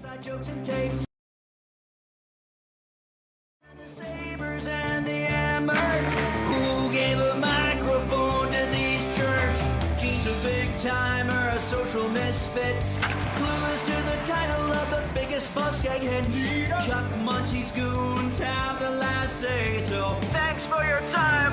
Inside jokes and takes. The Sabres and the Ambers. Who gave a microphone to these jerks? Gene's a big timer, a social misfit. Clueless to the title of the biggest buskeg hits. Chuck Munchie's goons have the last say. So thanks for your time,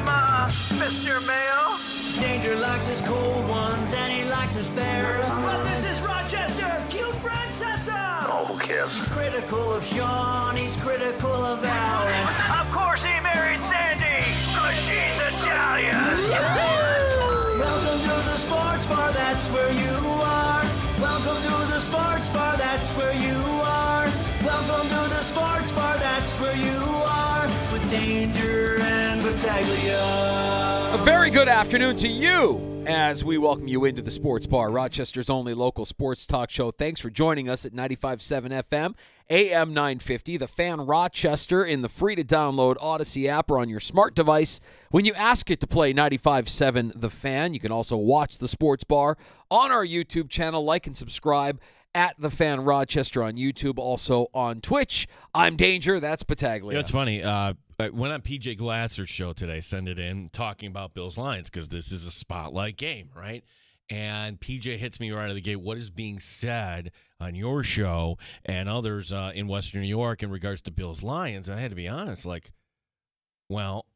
Mr. Mayo. Danger likes his cold ones and he likes his bears. But this is Rochester, cute Francesa. Oh, who cares? He's critical of Sean, he's critical of Alan. Of course he married Sandy, cause she's Italian. Welcome to the sports bar, that's where you are. Welcome to the sports bar, that's where you are. Welcome to the sports bar, that's where you are. With Danger and Battaglia. A very good afternoon to you as we welcome you into the Sports Bar, Rochester's only local sports talk show. Thanks for joining us at 95.7 FM, AM 950, The Fan Rochester, in the free-to-download Odyssey app or on your smart device. When you ask it to play 95.7 The Fan, you can also watch the Sports Bar on our YouTube channel. Like and subscribe at The Fan Rochester on YouTube, also on Twitch. I'm Danger, that's Battaglia. You know, it's funny. I went on PJ Glasser's show today, send it in, talking about Bills Lions because this is a spotlight game, right? And PJ hits me right out of the gate. What is being said on your show and others in Western New York in regards to Bills Lions? And I had to be honest, well,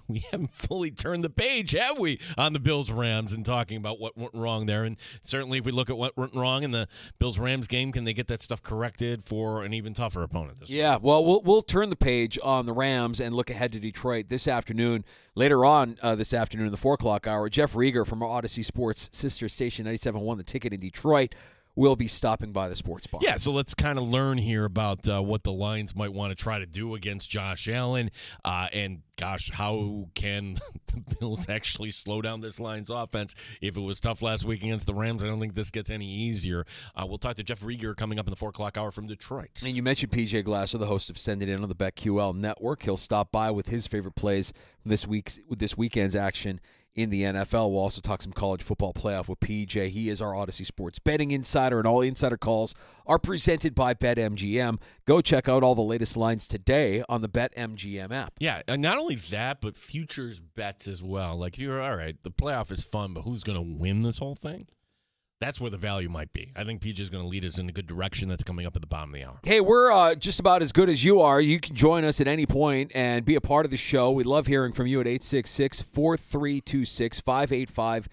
we haven't fully turned the page, have we, on the Bills-Rams and talking about what went wrong there. And certainly if we look at what went wrong in the Bills-Rams game, can they get that stuff corrected for an even tougher opponent this week? Yeah, well, we'll turn the page on the Rams and look ahead to Detroit this afternoon. Later on this afternoon in the 4 o'clock hour, Jeff Rieger from our Odyssey Sports sister station 97.1 The Ticket in Detroit will be stopping by the Sports Bar. Yeah, so let's kind of learn here about what the Lions might want to try to do against Josh Allen. And, gosh, how can the Bills actually slow down this Lions offense? If it was tough last week against the Rams, I don't think this gets any easier. We'll talk to Jeff Rieger coming up in the 4 o'clock hour from Detroit. And you mentioned PJ Glasser, the host of Send It In on the BetQL Network. He'll stop by with his favorite plays from this weekend's action in the NFL. We'll also talk some college football playoff with PJ. He is our Odyssey Sports betting insider, and all insider calls are presented by BetMGM. Go check out all the latest lines today on the BetMGM app. Yeah, and not only that, but futures bets as well. Like, if you're, all right, the playoff is fun, but who's going to win this whole thing? That's where the value might be. I think PJ is going to lead us in a good direction. That's coming up at the bottom of the hour. Hey, we're just about as good as you are. You can join us at any point and be a part of the show. We love hearing from you at 866-4326-585-8664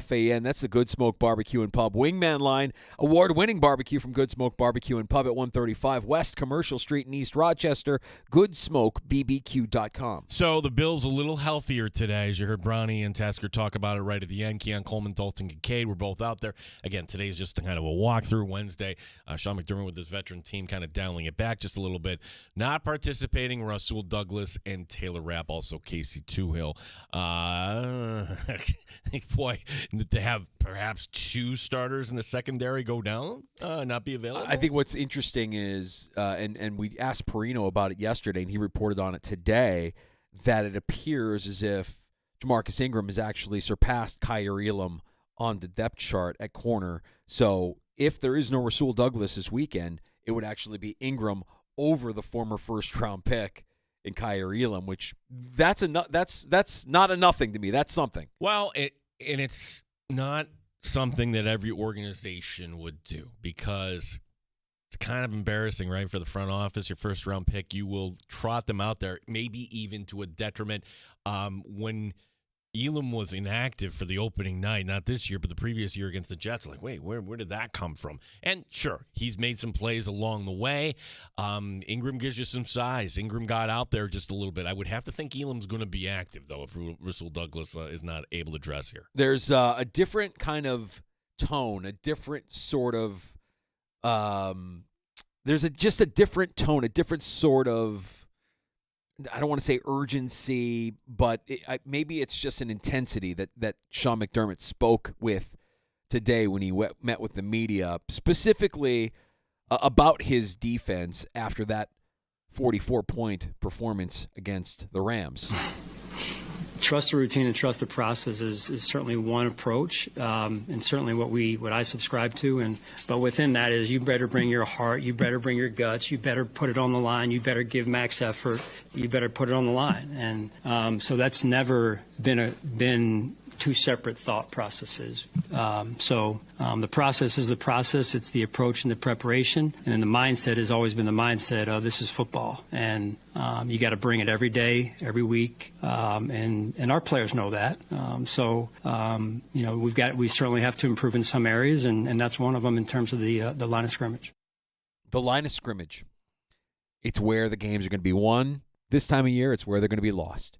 FAN. That's the Good Smoke Barbecue and Pub Wingman Line. Award-winning barbecue from Good Smoke Barbecue and Pub at 135 West Commercial Street in East Rochester. GoodSmokeBBQ.com. So the Bills a little healthier today, as you heard Bronny and Tasker talk about it right at the end. Keon Coleman, Dalton Kincaid were both out there. Again, today's just kind of a walkthrough Wednesday. Sean McDermott with his veteran team kind of dialing it back just a little bit. Not participating, Rasul Douglas and Taylor Rapp, also Casey Toohill. Boy, to have perhaps two starters in the secondary go down, not be available. I think what's interesting is, and we asked Perino about it yesterday, and he reported on it today, that it appears as if Jamarcus Ingram has actually surpassed Kyer Elam on the depth chart at corner. So if there is no Rasul Douglas this weekend, it would actually be Ingram over the former first-round pick in Kyer Elam, which that's not a nothing to me. That's something. Well, it's not something that every organization would do because it's kind of embarrassing, right? For the front office, your first-round pick, you will trot them out there, maybe even to a detriment. When Elam was inactive for the opening night, not this year, but the previous year against the Jets. Like, wait, where did that come from? And sure, he's made some plays along the way. Ingram gives you some size. Ingram got out there just a little bit. I would have to think Elam's going to be active, though, if Rasul Douglas is not able to dress here. There's a different kind of tone, a different sort of just a different tone, a different sort of, I don't want to say urgency, but maybe it's just an intensity that Sean McDermott spoke with today when he met with the media, specifically about his defense after that 44-point performance against the Rams. trust the routine and trust the process is certainly one approach, and certainly what I subscribe to. But within that is you better bring your heart, you better bring your guts, you better put it on the line, you better give max effort, you better put it on the line. And so that's never been two separate thought processes. The process is the process. It's the approach and the preparation. And then the mindset has always been the mindset of this is football. And you got to bring it every day, every week. And our players know that. We certainly have to improve in some areas, and that's one of them in terms of the line of scrimmage. The line of scrimmage. It's where the games are going to be won. This time of year, it's where they're going to be lost.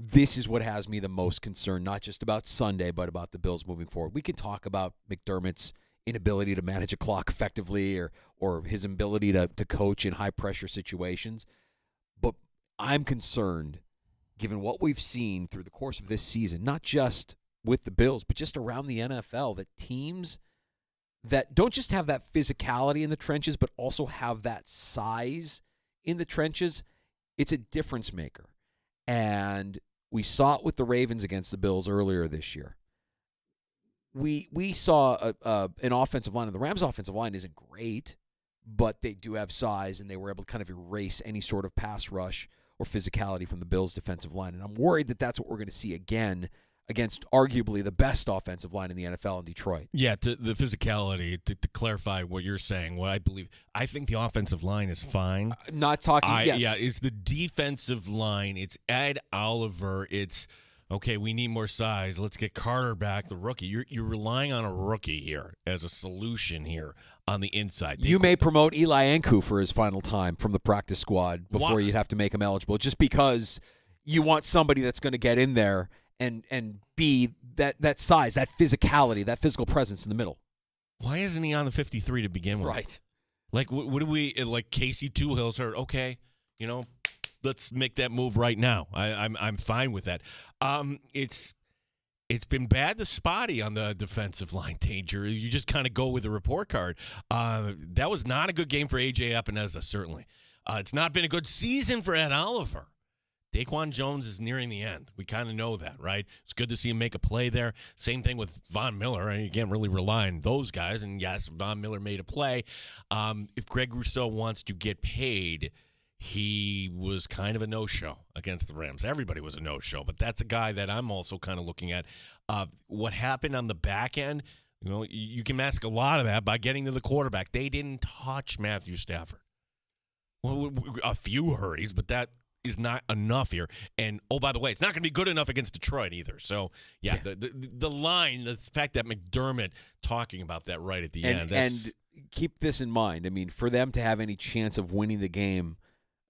This is what has me the most concerned, not just about Sunday, but about the Bills moving forward. We can talk about McDermott's inability to manage a clock effectively or his ability to coach in high-pressure situations. But I'm concerned, given what we've seen through the course of this season, not just with the Bills, but just around the NFL, that teams that don't just have that physicality in the trenches, but also have that size in the trenches, it's a difference maker. And we saw it with the Ravens against the Bills earlier this year. We saw an offensive line, and the Rams' offensive line isn't great, but they do have size, and they were able to kind of erase any sort of pass rush or physicality from the Bills' defensive line. And I'm worried that that's what we're going to see again against arguably the best offensive line in the NFL in Detroit. Yeah, the physicality, to clarify what you're saying, what I think the offensive line is fine. Not talking, yes. Yeah, it's the defensive line. It's Ed Oliver. It's, okay, we need more size. Let's get Carter back, the rookie. You're relying on a rookie here as a solution here on the inside. You may promote Eli Anku for his final time from the practice squad before you'd have to make him eligible, just because you want somebody that's going to get in there and be that size, that physicality, that physical presence in the middle. Why isn't he on the 53 to begin with? Right. Like, what do we, like Casey Toohill's hurt. Okay, let's make that move right now. I'm fine with that. It's been bad to spotty on the defensive line, Danger. You just kind of go with the report card. That was not a good game for A.J. Epinesa, certainly. It's not been a good season for Ed Oliver. Daquan Jones is nearing the end. We kind of know that, right? It's good to see him make a play there. Same thing with Von Miller. You can't really rely on those guys. And, yes, Von Miller made a play. If Greg Rousseau wants to get paid, he was kind of a no-show against the Rams. Everybody was a no-show. But that's a guy that I'm also kind of looking at. What happened on the back end, you can mask a lot of that by getting to the quarterback. They didn't touch Matthew Stafford. Well, a few hurries, but that is not enough here. And, oh, by the way, it's not going to be good enough against Detroit either. So, yeah. The line, the fact that McDermott talking about that right at the end. And keep this in mind. I mean, for them to have any chance of winning the game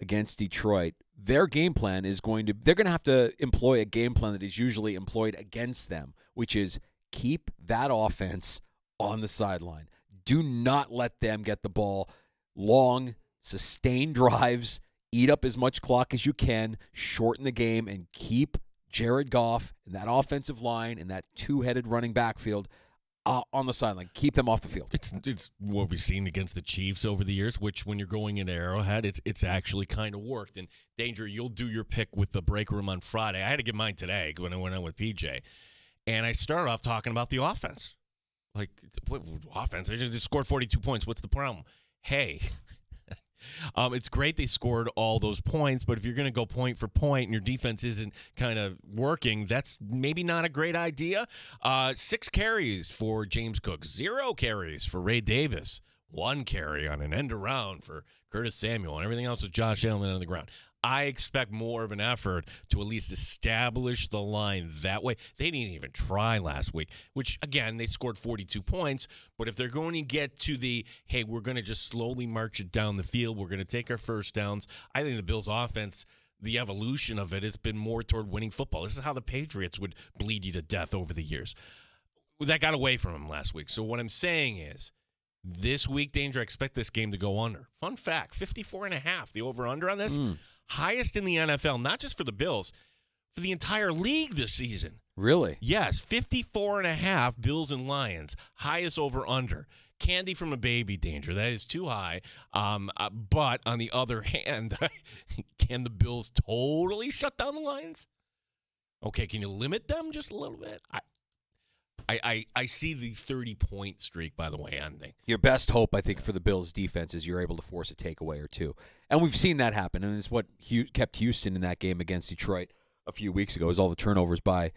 against Detroit, their game plan is they're going to have to employ a game plan that is usually employed against them, which is keep that offense on the sideline. Do not let them get the ball long, sustained drives, eat up as much clock as you can, shorten the game, and keep Jared Goff and that offensive line and that two-headed running backfield on the sideline. Keep them off the field. It's what we've seen against the Chiefs over the years, which when you're going into Arrowhead, it's actually kind of worked. And, Danger, you'll do your pick with the break room on Friday. I had to give mine today when I went on with PJ. And I started off talking about the offense. Like, what offense? They just scored 42 points. What's the problem? Hey, it's great they scored all those points, but if you're going to go point for point and your defense isn't kind of working, that's maybe not a great idea. 6 carries for James Cook, 0 carries for Ray Davis, 1 carry on an end around for Curtis Samuel, and everything else is Josh Allen on the ground. I expect more of an effort to at least establish the line that way. They didn't even try last week, which, again, they scored 42 points. But if they're going to get to hey, we're going to just slowly march it down the field, we're going to take our first downs, I think the Bills' offense, the evolution of it has been more toward winning football. This is how the Patriots would bleed you to death over the years. That got away from them last week. So what I'm saying is, this week, Danger, I expect this game to go under. Fun fact, 54.5, the over-under on this. Highest in the NFL, not just for the Bills, for the entire league this season. Really? Yes, 54.5 Bills and Lions, highest over-under. Candy from a baby, Danger. That is too high. But on the other hand, can the Bills totally shut down the Lions? Okay, can you limit them just a little bit? I see the 30-point streak, by the way, ending. Your best hope, I think, for the Bills' defense is you're able to force a takeaway or two. And we've seen that happen, and it's what kept Houston in that game against Detroit a few weeks ago, is all the turnovers by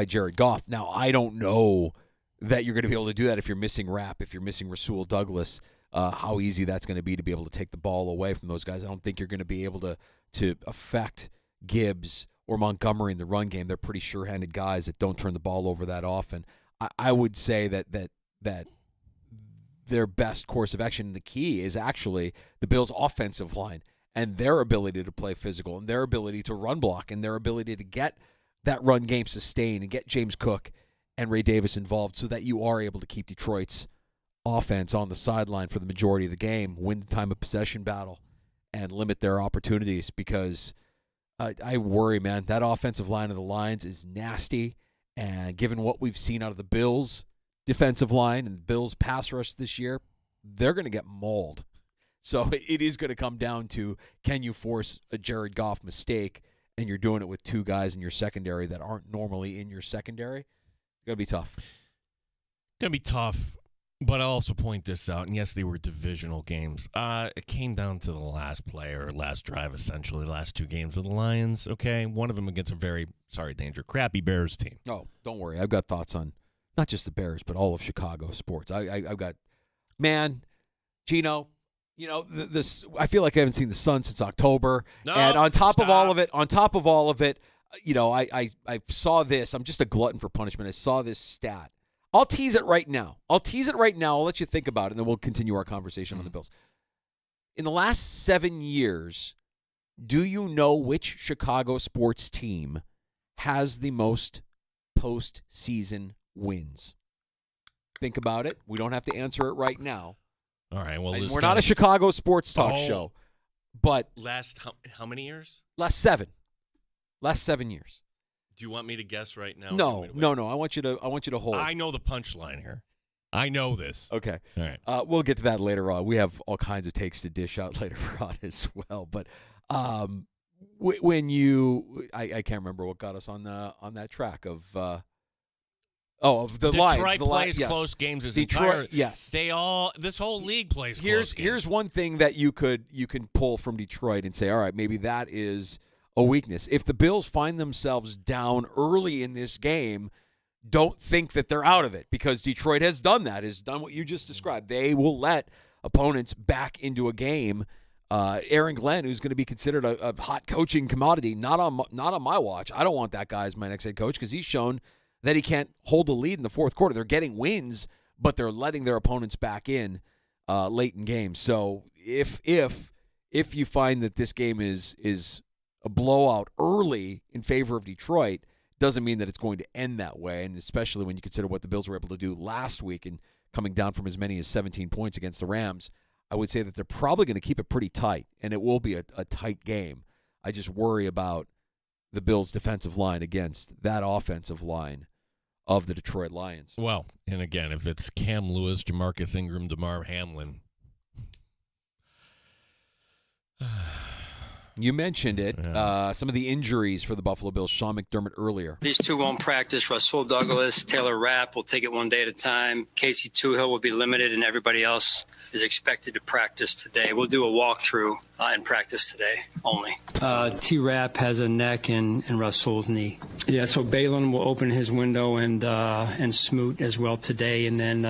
Jared Goff. Now, I don't know that you're going to be able to do that if you're missing Rapp, if you're missing Rasul Douglas, how easy that's going to be able to take the ball away from those guys. I don't think you're going to be able to affect Gibbs or Montgomery in the run game. They're pretty sure-handed guys that don't turn the ball over that often. I would say that their best course of action, the key, is actually the Bills' offensive line and their ability to play physical and their ability to run block and their ability to get that run game sustained and get James Cook and Ray Davis involved so that you are able to keep Detroit's offense on the sideline for the majority of the game, win the time of possession battle, and limit their opportunities, because I worry, man, that offensive line of the Lions is nasty. And given what we've seen out of the Bills' defensive line and the Bills' pass rush this year, they're going to get mauled. So it is going to come down to, can you force a Jared Goff mistake, and you're doing it with two guys in your secondary that aren't normally in your secondary? It's going to be tough. Going to be tough, but I'll also point this out, and yes, they were divisional games. It came down to the last play or last drive, essentially, the last two games of the Lions, okay? One of them against a very, Danger, crappy Bears team. Oh, don't worry. I've got thoughts on not just the Bears, but all of Chicago sports. I've got, man, Gino, this. I feel like I haven't seen the sun since October. No, and on top stop. of all of it, I saw this. I'm just a glutton for punishment. I saw this stat. I'll tease it right now. I'll let you think about it, and then we'll continue our conversation on the Bills. In the last 7 years, do you know which Chicago sports team has the most postseason wins? Think about it. We don't have to answer it right now. All right. Well, We're not a Chicago sports talk show, but last how many years? last 7 years. Do you want me to guess right now? No. I want you to hold. I know the punchline here. I know this. Okay. All right. We'll get to that later on. We have all kinds of takes to dish out later on as well. But when I can't remember what got us on that track of the Detroit Lions. The plays yes. close games. Detroit, yes. This whole league plays close games. Here's one thing that you can pull from Detroit and say, all right, maybe that is a weakness. If the Bills find themselves down early in this game, don't think that they're out of it, because Detroit has done what you just described. They will let opponents back into a game. Aaron Glenn, who's going to be considered a hot coaching commodity, not on my watch. I don't want that guy as my next head coach, because he's shown that he can't hold a lead in the fourth quarter. They're getting wins, but they're letting their opponents back in late in games. So if you find that this game is a blowout early in favor of Detroit, doesn't mean that it's going to end that way, and especially when you consider what the Bills were able to do last week and coming down from as many as 17 points against the Rams, I would say that they're probably going to keep it pretty tight, and it will be a tight game. I just worry about the Bills' defensive line against that offensive line of the Detroit Lions. Well, and again, if it's Cam Lewis, Jamarcus Ingram, DeMar Hamlin. You mentioned it. Yeah. Some of the injuries for the Buffalo Bills, Sean McDermott earlier. These two won't practice. Rasul Douglas, Taylor Rapp will take it one day at a time. Casey Toohill will be limited, and everybody else is expected to practice today. We'll do a walkthrough in practice today only. T-Rapp has a neck and Rasul's knee. Yeah, so Balin will open his window and Smoot as well today, and then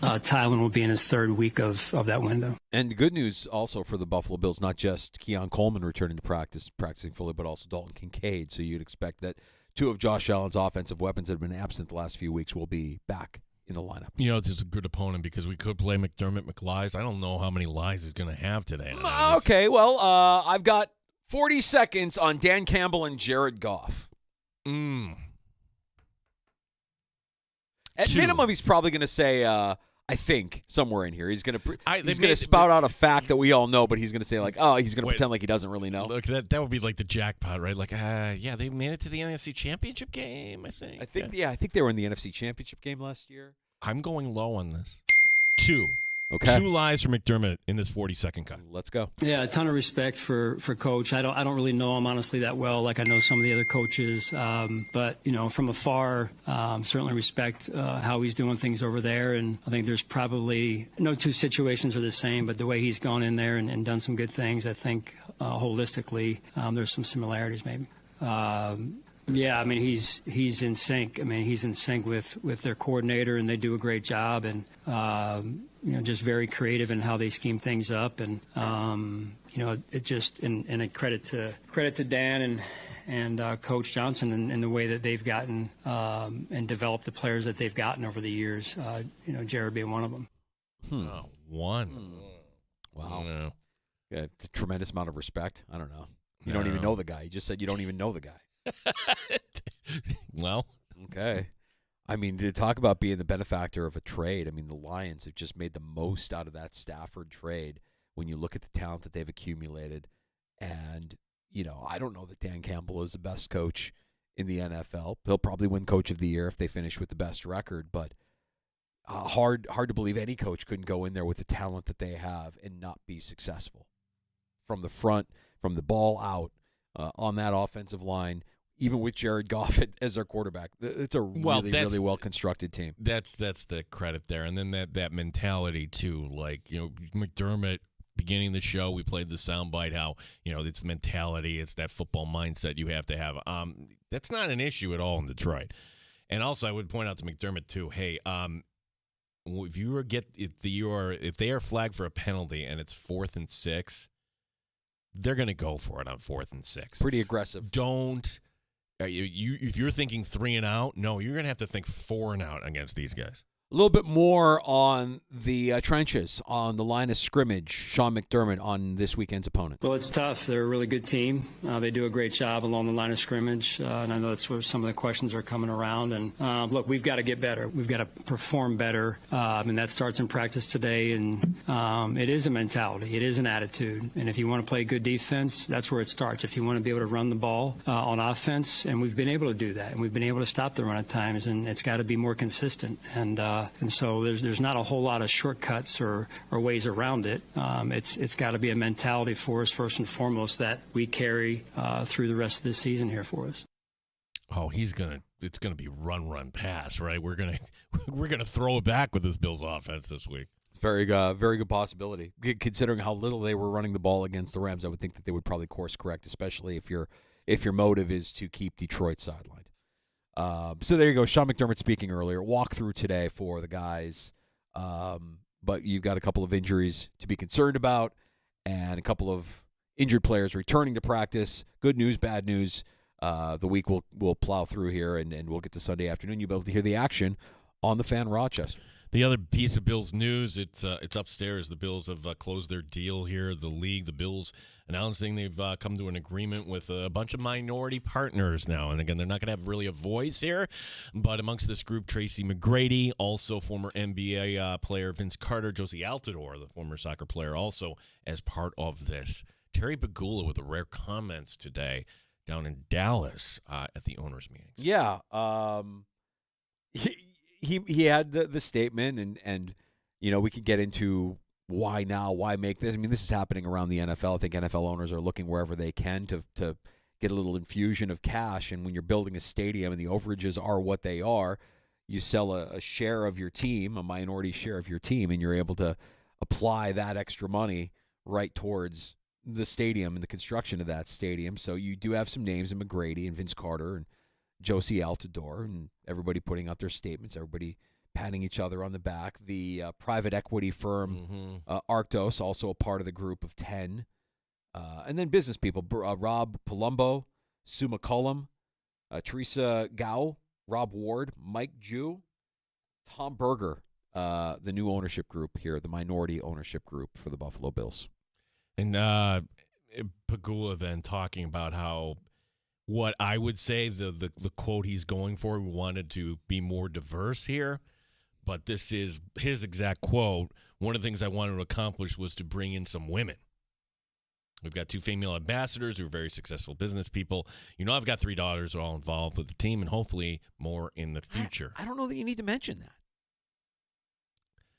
Tylen will be in his third week of that window. And good news also for the Buffalo Bills, not just Keon Coleman returning to practicing fully, but also Dalton Kincaid. So you'd expect that two of Josh Allen's offensive weapons that have been absent the last few weeks will be back in the lineup. It's just a good opponent, because we could play McDermott McLies. I don't know how many lies he's going to have today. Okay, well, I've got 40 seconds on Dan Campbell and Jared Goff. At minimum, he's probably going to say, I think, somewhere in here. He's going to spout out a fact that we all know, but he's going to say, like, he's going to pretend like he doesn't really know. Look, that would be like the jackpot, right? Like, they made it to the NFC Championship game, I think. I think they were in the NFC Championship game last year. I'm going low on this. 2. Okay. 2 lies for McDermott in this 40-second cut. Let's go. Yeah, a ton of respect for Coach. I don't really know him honestly that well, like I know some of the other coaches. But from afar, certainly respect how he's doing things over there. And I think there's probably no two situations are the same, but the way he's gone in there and done some good things, I think holistically there's some similarities maybe. Yeah, I mean he's in sync. I mean he's in sync with their coordinator, and they do a great job. And just very creative in how they scheme things up. And it just and a credit to Dan and Coach Johnson and the way that they've gotten and developed the players that they've gotten over the years. Jared being one of them. Oh, one. Wow. No. Yeah, a tremendous amount of respect. I don't know. You don't even know the guy. You just said you don't even know the guy. Well. Okay. I mean, to talk about being the benefactor of a trade, I mean, the Lions have just made the most out of that Stafford trade when you look at the talent that they've accumulated. And, I don't know that Dan Campbell is the best coach in the NFL. He'll probably win Coach of the Year if they finish with the best record. But hard to believe any coach couldn't go in there with the talent that they have and not be successful. From the front, from the ball out, on that offensive line, even with Jared Goff as their quarterback. It's a really well-constructed team. That's the credit there. And then that mentality, too. Like, McDermott, beginning the show, we played the soundbite how, it's mentality, it's that football mindset you have to have. That's not an issue at all in Detroit. And also, I would point out to McDermott, too, hey, if they are flagged for a penalty and it's 4th and 6, they're going to go for it on 4th and 6. Pretty aggressive. Don't. If you're thinking 3 and out, no, you're going to have to think 4 and out against these guys. A little bit more on the trenches, on the line of scrimmage, Sean McDermott on this weekend's opponent. Well, it's tough. They're a really good team. They do a great job along the line of scrimmage, and I know that's where some of the questions are coming around. And look, we've got to get better. We've got to perform better, and that starts in practice today. And it is a mentality. It is an attitude. And if you want to play good defense, that's where it starts. If you want to be able to run the ball on offense, and we've been able to do that, and we've been able to stop the run at times, and it's got to be more consistent. And so there's not a whole lot of shortcuts or ways around it. It's got to be a mentality for us first and foremost that we carry through the rest of the season here for us. Oh, it's gonna be run pass, right? We're gonna throw it back with this Bills offense this week. Very good possibility. Considering how little they were running the ball against the Rams, I would think that they would probably course correct, especially if your motive is to keep Detroit sidelined. So there you go. Sean McDermott speaking earlier. Walkthrough today for the guys. But you've got a couple of injuries to be concerned about and a couple of injured players returning to practice. Good news, bad news. The week will plow through here, and we'll get to Sunday afternoon. You'll be able to hear the action on the Fan Rochester. The other piece of Bills news, it's upstairs. The Bills have closed their deal here. The league, the Bills announcing they've come to an agreement with a bunch of minority partners now. And again, they're not going to have really a voice here. But amongst this group, Tracy McGrady, also former NBA player Vince Carter, Josie Altidore, the former soccer player, also as part of this. Terry Pegula with the rare comments today down in Dallas at the owners' meeting. Yeah. He had the statement, and we could get into why now, why make this. I mean, this is happening around the NFL. I think NFL owners are looking wherever they can to get a little infusion of cash. And when you're building a stadium and the overages are what they are, you sell a share of your team, a minority share of your team, and you're able to apply that extra money right towards the stadium and the construction of that stadium. So you do have some names in McGrady and Vince Carter and Josie Altidore, and everybody putting out their statements, everybody patting each other on the back. The private equity firm Arctos, also a part of the group of 10. And then business people, Rob Palumbo, Sue McCullum, Teresa Gao, Rob Ward, Mike Jew, Tom Berger, the new ownership group here, the minority ownership group for the Buffalo Bills. And Pegula then talking about how what I would say the quote he's going for, we wanted to be more diverse here, but this is his exact quote. One of the things I wanted to accomplish was to bring in some women. We've got 2 female ambassadors who are very successful business people. I've got 3 daughters who are all involved with the team, and hopefully more in the future. I don't know that you need to mention that.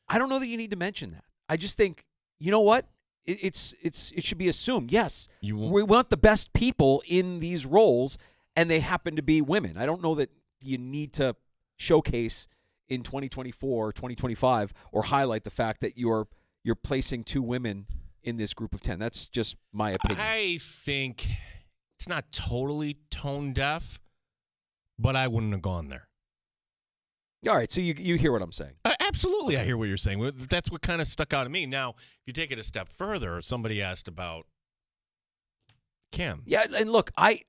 I don't know that you need to mention that. I just think, you know what? It should be assumed. Yes, You won't- we want the best people in these roles, and they happen to be women. I don't know that you need to showcase in 2024, 2025, or highlight the fact that you're placing 2 women in this group of 10. That's just my opinion. I think it's not totally tone deaf, but I wouldn't have gone there. All right, so you hear what I'm saying. Absolutely, I hear what you're saying. That's what kind of stuck out to me. Now, if you take it a step further, somebody asked about Kim. Yeah, and look, I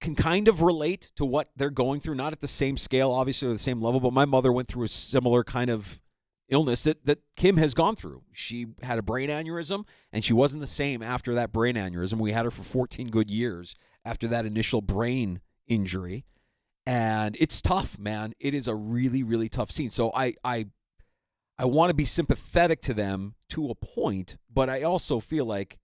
can kind of relate to what they're going through, not at the same scale, obviously, or the same level, but my mother went through a similar kind of illness that Kim has gone through. She had a brain aneurysm, and she wasn't the same after that brain aneurysm. We had her for 14 good years after that initial brain injury. And it's tough, man. It is a really, really tough scene. So I want to be sympathetic to them to a point, but I also feel like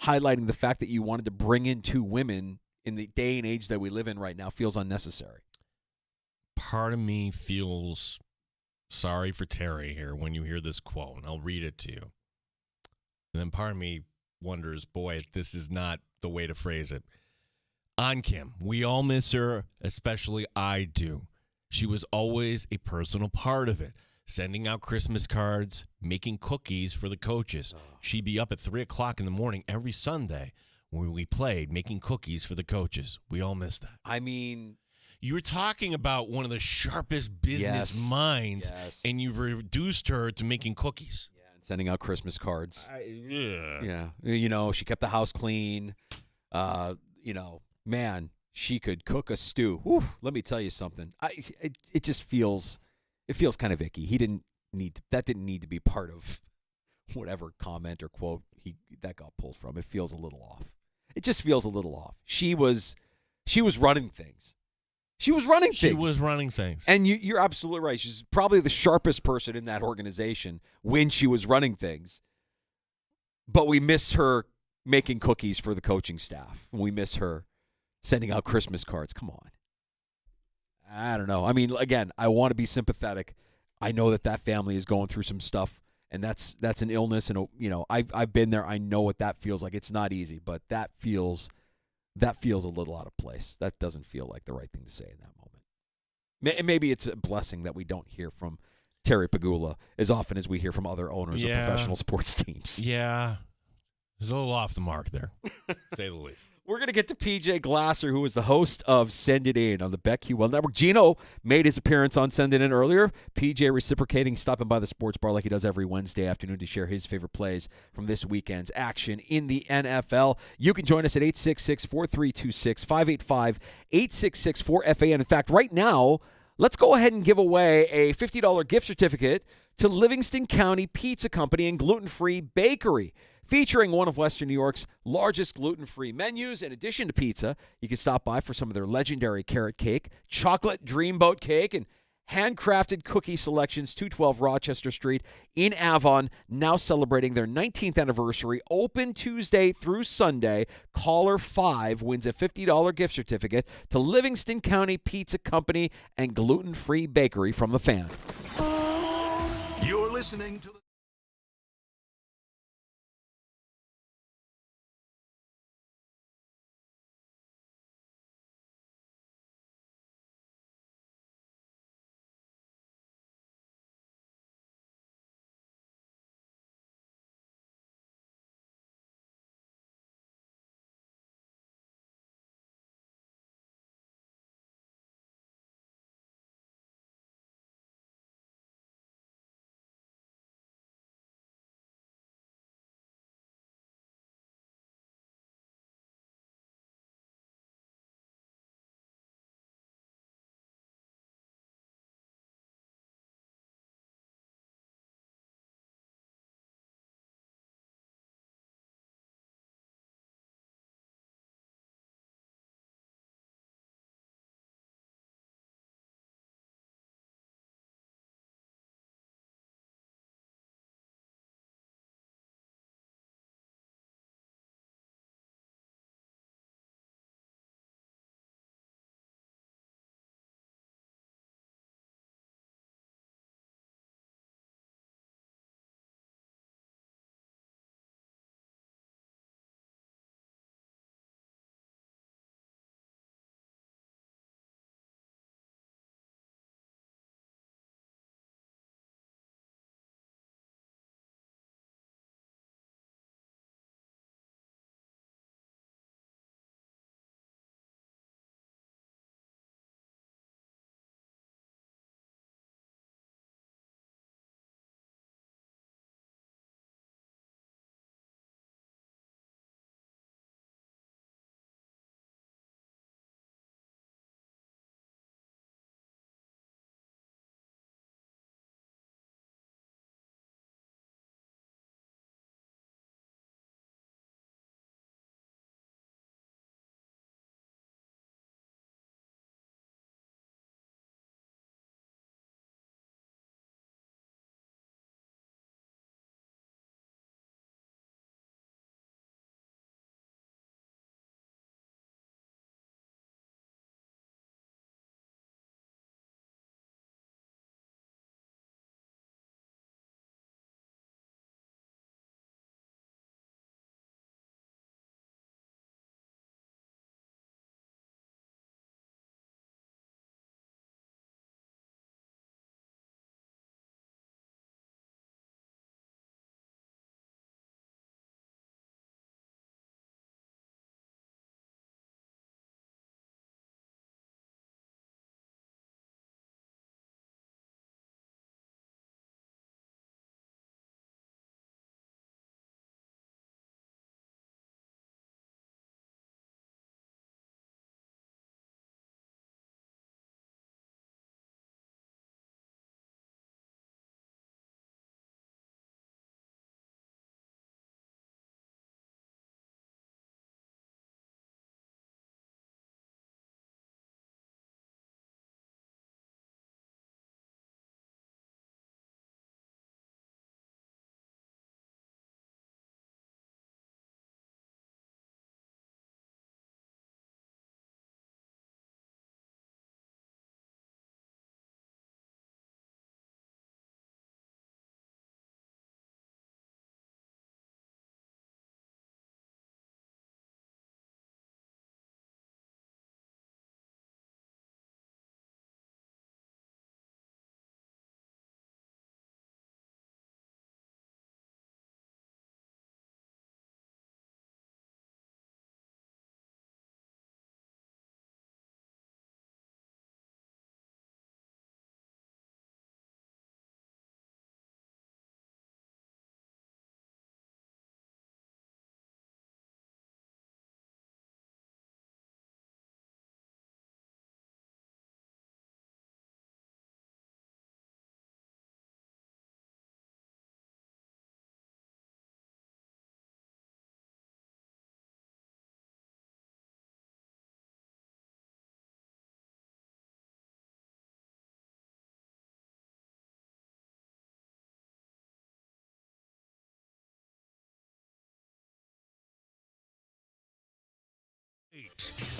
highlighting the fact that you wanted to bring in 2 women in the day and age that we live in right now feels unnecessary. Part of me feels sorry for Terry here when you hear this quote, and I'll read it to you. And then part of me wonders, boy, this is not the way to phrase it. On Kim, we all miss her, especially I do. She was always a personal part of it, sending out Christmas cards, making cookies for the coaches. She'd be up at 3 o'clock in the morning every Sunday when we played, making cookies for the coaches. We all miss that. I mean, You were talking about one of the sharpest business Yes. minds, Yes. and you've reduced her to making cookies. yeah, and sending out Christmas cards. Yeah. Yeah. She kept the house clean. Man, she could cook a stew. Whew, let me tell you something. It just feels kind of icky. That didn't need to be part of whatever comment or quote that got pulled from. It feels a little off. It just feels a little off. She was running things. She was running things. She was running things. And you're absolutely right. She's probably the sharpest person in that organization when she was running things. But we miss her making cookies for the coaching staff. We miss her sending out Christmas cards. Come on. I don't know. I mean, again, I want to be sympathetic. I know that family is going through some stuff, and that's an illness. And I've been there. I know what that feels like. It's not easy, but that feels a little out of place. That doesn't feel like the right thing to say in that moment. Maybe it's a blessing that we don't hear from Terry Pagula as often as we hear from other owners of professional sports teams. Yeah. It was a little off the mark there, to say the least. We're going to get to PJ Glasser, who is the host of Send It In on the BetQL Network. Gino made his appearance on Send It In earlier. PJ reciprocating, stopping by the sports bar like he does every Wednesday afternoon to share his favorite plays from this weekend's action in the NFL. You can join us at 866-4326, 585-866-4FAN. In fact, right now, let's go ahead and give away a $50 gift certificate to Livingston County Pizza Company and Gluten-Free Bakery. Featuring one of Western New York's largest gluten-free menus. In addition to pizza, you can stop by for some of their legendary carrot cake, chocolate dreamboat cake, and handcrafted cookie selections. 212 Rochester Street in Avon, now celebrating their 19th anniversary. Open Tuesday through Sunday. Caller 5 wins a $50 gift certificate to Livingston County Pizza Company and Gluten-Free Bakery from the Fan. You're listening to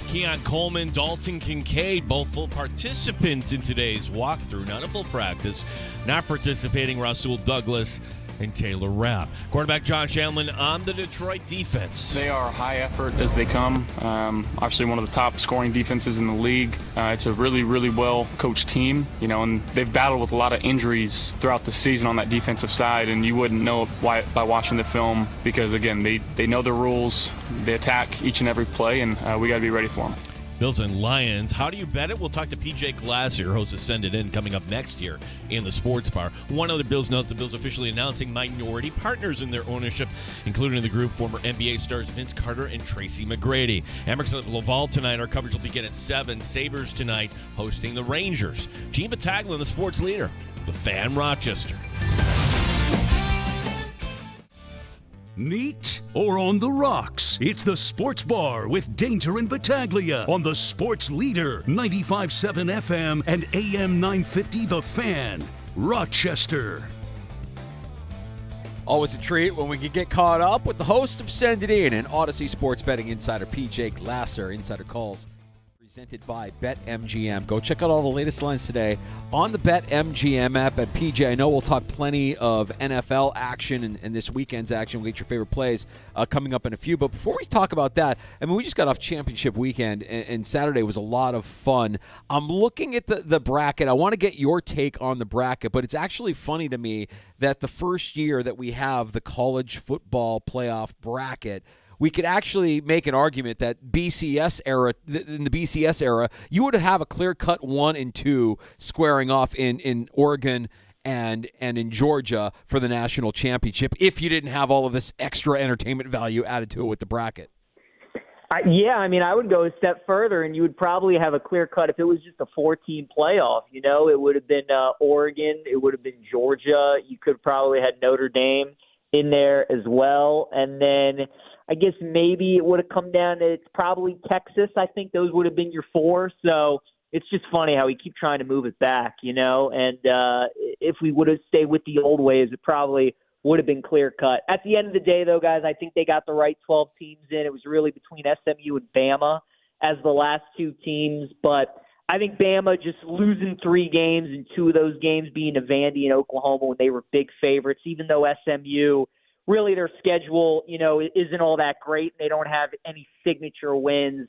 Keon Coleman, Dalton Kincaid, both full participants in today's walkthrough. Not a full practice. Not participating, Rasul Douglas and Taylor Rapp. Quarterback John Shanlin on the Detroit defense. They are high effort as they come. Obviously one of the top scoring defenses in the league. It's a really, really well coached team, and they've battled with a lot of injuries throughout the season on that defensive side, and you wouldn't know why by watching the film because, again, they know the rules. They attack each and every play, and we got to be ready for them. Bills and Lions. How do you bet it? We'll talk to PJ Glasser, host of Send It In, coming up next year in the Sports Bar. One other Bills note, the Bills officially announcing minority partners in their ownership, including in the group former NBA stars Vince Carter and Tracy McGrady. Emerson at Laval tonight. Our coverage will begin at 7. Sabres tonight hosting the Rangers. Gene Battaglia, the sports leader, the Fan Rochester. Neat or on the rocks? It's the Sports Bar with Danger and Battaglia on the Sports Leader, 95.7 FM and AM 950 The Fan, Rochester. Always a treat when we can get caught up with the host of Send It In and Odyssey Sports Betting Insider, PJ Glasser. Insider calls presented by BetMGM. Go check out all the latest lines today on the BetMGM app at PJ. I know we'll talk plenty of NFL action and this weekend's action. We'll get your favorite plays coming up in a few. But before we talk about that, we just got off championship weekend, and Saturday was a lot of fun. I'm looking at the bracket. I want to get your take on the bracket, but it's actually funny to me that the first year that we have the college football playoff bracket, we could actually make an argument that in the BCS era, you would have a clear-cut 1 and 2 squaring off in Oregon and in Georgia for the national championship if you didn't have all of this extra entertainment value added to it with the bracket. I would go a step further, and you would probably have a clear cut if it was just a 4-team playoff. It would have been Oregon, it would have been Georgia. You could probably had Notre Dame in there as well, and then I guess maybe it would have come down to it's probably Texas. I think those would have been your 4. So it's just funny how we keep trying to move it back, And if we would have stayed with the old ways, it probably would have been clear cut. At the end of the day, though, guys, I think they got the right 12 teams in. It was really between SMU and Bama as the last 2 teams. But I think Bama just losing 3 games and 2 of those games being to Vandy and Oklahoma when they were big favorites, even though SMU – really, their schedule, isn't all that great. They don't have any signature wins.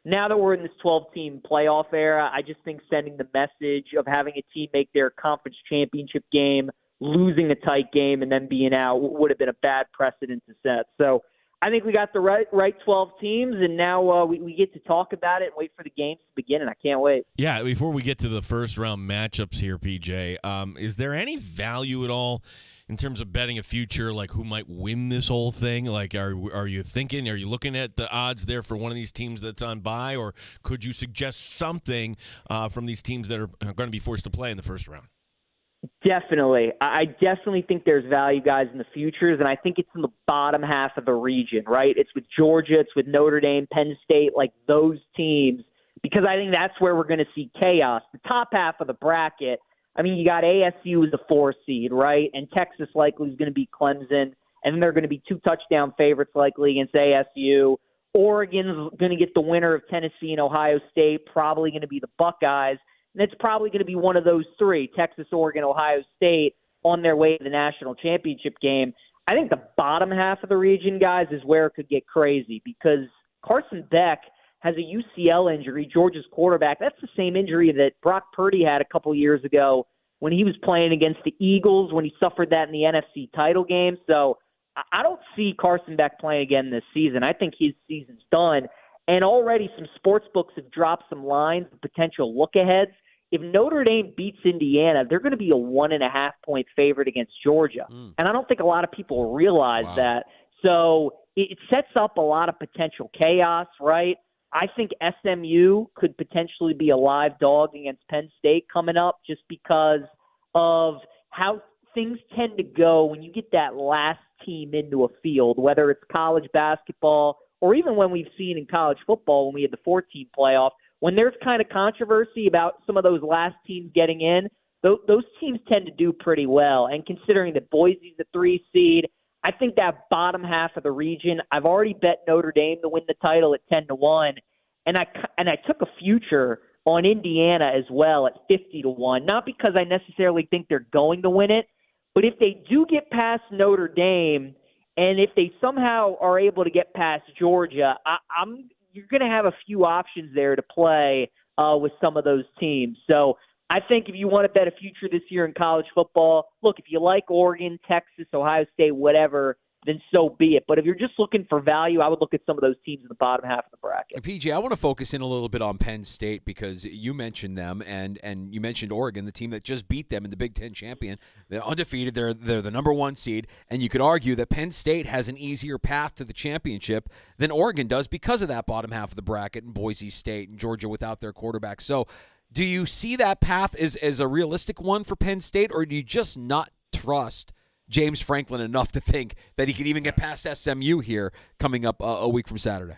Now that we're in this 12-team playoff era, I just think sending the message of having a team make their conference championship game, losing a tight game, and then being out would have been a bad precedent to set. So I think we got the right 12 teams, and now we get to talk about it and wait for the games to begin, and I can't wait. Yeah, before we get to the first-round matchups here, PJ, is there any value at all in terms of betting a future, like who might win this whole thing? Like, are you looking at the odds there for one of these teams that's on bye, or could you suggest something from these teams that are going to be forced to play in the first round? Definitely. I definitely think there's value, guys, in the futures, and I think it's in the bottom half of the region, right? It's with Georgia, it's with Notre Dame, Penn State, like those teams, because I think that's where we're going to see chaos. The top half of the bracket, you got ASU as a 4 seed, right? And Texas likely is going to be Clemson. And then they're going to be 2 touchdown favorites likely against ASU. Oregon's going to get the winner of Tennessee and Ohio State, probably going to be the Buckeyes. And it's probably going to be one of those 3, Texas, Oregon, Ohio State, on their way to the national championship game. I think the bottom half of the region, guys, is where it could get crazy because Carson Beck has a UCL injury, Georgia's quarterback. That's the same injury that Brock Purdy had a couple years ago when he was playing against the Eagles, when he suffered that in the NFC title game. So I don't see Carson Beck playing again this season. I think his season's done. And already some sports books have dropped some lines, potential look-aheads. If Notre Dame beats Indiana, they're going to be a 1.5-point favorite against Georgia. And I don't think a lot of people realize that. So it sets up a lot of potential chaos, right? I think SMU could potentially be a live dog against Penn State coming up just because of how things tend to go when you get that last team into a field, whether it's college basketball or even when we've seen in college football when we had the 4-team playoff. When there's kind of controversy about some of those last teams getting in, those teams tend to do pretty well. And considering that Boise's the 3 seed, I think that bottom half of the region, I've already bet Notre Dame to win the title at 10-1. and I took a future on Indiana as well at 50-1, not because I necessarily think they're going to win it, but if they do get past Notre Dame, and if they somehow are able to get past Georgia, you're going to have a few options there to play with some of those teams. So I think if you want to bet a future this year in college football, look, if you like Oregon, Texas, Ohio State, whatever, then so be it. But if you're just looking for value, I would look at some of those teams in the bottom half of the bracket. PJ, I want to focus in a little bit on Penn State because you mentioned them, and you mentioned Oregon, the team that just beat them in the Big Ten champion. They're undefeated. They're the number 1 seed, and you could argue that Penn State has an easier path to the championship than Oregon does because of that bottom half of the bracket, and Boise State and Georgia without their quarterback. So do you see that path as a realistic one for Penn State, or do you just not trust James Franklin enough to think that he could even get past SMU here coming up a week from Saturday?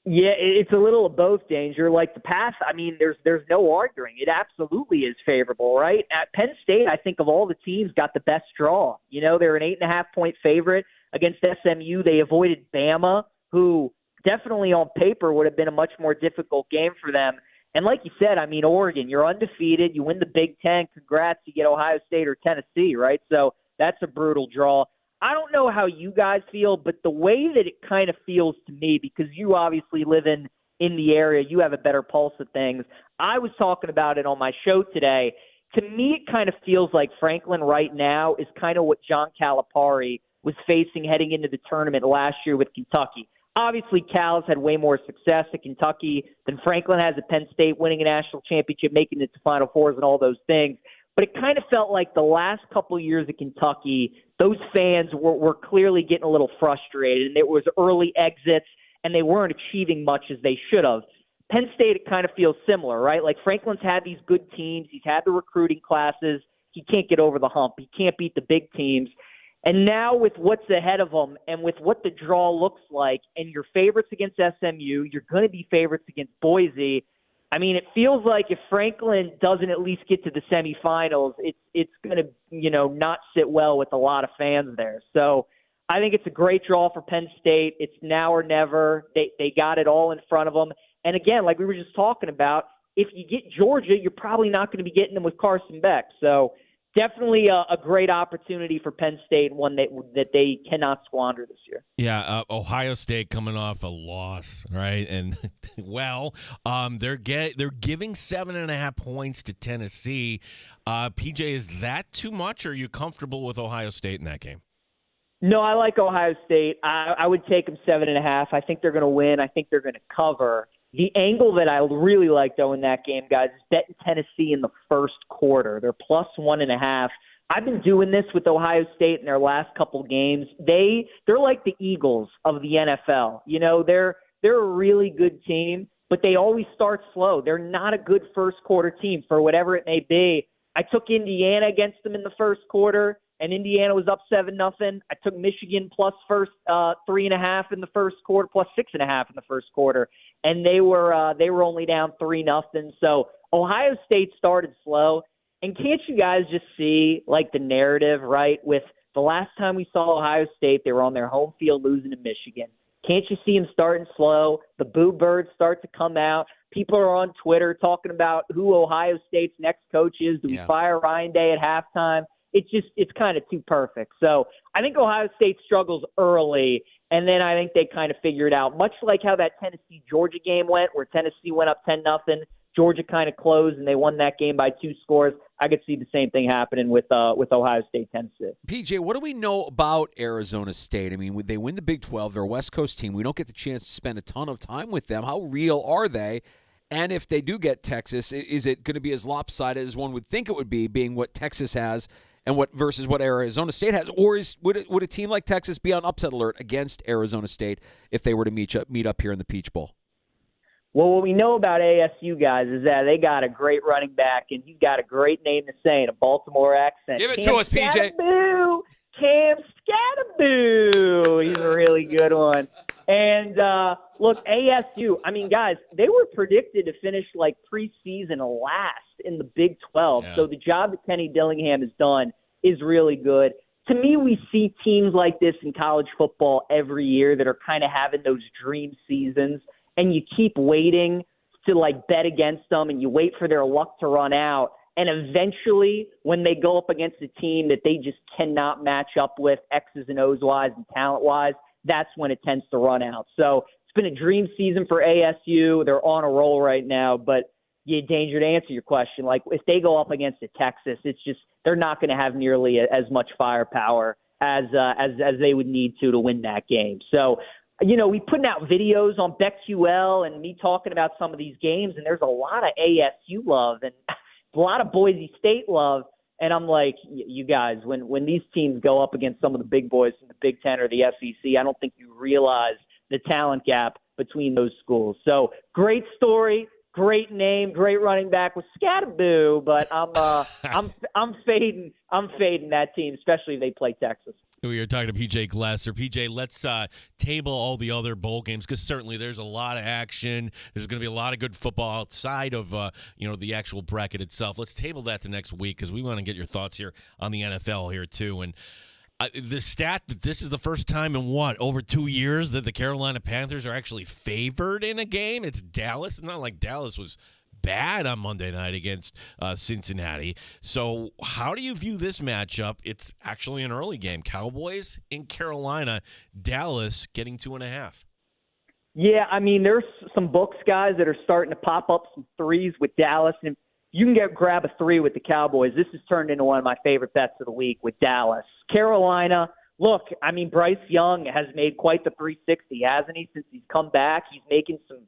Yeah, it's a little of both, Danger. Like the path, I mean, there's no arguing. It absolutely is favorable, right? At Penn State, I think of all the teams, got the best draw. You know, they're an 8.5-point favorite against SMU. They avoided Bama, who definitely on paper would have been a much more difficult game for them. And like you said, I mean, Oregon, you're undefeated. You win the Big Ten. Congrats. You get Ohio State or Tennessee, right? So that's a brutal draw. I don't know how you guys feel, but the way that it kind of feels to me, because you obviously live in the area, you have a better pulse of things. I was talking about it on my show today. To me, it kind of feels like Franklin right now is kind of what John Calipari was facing heading into the tournament last year with Kentucky. Obviously, Cal's had way more success at Kentucky than Franklin has at Penn State, winning a national championship, making it to Final Fours and all those things. But it kind of felt like the last couple of years at Kentucky, those fans were clearly getting a little frustrated, and there was early exits, and they weren't achieving much as they should have. Penn State, it kind of feels similar, right? Like Franklin's had these good teams. He's had the recruiting classes. He can't get over the hump. He can't beat the big teams. And now with what's ahead of him and with what the draw looks like, and your favorites against SMU, you're going to be favorites against Boise. I mean, it feels like if Franklin doesn't at least get to the semifinals, it's going to, not sit well with a lot of fans there. So I think it's a great draw for Penn State. It's now or never. They got it all in front of them. And again, like we were just talking about, if you get Georgia, you're probably not going to be getting them with Carson Beck. So definitely a great opportunity for Penn State, one that they cannot squander this year. Yeah, Ohio State coming off a loss, right? And they're giving 7.5 points to Tennessee. PJ, is that too much, or are you comfortable with Ohio State in that game? No, I like Ohio State. I would take them 7.5. I think they're going to win. I think they're going to cover. The angle that I really like, though, in that game, guys, is betting Tennessee in the first quarter. They're plus 1.5. I've been doing this with Ohio State in their last couple games. They're like the Eagles of the NFL. They're a really good team, but they always start slow. They're not a good first quarter team for whatever it may be. I took Indiana against them in the first quarter, and Indiana was up 7-0. I took Michigan plus 3.5 in the first quarter, plus 6.5 in the first quarter, and they were only down 3-0. So Ohio State started slow, and can't you guys just see like the narrative, right? With the last time we saw Ohio State, they were on their home field losing to Michigan. Can't you see them starting slow? The boo birds start to come out. People are on Twitter talking about who Ohio State's next coach is. Do we fire Ryan Day at halftime? It's kind of too perfect. So I think Ohio State struggles early, and then I think they kind of figure it out, much like how that Tennessee-Georgia game went, where Tennessee went up 10-0. Georgia kind of closed, and they won that game by 2 scores. I could see the same thing happening with Ohio State, Tennessee. PJ, what do we know about Arizona State? I mean, they win the Big 12. They're a West Coast team. We don't get the chance to spend a ton of time with them. How real are they? And if they do get Texas, is it going to be as lopsided as one would think it would be, being what Texas has and versus what Arizona State has? Or would a team like Texas be on upset alert against Arizona State if they were to meet up here in the Peach Bowl? Well, what we know about ASU, guys, is that they got a great running back, and he's got a great name to say in a Baltimore accent. Give it to us, PJ. Cam Scatterboo. He's a really good one. And, look, ASU, I mean, guys, they were predicted to finish like preseason last in the Big 12. Yeah. So the job that Kenny Dillingham has done is really good. To me, we see teams like this in college football every year that are kind of having those dream seasons. and you keep waiting to like bet against them, and you wait for their luck to run out. And eventually, when they go up against a team that they just cannot match up with X's and O's wise and talent wise, that's when it tends to run out. So it's been a dream season for ASU. They're on a roll right now, but you danger to answer your question. Like if they go up against a Texas, it's just they're not going to have nearly as much firepower as they would need to win that game. So, we putting out videos on BetQL and me talking about some of these games, and there's a lot of ASU love and a lot of Boise State love. And I'm like, you guys, when these teams go up against some of the big boys in the Big Ten or the SEC, I don't think you realize the talent gap between those schools. So great story, great name, great running back with Scatterboo, but I'm fading that team, especially if they play Texas. We are talking to PJ Glasser. PJ, let's table all the other bowl games because certainly there's a lot of action. There's going to be a lot of good football outside of the actual bracket itself. Let's table that to next week because we want to get your thoughts here on the NFL here too. And the stat that this is the first time in over 2 years that the Carolina Panthers are actually favored in a game. It's Dallas. It's not like Dallas was bad on Monday night against Cincinnati. So how do you view this matchup? It's actually an early game. Cowboys in Carolina, Dallas getting 2.5. Yeah, I mean, there's some books, guys, that are starting to pop up some threes with Dallas. And you can grab a 3 with the Cowboys. This has turned into one of my favorite bets of the week with Dallas. Carolina, look, I mean, Bryce Young has made quite the 360, hasn't he, since he's come back? He's making some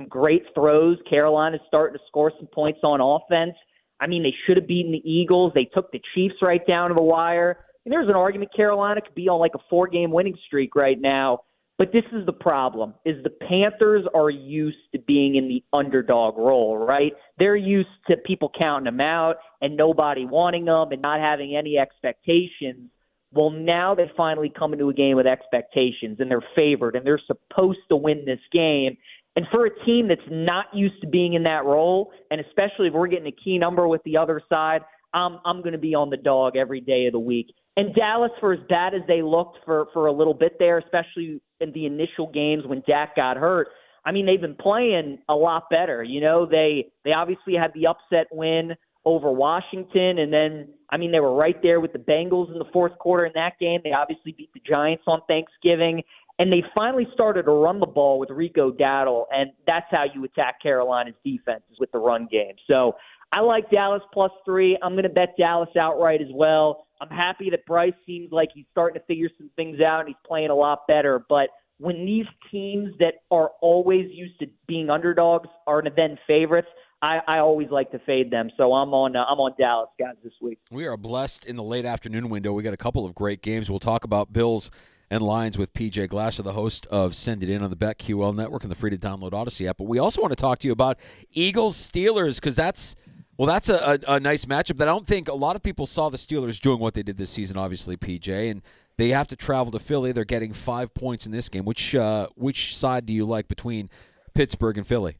great throws. Carolina's starting to score some points on offense. I mean, they should have beaten the Eagles. They took the Chiefs right down to the wire. And there's an argument Carolina could be on like a 4-game winning streak right now. But this is the problem, is the Panthers are used to being in the underdog role, right? They're used to people counting them out and nobody wanting them and not having any expectations. Well, now they finally come into a game with expectations and they're favored and they're supposed to win this game. And for a team that's not used to being in that role, and especially if we're getting a key number with the other side, I'm going to be on the dog every day of the week. And Dallas, for as bad as they looked for a little bit there, especially in the initial games when Dak got hurt, I mean, they've been playing a lot better. They obviously had the upset win over Washington, and then, I mean, they were right there with the Bengals in the fourth quarter in that game. They obviously beat the Giants on Thanksgiving. And they finally started to run the ball with Rico Dowdle, and that's how you attack Carolina's defense, is with the run game. So I like Dallas +3. I'm going to bet Dallas outright as well. I'm happy that Bryce seems like he's starting to figure some things out, and he's playing a lot better. But when these teams that are always used to being underdogs are then favorites, I always like to fade them. So I'm on Dallas, guys, this week. We are blessed in the late afternoon window. We got a couple of great games. We'll talk about Bills and Lions with PJ Glasser, the host of Send It In on the BetQL Network and the free-to-download Odyssey app. But we also want to talk to you about Eagles-Steelers because that's a nice matchup that I don't think a lot of people saw the Steelers doing what they did this season, obviously, PJ. And they have to travel to Philly. They're getting 5 points in this game. Which side do you like between Pittsburgh and Philly?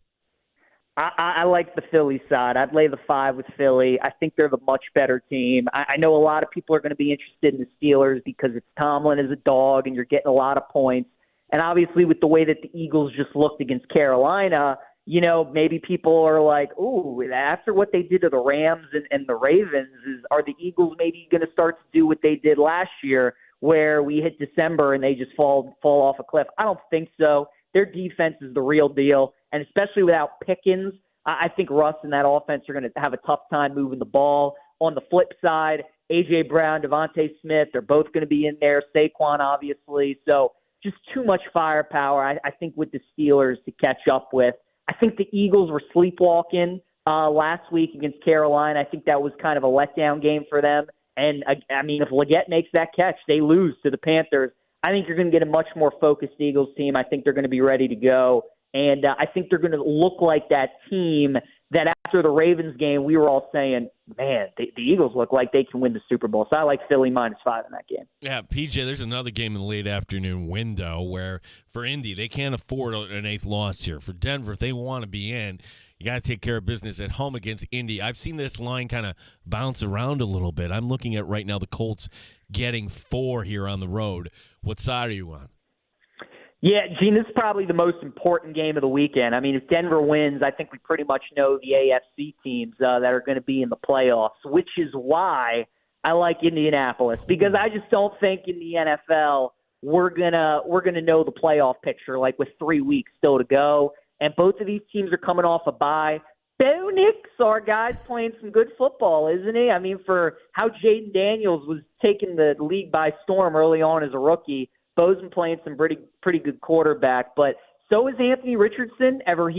I like the Philly side. I'd lay the 5 with Philly. I think they're the much better team. I know a lot of people are going to be interested in the Steelers because it's Tomlin as a dog and you're getting a lot of points. And obviously with the way that the Eagles just looked against Carolina, maybe people are like, ooh, after what they did to the Rams and the Ravens, are the Eagles maybe going to start to do what they did last year where we hit December and they just fall off a cliff? I don't think so. Their defense is the real deal. And especially without Pickens, I think Russ and that offense are going to have a tough time moving the ball. On the flip side, A.J. Brown, Devontae Smith, they're both going to be in there. Saquon, obviously. So just too much firepower, I think, with the Steelers to catch up with. I think the Eagles were sleepwalking last week against Carolina. I think that was kind of a letdown game for them. And, I mean, if Leggett makes that catch, they lose to the Panthers. I think you're going to get a much more focused Eagles team. I think they're going to be ready to go. And I think they're going to look like that team that after the Ravens game, we were all saying, man, the Eagles look like they can win the Super Bowl. So I like Philly -5 in that game. Yeah, PJ, there's another game in the late afternoon window where for Indy, they can't afford an 8th loss here. For Denver, if they want to be in, you got to take care of business at home against Indy. I've seen this line kind of bounce around a little bit. I'm looking at right now the Colts getting 4 here on the road. What side are you on? Yeah, Gene, this is probably the most important game of the weekend. I mean, if Denver wins, I think we pretty much know the AFC teams that are going to be in the playoffs, which is why I like Indianapolis, because I just don't think in the NFL we're gonna know the playoff picture like with 3 weeks still to go, and both of these teams are coming off a bye. Bo Nix, our guy's playing some good football, isn't he? I mean, for how Jaden Daniels was taking the league by storm early on as a rookie, Bo's been playing some pretty good quarterback, but so is Anthony Richardson ever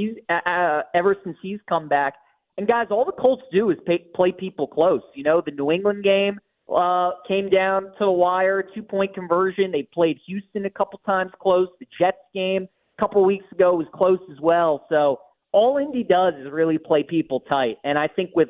since he's come back. And guys, all the Colts do is play people close. You know, the New England game came down to the wire, 2-point conversion. They played Houston a couple times close. The Jets game a couple weeks ago was close as well. So all Indy does is really play people tight. And I think with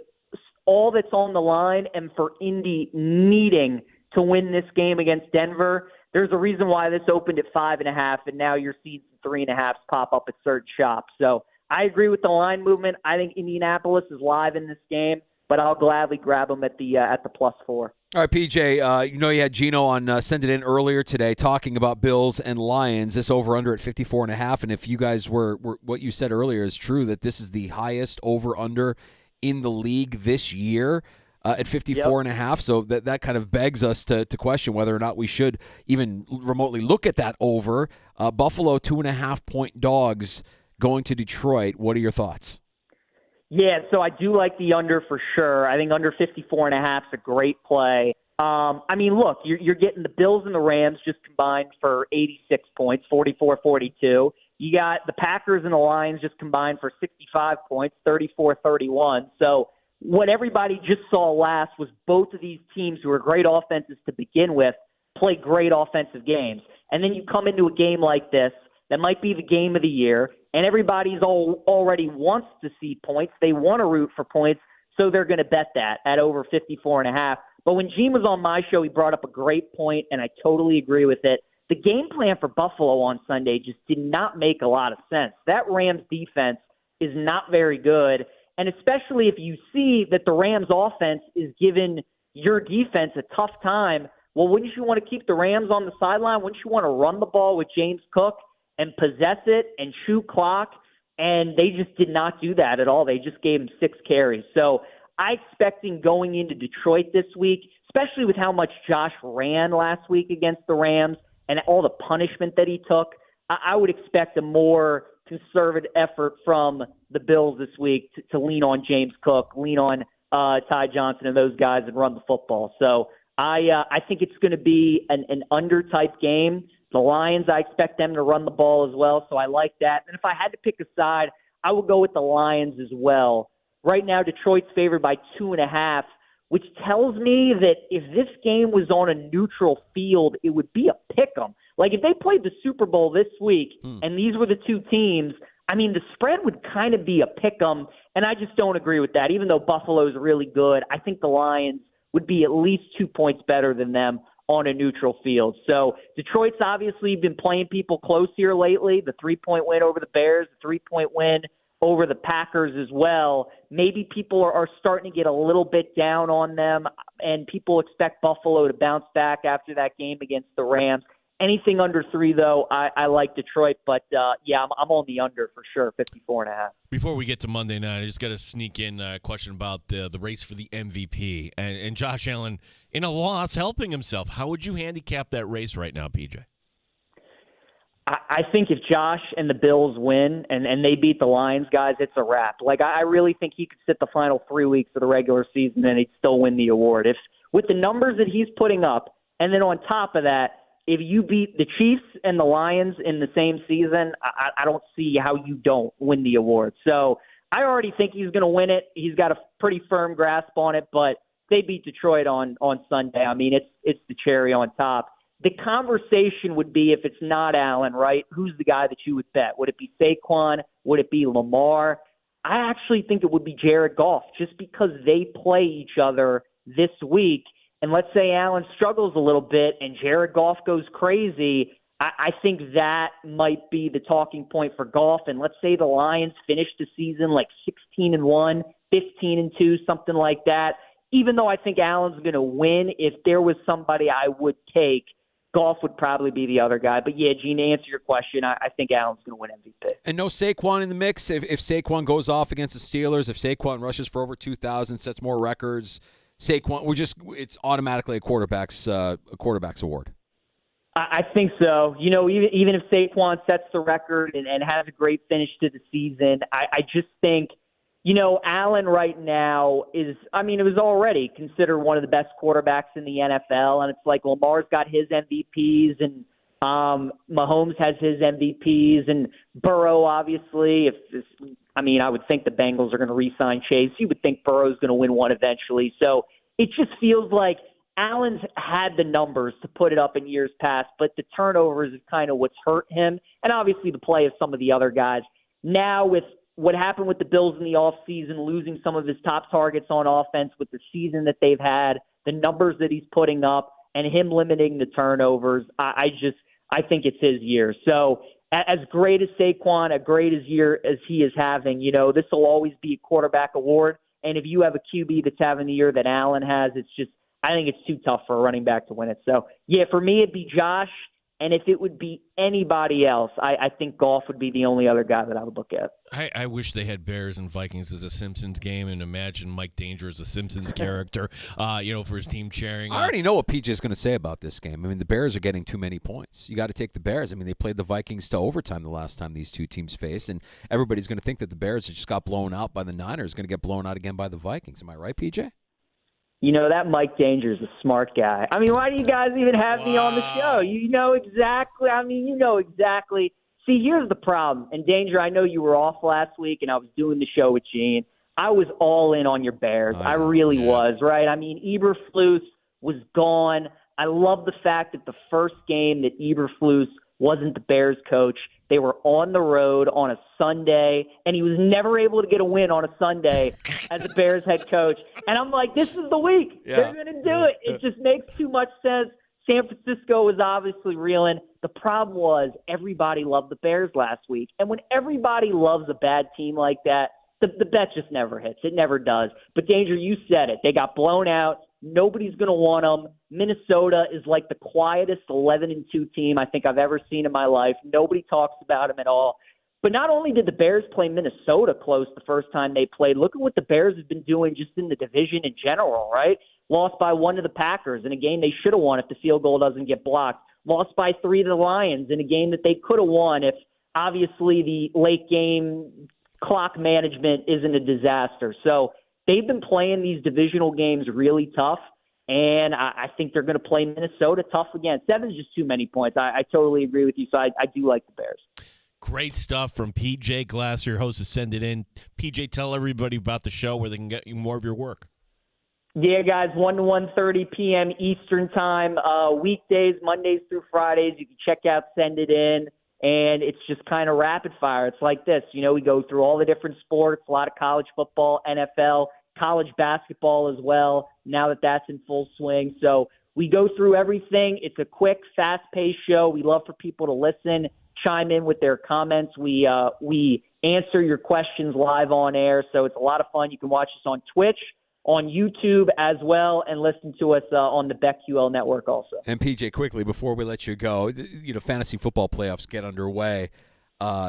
all that's on the line and for Indy needing to win this game against Denver, there's a reason why this opened at 5.5, and now you're seeing some 3.5s pop up at certain shops. So I agree with the line movement. I think Indianapolis is live in this game, but I'll gladly grab them at the +4. All right, PJ, you had Gino on Send It In earlier today talking about Bills and Lions, this over-under at 54.5, and if you guys were what you said earlier is true, that this is the highest over-under in the league this year at 54.5, so that kind of begs us to question whether or not we should even remotely look at that over. Buffalo 2.5-point dogs going to Detroit. What are your thoughts? Yeah, so I do like the under for sure. I think under 54.5 is a great play. I mean, look, you're getting the Bills and the Rams just combined for 86 points, 44-42. You got the Packers and the Lions just combined for 65 points, 34-31. So what everybody just saw last was both of these teams, who are great offenses to begin with, play great offensive games. And then you come into a game like this that might be the game of the year, and everybody's already wants to see points. They want to root for points, so they're going to bet that at over 54.5. But when Gene was on my show, he brought up a great point, and I totally agree with it. The game plan for Buffalo on Sunday just did not make a lot of sense. That Rams defense is not very good, and especially if you see that the Rams offense is giving your defense a tough time, well, wouldn't you want to keep the Rams on the sideline? Wouldn't you want to run the ball with James Cook and possess it and chew clock? And they just did not do that at all. They just gave him 6 carries. So I expect him going into Detroit this week, especially with how much Josh ran last week against the Rams and all the punishment that he took. I would expect a more conservative effort from the Bills this week to lean on James Cook, lean on Ty Johnson and those guys and run the football. So I think it's going to be an under-type game. The Lions, I expect them to run the ball as well, so I like that. And if I had to pick a side, I would go with the Lions as well. Right now, Detroit's favored by 2.5, which tells me that if this game was on a neutral field, it would be a pick-em. Like, if they played the Super Bowl this week and these were the two teams, I mean, the spread would kind of be a pick-em, and I just don't agree with that. Even though Buffalo's really good, I think the Lions would be at least 2 points better than them on a neutral field. So Detroit's obviously been playing people close here lately. The 3-point win over the Bears, the 3-point win over the Packers as well. Maybe people are starting to get a little bit down on them, and people expect Buffalo to bounce back after that game against the Rams. Anything under 3, though, I like Detroit, but yeah, I'm on the under for sure, 54.5. Before we get to Monday night, I just got to sneak in a question about the race for the MVP and Josh Allen in a loss helping himself. How would you handicap that race right now, PJ? I think if Josh and the Bills win and they beat the Lions, guys, it's a wrap. Like, I really think he could sit the final 3 weeks of the regular season and he'd still win the award. If with the numbers that he's putting up, and then on top of that, if you beat the Chiefs and the Lions in the same season, I don't see how you don't win the award. So I already think he's going to win it. He's got a pretty firm grasp on it, but they beat Detroit on Sunday. I mean, it's the cherry on top. The conversation would be, if it's not Allen, right, who's the guy that you would bet? Would it be Saquon? Would it be Lamar? I actually think it would be Jared Goff, just because they play each other this week. And let's say Allen struggles a little bit and Jared Goff goes crazy, I think that might be the talking point for Goff. And let's say the Lions finish the season like 16-1, 15-2, something like that. Even though I think Allen's going to win, if there was somebody I would take Goff would probably be the other guy. But, yeah, Gene, to answer your question, I think Allen's going to win MVP. And no Saquon in the mix. If Saquon goes off against the Steelers, if Saquon rushes for over 2,000, sets more records, Saquon, it's automatically a quarterback's award. I think so. Even if Saquon sets the record and has a great finish to the season, I just think, Allen right now it was already considered one of the best quarterbacks in the NFL. And it's like Lamar's got his MVPs and Mahomes has his MVPs and Burrow, obviously. I would think the Bengals are going to re-sign Chase. You would think Burrow's going to win one eventually. So it just feels like Allen's had the numbers to put it up in years past, but the turnovers is kind of what's hurt him. And obviously the play of some of the other guys. Now with what happened with the Bills in the offseason, losing some of his top targets on offense with the season that they've had, the numbers that he's putting up, and him limiting the turnovers, I think it's his year. So as great as Saquon, a great as year as he is having, this will always be a quarterback award. And if you have a QB that's having the year that Allen has, I think it's too tough for a running back to win it. So, yeah, for me, it'd be Josh. And if it would be anybody else, I think Goff would be the only other guy that I would look at. I wish they had Bears and Vikings as a Simpsons game, and imagine Mike Danger as a Simpsons character, for his team cheering. I already know what PJ is going to say about this game. The Bears are getting too many points. You got to take the Bears. They played the Vikings to overtime the last time these two teams faced, and everybody's going to think that the Bears that just got blown out by the Niners going to get blown out again by the Vikings. Am I right, PJ? That Mike Danger's a smart guy. Why do you guys even have me on the show? You know exactly. Exactly. See, here's the problem. And Danger, I know you were off last week, and I was doing the show with Gene. I was all in on your Bears. I really was, right? Eberflus was gone. I love the fact that the first game that Eberflus wasn't the Bears coach. They were on the road on a Sunday, and he was never able to get a win on a Sunday as a Bears head coach. And I'm like, this is the week. Yeah. They're going to do it. It just makes too much sense. San Francisco was obviously reeling. The problem was everybody loved the Bears last week. And when everybody loves a bad team like that, the bet just never hits. It never does. But, Danger, you said it. They got blown out. Nobody's going to want them. Minnesota is like the quietest 11-2 team I think I've ever seen in my life. Nobody talks about them at all. But not only did the Bears play Minnesota close the first time they played, look at what the Bears have been doing just in the division in general, right? Lost by 1 to the Packers in a game they should have won if the field goal doesn't get blocked. Lost by 3 to the Lions in a game that they could have won if obviously the late game clock management isn't a disaster. So they've been playing these divisional games really tough, and I think they're going to play Minnesota tough again. 7 is just too many points. I totally agree with you, so I do like the Bears. Great stuff from PJ Glasser, host of Send It In. PJ, tell everybody about the show where they can get you more of your work. Yeah, guys, 1 to 1:30 p.m. Eastern Time, weekdays, Mondays through Fridays. You can check out Send It In. And it's just kind of rapid fire. It's like this. We go through all the different sports, a lot of college football, NFL, college basketball as well, now that that's in full swing. So we go through everything. It's a quick, fast-paced show. We love for people to listen, chime in with their comments. We answer your questions live on air, so it's a lot of fun. You can watch us on Twitch, on YouTube as well, and listen to us on the BetQL network also. And PJ, quickly before we let you go, fantasy football playoffs get underway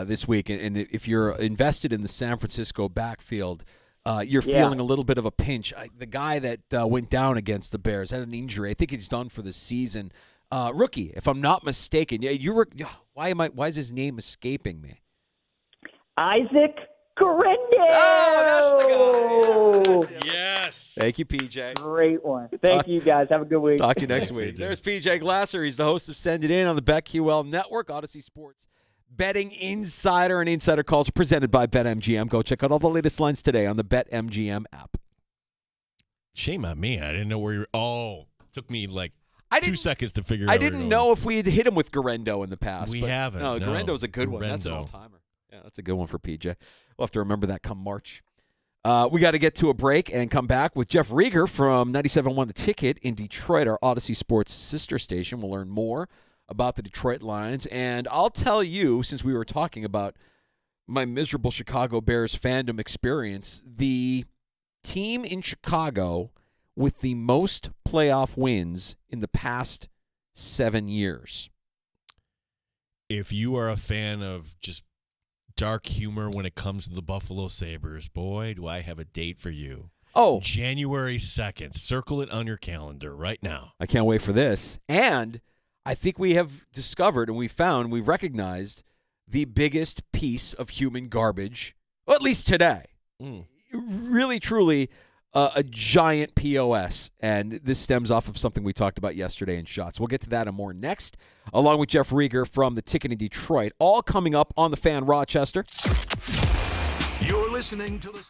this week, and if you're invested in the San Francisco backfield, you're feeling a little bit of a pinch. The guy that went down against the Bears had an injury. I think he's done for the season. Rookie, if I'm not mistaken. Why is his name escaping me? Isaac Correndo. Oh, that's the guy. Yes. Thank you, PJ. Great one. Thank you, guys. Have a good week. Talk to you next week. There's PJ Glasser. He's the host of Send It In on the BetQL Network. Odyssey Sports Betting Insider and Insider Calls are presented by BetMGM. Go check out all the latest lines today on the BetMGM app. Shame on me. I didn't know where you're. Oh, took me like 2 sequends to figure out. I didn't know if we had hit him with Garendo in the past. We haven't. No, Garendo's a good one. Garendo. That's an all-timer. Yeah, that's a good one for PJ. We'll have to remember that come March. We got to get to a break and come back with Jeff Rieger from 97.1 The Ticket in Detroit, our Odyssey Sports sister station. We'll learn more about the Detroit Lions. And I'll tell you, since we were talking about my miserable Chicago Bears fandom experience, the team in Chicago with the most playoff wins in the past 7 years. If you are a fan of just dark humor when it comes to the Buffalo Sabres, boy, do I have a date for you. Oh, January 2nd. Circle it on your calendar right now. I can't wait for this. And I think we have discovered and we've recognized the biggest piece of human garbage, or at least today. Really, truly a giant POS. And this stems off of something we talked about yesterday in Shots. We'll get to that and more next, along with Jeff Rieger from the Ticket in Detroit. All coming up on the Fan Rochester. You're listening to the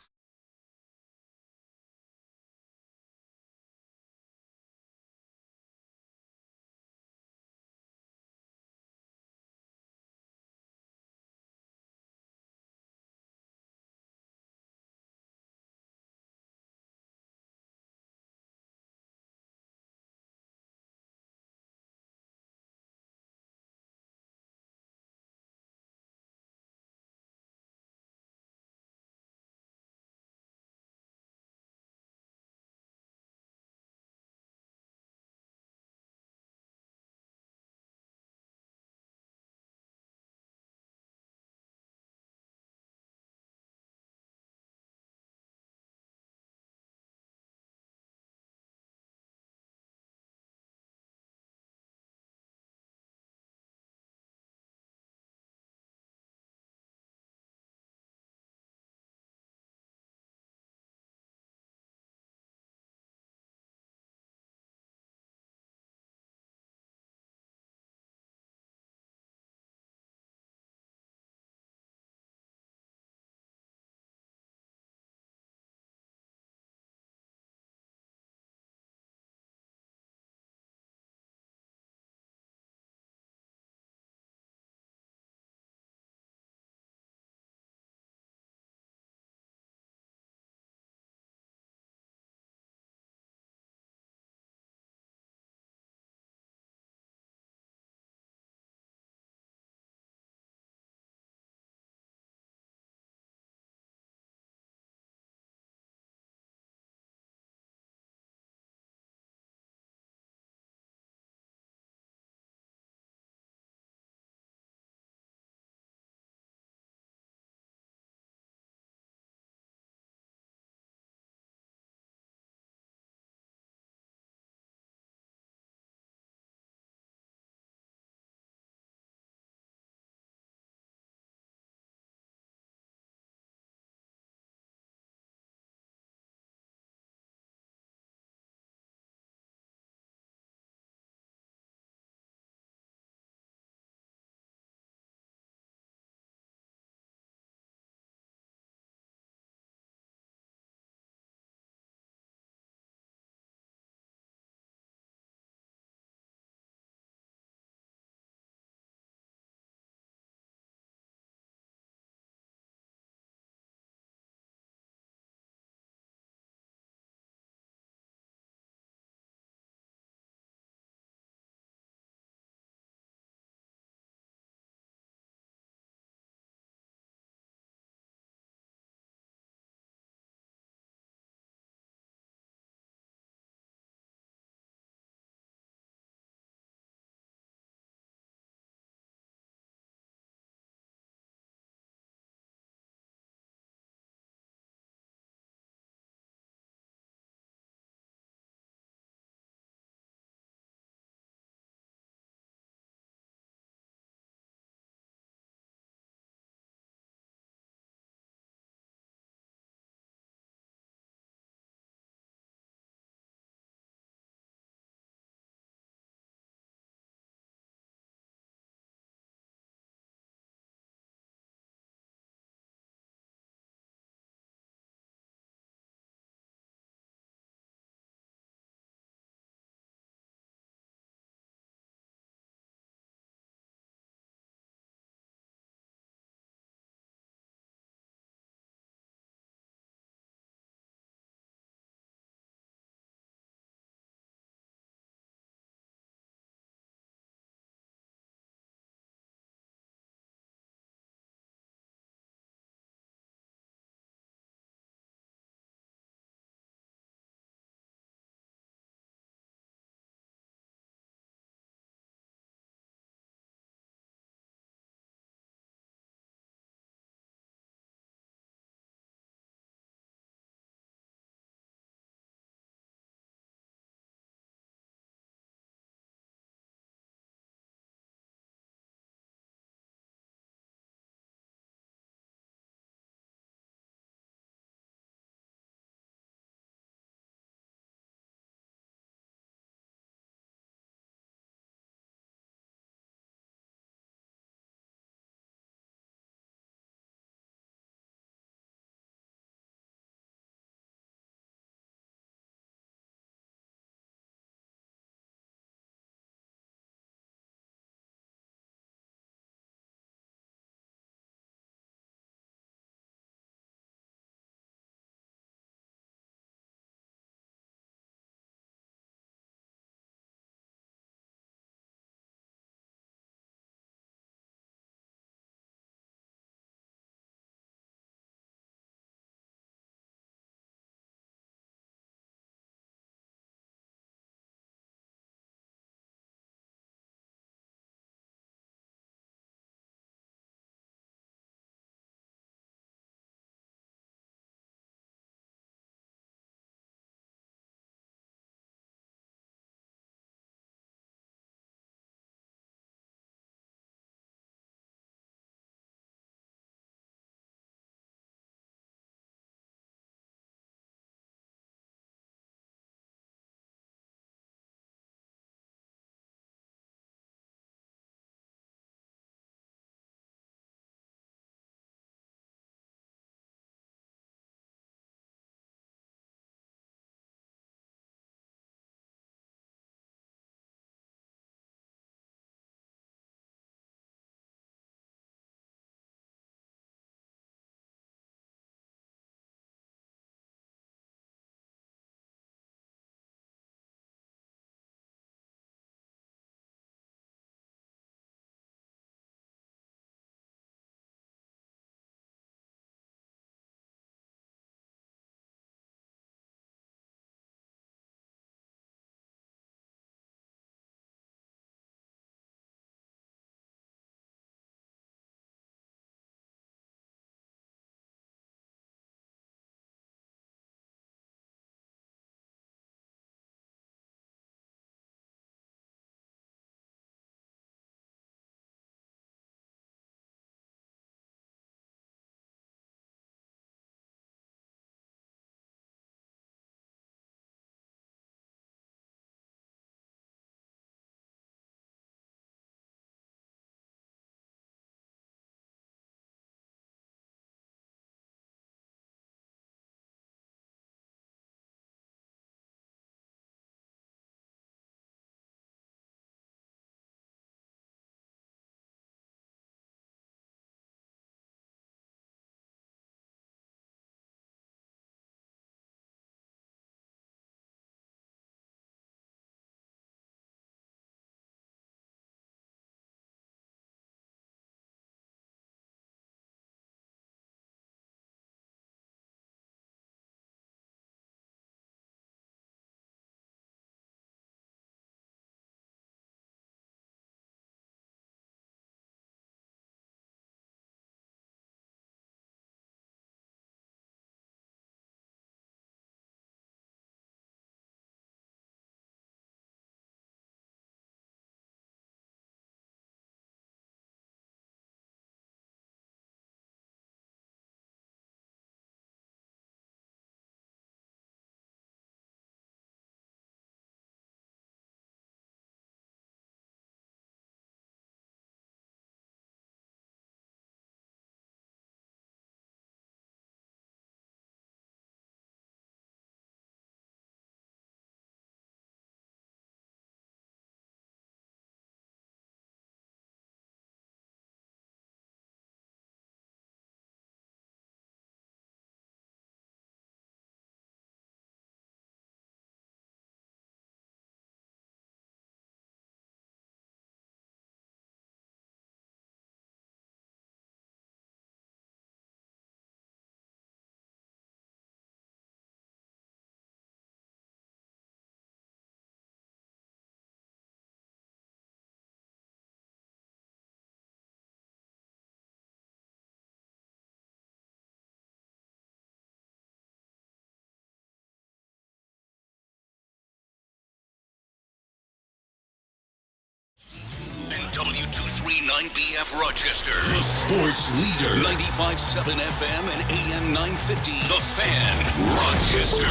WRCF Rochester, the sports leader. 95.7 FM and AM 950. The Fan, Rochester.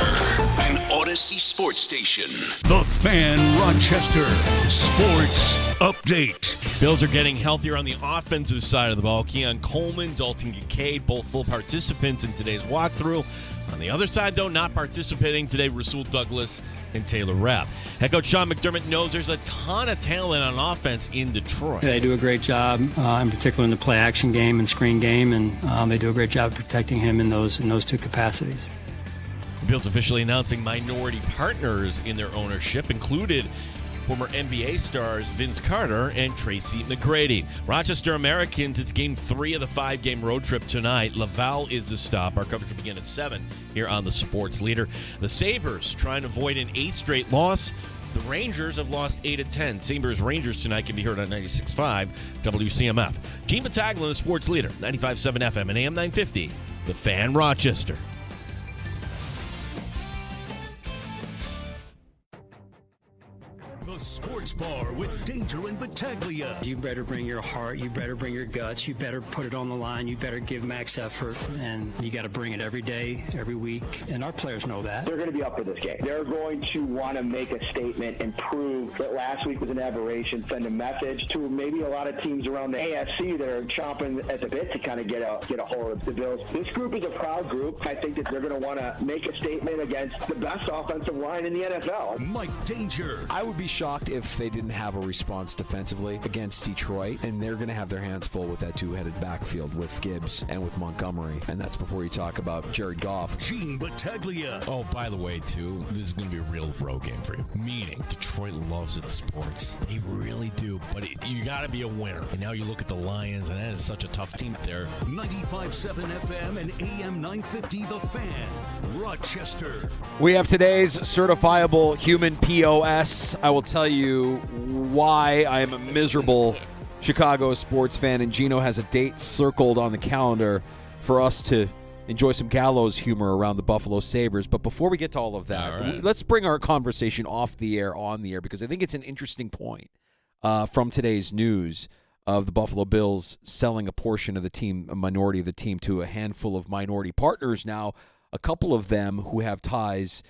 An Odyssey sports station. The Fan, Rochester. Sports update. Bills are getting healthier on the offensive side of the ball. Keon Coleman, Dalton Kincaid, both full participants in today's walkthrough. On the other side, though, not participating today, Rasul Douglas and Taylor Rapp. Head coach Sean McDermott knows there's a ton of talent on offense in Detroit. They do a great job, in particular in the play-action game and screen game, and they do a great job protecting him in those two capacities. The Bills officially announcing minority partners in their ownership, included former NBA stars Vince Carter and Tracy McGrady. Rochester Americans, it's game 3 of the 5-game road trip tonight. Laval is the stop. Our coverage will begin at 7 here on the Sports Leader. The Sabres trying to avoid an 8th straight loss. The Rangers have lost 8 of 10. Sabres-Rangers tonight can be heard on 96.5 WCMF. Gene Battaglia, the Sports Leader, 95.7 FM and AM 950. The Fan, Rochester. The Sports Bar with Danger and Battaglia. You better bring your heart, you better bring your guts, you better put it on the line, you better give max effort, and you got to bring it every day, every week, and our players know that. They're going to be up for this game. They're going to want to make a statement and prove that last week was an aberration, send a message to maybe a lot of teams around the AFC that are chomping at the bit to kind of get a hold of the Bills. This group is a proud group. I think that they're going to want to make a statement against the best offensive line in the NFL. Mike Danger. I would be shocked if they didn't have a response defensively against Detroit, and they're going to have their hands full with that two-headed backfield with Gibbs and with Montgomery, and that's before you talk about Jared Goff. Gene Battaglia. Oh, by the way, too, this is going to be a real road game for you. Meaning, Detroit loves its sports. They really do, but you got to be a winner. And now you look at the Lions, and that is such a tough team there. 95.7 FM and AM 950 The Fan, Rochester. We have today's certifiable human POS. I will tell you why I am a miserable Chicago sports fan, and Gino has a date circled on the calendar for us to enjoy some gallows humor around the Buffalo Sabres. But before we get to all of that, let's bring our conversation off the air, on the air, because I think it's an interesting point from today's news of the Buffalo Bills selling a portion of the team, a minority of the team, to a handful of minority partners now, a couple of them who have ties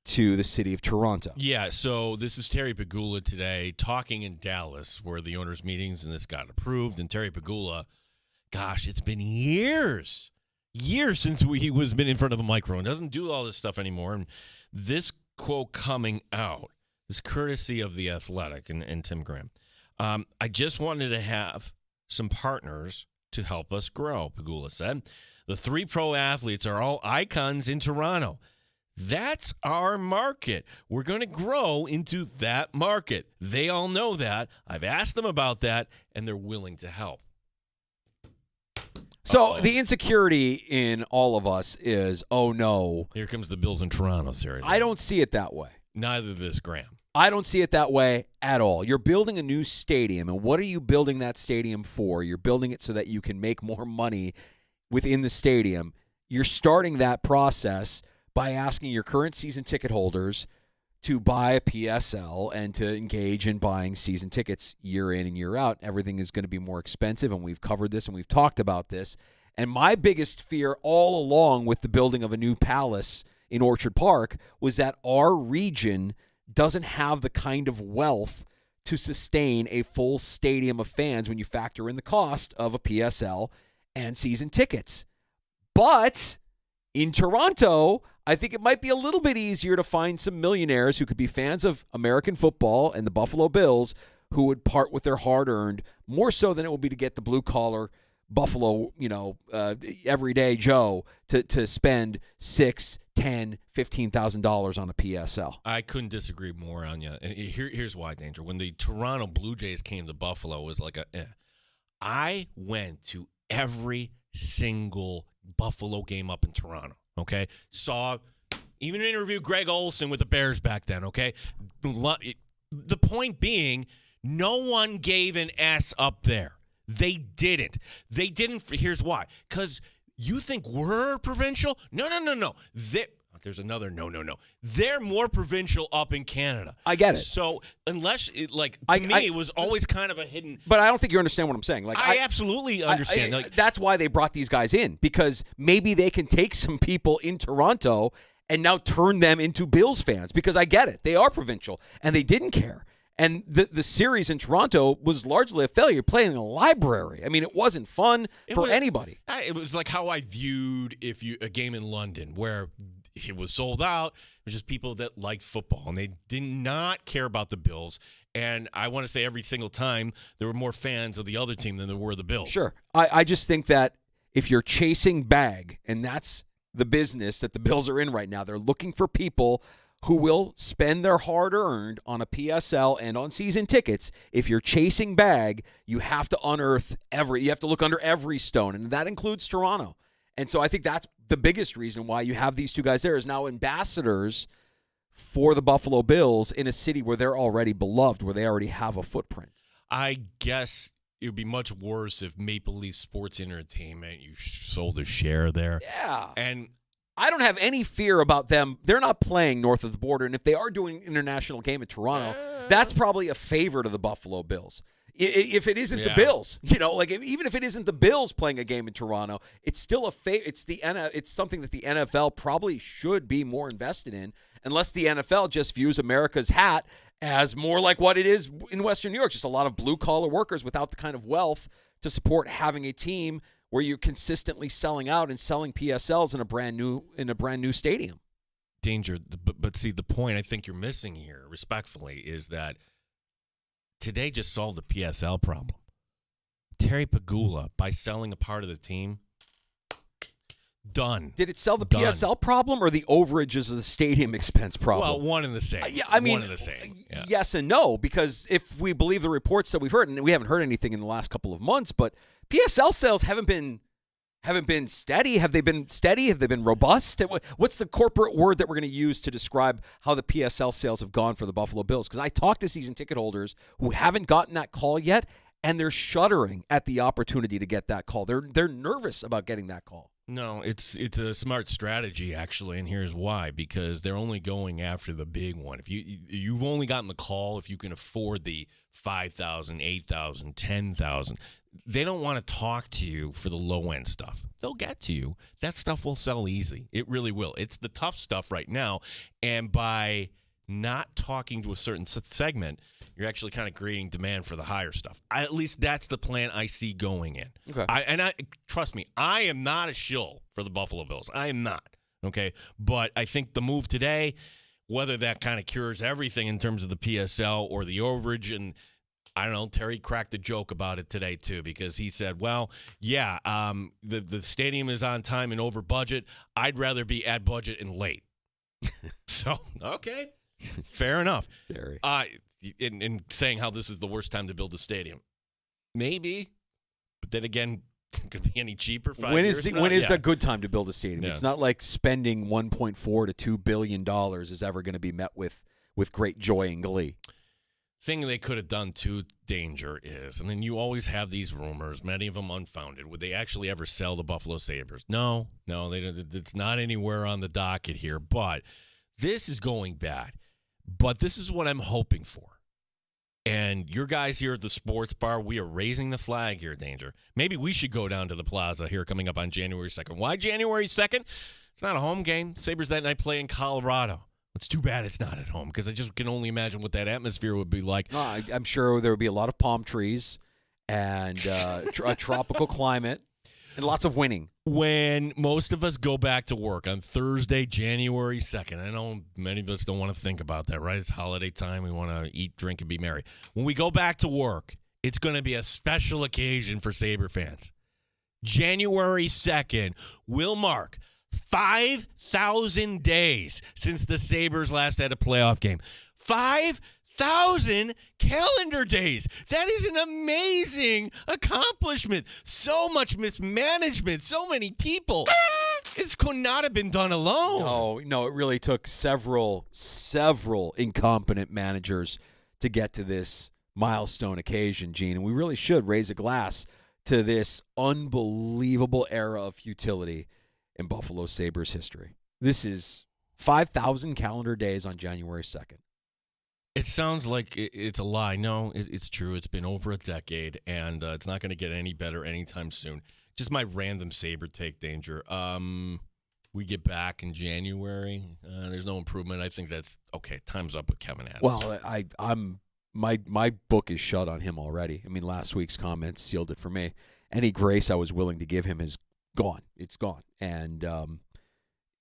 to the city of Toronto. Yeah, so this is Terry Pegula today talking in Dallas where the owners' meetings and this got approved. And Terry Pegula, gosh, it's been years since he was been in front of a microphone. Doesn't do all this stuff anymore. And this quote coming out, this courtesy of The Athletic and Tim Graham. I just wanted to have some partners to help us grow, Pegula said. The 3 pro athletes are all icons in Toronto. That's our market. We're going to grow into that market. They all know that. I've asked them about that, and they're willing to help. So the insecurity in all of us is, oh, no. Here comes the Bills in Toronto series. I don't see it that way. Neither does Graham. I don't see it that way at all. You're building a new stadium, and what are you building that stadium for? You're building it so that you can make more money within the stadium. You're starting that process by asking your current season ticket holders to buy a PSL and to engage in buying season tickets year in and year out. Everything is going to be more expensive, and we've covered this and we've talked about this. And my biggest fear all along with the building of a new palace in Orchard Park was that our region doesn't have the kind of wealth to sustain a full stadium of fans when you factor in the cost of a PSL and season tickets. But in Toronto, I think it might be a little bit easier to find some millionaires who could be fans of American football and the Buffalo Bills who would part with their hard-earned more so than it would be to get the blue-collar Buffalo, everyday Joe to spend $6,000, $10,000, $15,000 on a PSL. I couldn't disagree more on you. And here's why, Danger. When the Toronto Blue Jays came to Buffalo, it was like I went to every single Buffalo game up in Toronto, okay? Even interviewed Greg Olson with the Bears back then, okay? The point being, no one gave an S up there. They didn't. Here's why. Because you think we're provincial? No. I'll there's another no. They're more provincial up in Canada. I get it. So unless, it was always kind of a hidden. But I don't think you understand what I'm saying. Like I absolutely understand. That's why they brought these guys in, because maybe they can take some people in Toronto and now turn them into Bills fans, because I get it. They are provincial, and they didn't care. And the series in Toronto was largely a failure, playing in a library. I mean, it wasn't fun for anybody. It was like how I viewed a game in London where it was sold out. It was just people that liked football, and they did not care about the Bills. And I want to say every single time there were more fans of the other team than there were the Bills. Sure. I just think that if you're chasing bag, and that's the business that the Bills are in right now, they're looking for people who will spend their hard-earned on a PSL and on season tickets. If you're chasing bag, you have to you have to look under every stone, and that includes Toronto. And so I think that's the biggest reason why you have these two guys there, is now ambassadors for the Buffalo Bills in a city where they're already beloved, where they already have a footprint. I guess it would be much worse if Maple Leaf Sports Entertainment, you sold a share there. Yeah. And I don't have any fear about them. They're not playing north of the border, and if they are doing an international game in Toronto, that's probably a favor to the Buffalo Bills. If it isn't the Bills, even if it isn't the Bills playing a game in Toronto, it's still it's something that the NFL probably should be more invested in, unless the NFL just views America's hat as more like what it is in Western New York, just a lot of blue-collar workers without the kind of wealth to support having a team where you're consistently selling out and selling PSLs in a brand new stadium. Danger, but see, the point I think you're missing here, respectfully, is that today just solved the PSL problem. Terry Pegula, by selling a part of the team, done. Did it sell the PSL problem or the overages of the stadium expense problem? Well, one and the same. One and the same. Yeah. Yes and no, because if we believe the reports that we've heard, and we haven't heard anything in the last couple of months, but PSL sales haven't been steady. Have they been steady? Have they been robust? What's the corporate word that we're going to use to describe how the PSL sales have gone for the Buffalo Bills? Because I talked to season ticket holders who haven't gotten that call yet, and they're shuddering at the opportunity to get that call. They're nervous about getting that call. No, it's a smart strategy, actually, and here's why. Because they're only going after the big one. If you've only gotten the call if you can afford the 5,000, 8,000, 10,000. They don't want to talk to you for the low-end stuff. They'll get to you. That stuff will sell easy. It really will. It's the tough stuff right now, and by not talking to a certain segment, you're actually kind of creating demand for the higher stuff. At least that's the plan I see going in. Okay. Trust me, I am not a shill for the Buffalo Bills. I am not. Okay, but I think the move today, whether that kind of cures everything in terms of the PSL or the overage, and I don't know, Terry cracked a joke about it today too, because he said, well, yeah, the stadium is on time and over budget. I'd rather be at budget and late. So, okay, fair enough. Terry. In saying how this is the worst time to build a stadium. Maybe, but then again, could be any cheaper. When is a good time to build a stadium? Yeah. It's not like spending $1.4 to $2 billion is ever going to be met with great joy and glee. Thing they could have done too, Danger, is, and then you always have these rumors, many of them unfounded. Would they actually ever sell the Buffalo Sabres? No, it's not anywhere on the docket here. But this is going bad. But this is what I'm hoping for. And your guys here at the sports bar, we are raising the flag here, Danger. Maybe we should go down to the plaza here coming up on January 2nd. Why January 2nd? It's not a home game. Sabres that night play in Colorado. It's too bad it's not at home, because I just can only imagine what that atmosphere would be like. No, I'm sure there would be a lot of palm trees and a tropical climate and lots of winning. When most of us go back to work on Thursday, January 2nd, I know many of us don't want to think about that, right? It's holiday time. We want to eat, drink, and be merry. When we go back to work, it's going to be a special occasion for Sabre fans. January 2nd will mark 5,000 days since the Sabres last had a playoff game. 5,000 calendar days. That is an amazing accomplishment. So much mismanagement. So many people. It could not have been done alone. No, it really took several incompetent managers to get to this milestone occasion, Gene. And we really should raise a glass to this unbelievable era of futility in Buffalo Sabres history. This is 5,000 calendar days on January 2nd. It sounds like it's a lie. No, it's true. It's been over a decade, and it's not going to get any better anytime soon. Just my random Sabre take, Danger. We get back in January. There's no improvement. I think that's okay. Time's up with Kevin Adams. Well, my book is shut on him already. I mean, last week's comments sealed it for me. Any grace I was willing to give him is gone. It's gone. And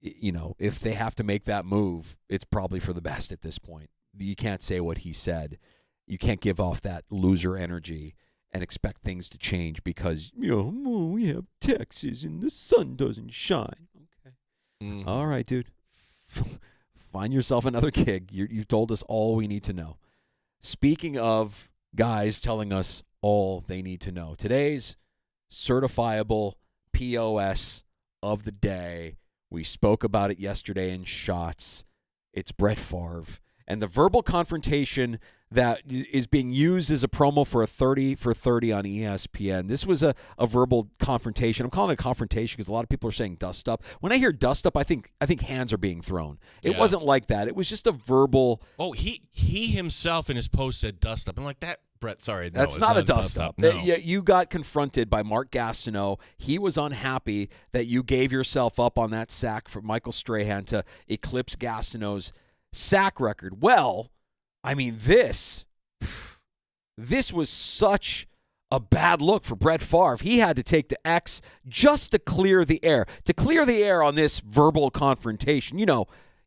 if they have to make that move, it's probably for the best at this point. You can't say what he said. You can't give off that loser energy and expect things to change because, we have Texas and the sun doesn't shine. Okay. Mm-hmm. All right, dude. Find yourself another gig. You've told us all we need to know. Speaking of guys telling us all they need to know, today's certifiable POS of the day, we spoke about it yesterday in shots. It's Brett Favre. And the verbal confrontation that is being used as a promo for a 30 for 30 on ESPN. This was a verbal confrontation. I'm calling it a confrontation because a lot of people are saying dust up. When I hear dust up, I think hands are being thrown. It wasn't like that. It was just a verbal. Oh, he himself in his post said dust up. I'm like, that, Brett, sorry. No, that's not a dust up. No. You got confronted by Mark Gastineau. He was unhappy that you gave yourself up on that sack for Michael Strahan to eclipse Gastineau's sack record. Well, I mean, this was such a bad look for Brett Favre. He had to take the X just to clear the air. To clear the air on this verbal confrontation. You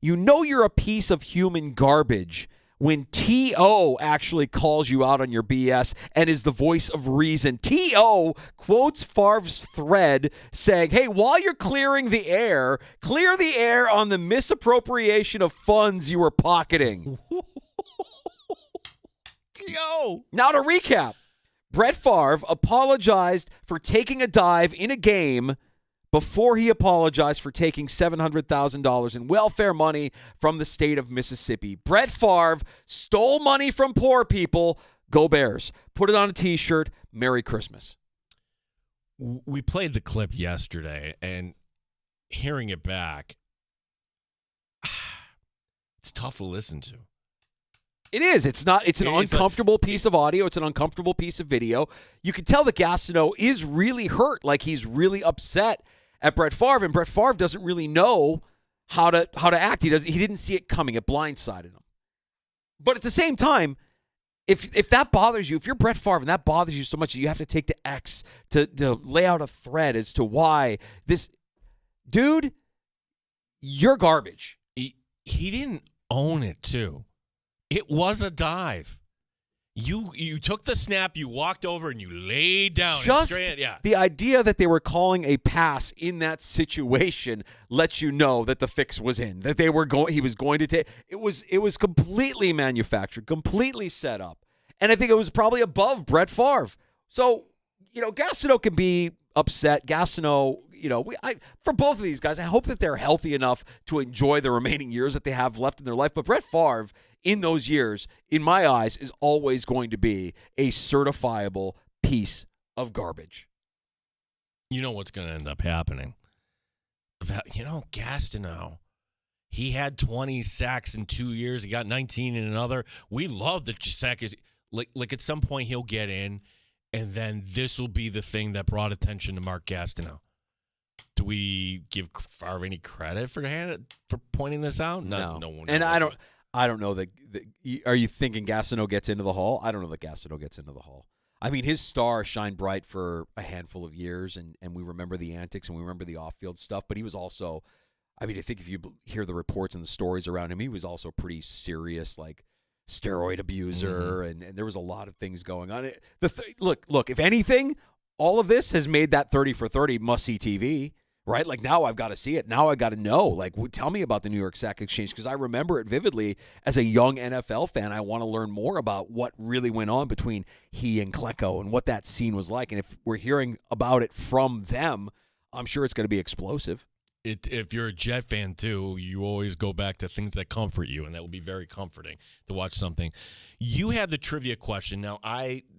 know you're a piece of human garbage when T.O. actually calls you out on your BS and is the voice of reason. T.O. quotes Favre's thread saying, hey, while you're clearing the air, clear the air on the misappropriation of funds you were pocketing. T.O. Now to recap, Brett Favre apologized for taking a dive in a game before he apologized for taking $700,000 in welfare money from the state of Mississippi. Brett Favre stole money from poor people. Go Bears. Put it on a T-shirt. Merry Christmas. We played the clip yesterday, and hearing it back, it's tough to listen to. It is. It's an uncomfortable piece of audio. It's an uncomfortable piece of video. You can tell that Gastineau is really hurt, like he's really upset at Brett Favre, and Brett Favre doesn't really know how to act. He didn't see it coming. It blindsided him. But at the same time, if that bothers you, if you're Brett Favre and that bothers you so much, you have to take the X to lay out a thread as to why this dude, you're garbage. He didn't own it too. It was a dive. You took the snap, you walked over, and you laid down. Just the idea that they were calling a pass in that situation lets you know that the fix was in. That he was going to take. It was completely manufactured, completely set up, and I think it was probably above Brett Favre. So Gastineau can be upset. Gastineau, for both of these guys, I hope that they're healthy enough to enjoy the remaining years that they have left in their life. But Brett Favre, in those years, in my eyes, is always going to be a certifiable piece of garbage. You know what's going to end up happening? Gastineau, he had 20 sacks in 2 years. He got 19 in another. We love the sack. Like at some point he'll get in, and then this will be the thing that brought attention to Mark Gastineau. Do we give Favre any credit for pointing this out? No one. And I don't know that. Are you thinking Gastineau gets into the Hall? I don't know that Gastineau gets into the Hall. I mean, his star shined bright for a handful of years, and we remember the antics and we remember the off-field stuff. But he was also, I think if you hear the reports and the stories around him, he was also pretty serious, like steroid abuser, and there was a lot of things going on. Look, if anything, all of this has made that 30 for 30 must-see TV. Right? Like, now I've got to see it. Now I got to know. Like, tell me about the New York Sack Exchange, because I remember it vividly as a young NFL fan. I want to learn more about what really went on between he and Klecko and what that scene was like. And if we're hearing about it from them, I'm sure it's going to be explosive. If you're a Jet fan, too, you always go back to things that comfort you, and that will be very comforting to watch something. You had the trivia question. Now,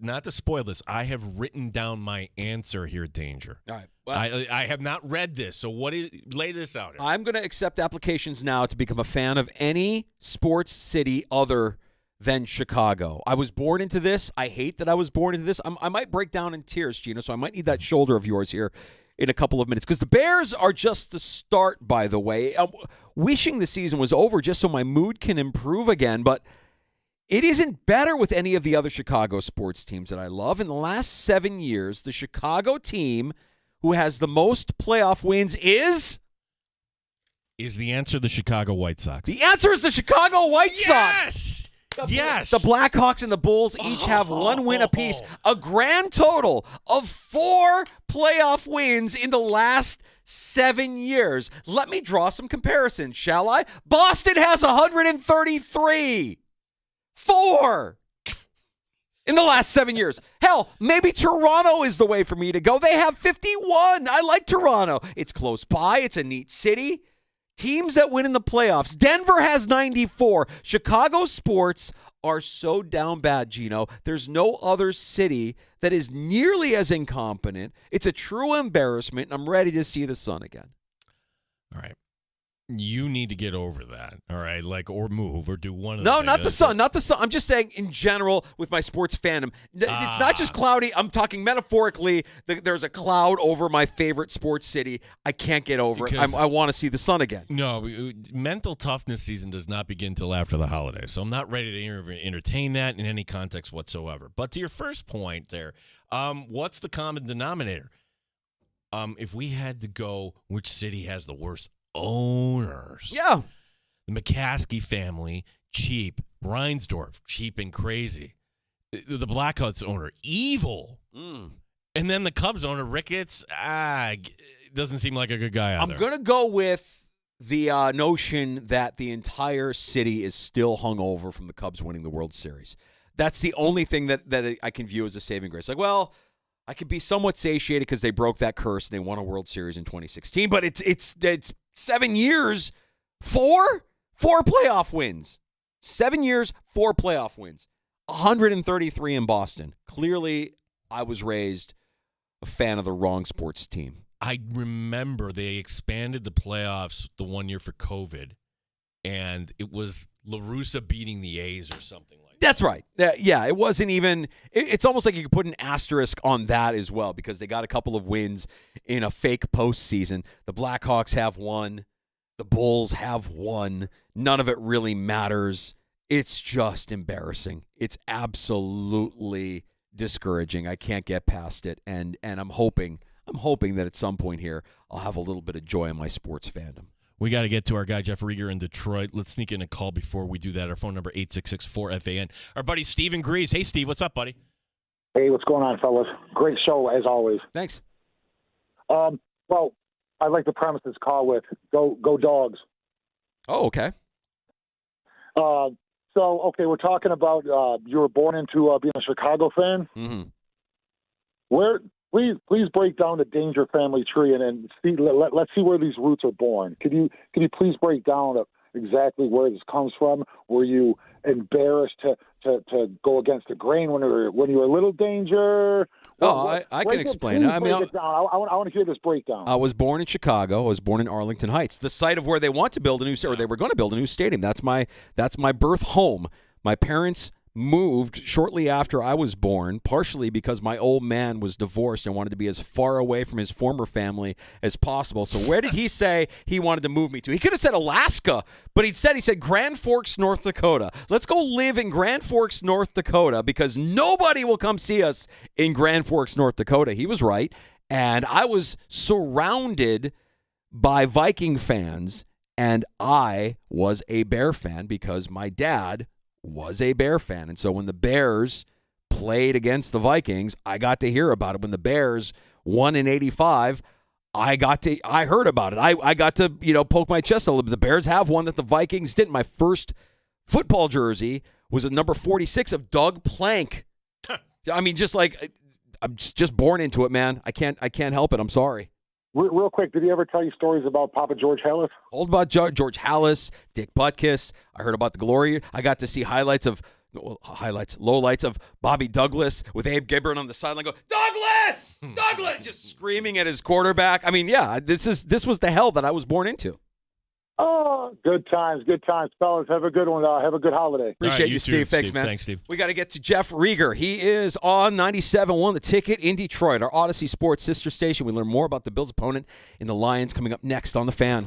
not to spoil this, I have written down my answer here, Danger. All right. Well, I have not read this, so lay this out. I'm going to accept applications now to become a fan of any sports city other than Chicago. I was born into this. I hate that I was born into this. I might break down in tears, Gino, so I might need that shoulder of yours here in a couple of minutes, because the Bears are just the start, by the way. I'm wishing the season was over just so my mood can improve again, but it isn't better with any of the other Chicago sports teams that I love. In the last 7 years, the Chicago team who has the most playoff wins is the answer the Chicago White Sox? The answer is the Chicago White Sox. Yes! The Blackhawks and the Bulls each have one win apiece. A grand total of 4 playoff wins in the last 7 years. Let me draw some comparisons, shall I? Boston has 133. 4 in the last 7 years. Hell, maybe Toronto is the way for me to go. They have 51. I like Toronto. It's close by. It's a neat city. Teams that win in the playoffs. Denver has 94. Chicago sports are so down bad, Gino. There's no other city that is nearly as incompetent. It's a true embarrassment, and I'm ready to see the sun again. All right. You need to get over that, all right? Or move or do one of No, the not the sun. Not the sun. I'm just saying in general with my sports fandom. It's not just cloudy. I'm talking metaphorically. There's a cloud over my favorite sports city. I can't get over it. I want to see the sun again. No, mental toughness season does not begin till after the holidays, so I'm not ready to entertain that in any context whatsoever. But to your first point there, what's the common denominator? If we had to go, which city has the worst owners? Yeah. The McCaskey family, cheap. Reinsdorf, cheap and crazy. The Blackhawks owner, evil. And then the Cubs owner, Ricketts, doesn't seem like a good guy either. I'm going to go with the notion that the entire city is still hungover from the Cubs winning the World Series. That's the only thing that I can view as a saving grace. I could be somewhat satiated because they broke that curse and they won a World Series in 2016, but it's 7 years, 4 playoff wins. 7 years, 4 playoff wins. 133 in Boston. Clearly, I was raised a fan of the wrong sports team. I remember they expanded the playoffs the 1 year for COVID, and it was La Russa beating the A's or something like that. That's right. Yeah, it wasn't even – it's almost like you could put an asterisk on that as well because they got a couple of wins in a fake postseason. The Blackhawks have one. The Bulls have one. None of it really matters. It's just embarrassing. It's absolutely discouraging. I can't get past it, and I'm hoping that at some point here I'll have a little bit of joy in my sports fandom. We got to get to our guy, Jeff Rieger in Detroit. Let's sneak in a call before we do that. Our phone number, 866-4FAN. Our buddy, Steve Grease. Hey, Steve, what's up, buddy? Hey, what's going on, fellas? Great show, as always. Thanks. Well, I'd like to premise this call with go Dogs. Oh, okay. We're talking about you were born into being a Chicago fan. Mm-hmm. Please break down the Danger family tree and see. Let's see where these roots are born. Could you please break down exactly where this comes from? Were you embarrassed to go against the grain when you were a little Danger? I can explain it. I mean, I want to hear this breakdown. I was born in Chicago. I was born in Arlington Heights, the site of where they want to build or they were going to build a new stadium. That's my birth home. My parents moved shortly after I was born, partially because my old man was divorced and wanted to be as far away from his former family as possible. So where did he say he wanted to move me to? He could have said Alaska, but he said Grand Forks, North Dakota. Let's go live in Grand Forks, North Dakota, because nobody will come see us in Grand Forks, North Dakota. He was right. And I was surrounded by Viking fans, and I was a Bear fan because my dad was a Bear fan. And so when the Bears played against the Vikings, I got to hear about it. When the Bears won in 85, I heard about it. I got to, poke my chest a little bit. The Bears have one that the Vikings didn't. My first football jersey was a number 46 of Doug Plank. I mean, I'm just born into it, man. I can't help it. I'm sorry. Real quick, did he ever tell you stories about Papa George Halas? All about George Halas, Dick Butkus. I heard about the glory. I got to see highlights of well, highlights, lowlights of Bobby Douglas with Abe Gibbern on the sideline go, Douglas! Douglas! Just screaming at his quarterback. I mean, yeah, this was the hell that I was born into. Oh, good times, fellas. Have a good one. Have a good holiday. Appreciate All right, you, too, Steve. Thanks, man. Thanks, Steve. We got to get to Jeff Rieger. He is on 97.1 The Ticket in Detroit, our Odyssey Sports sister station. We learn more about the Bills' opponent in the Lions coming up next on The Fan.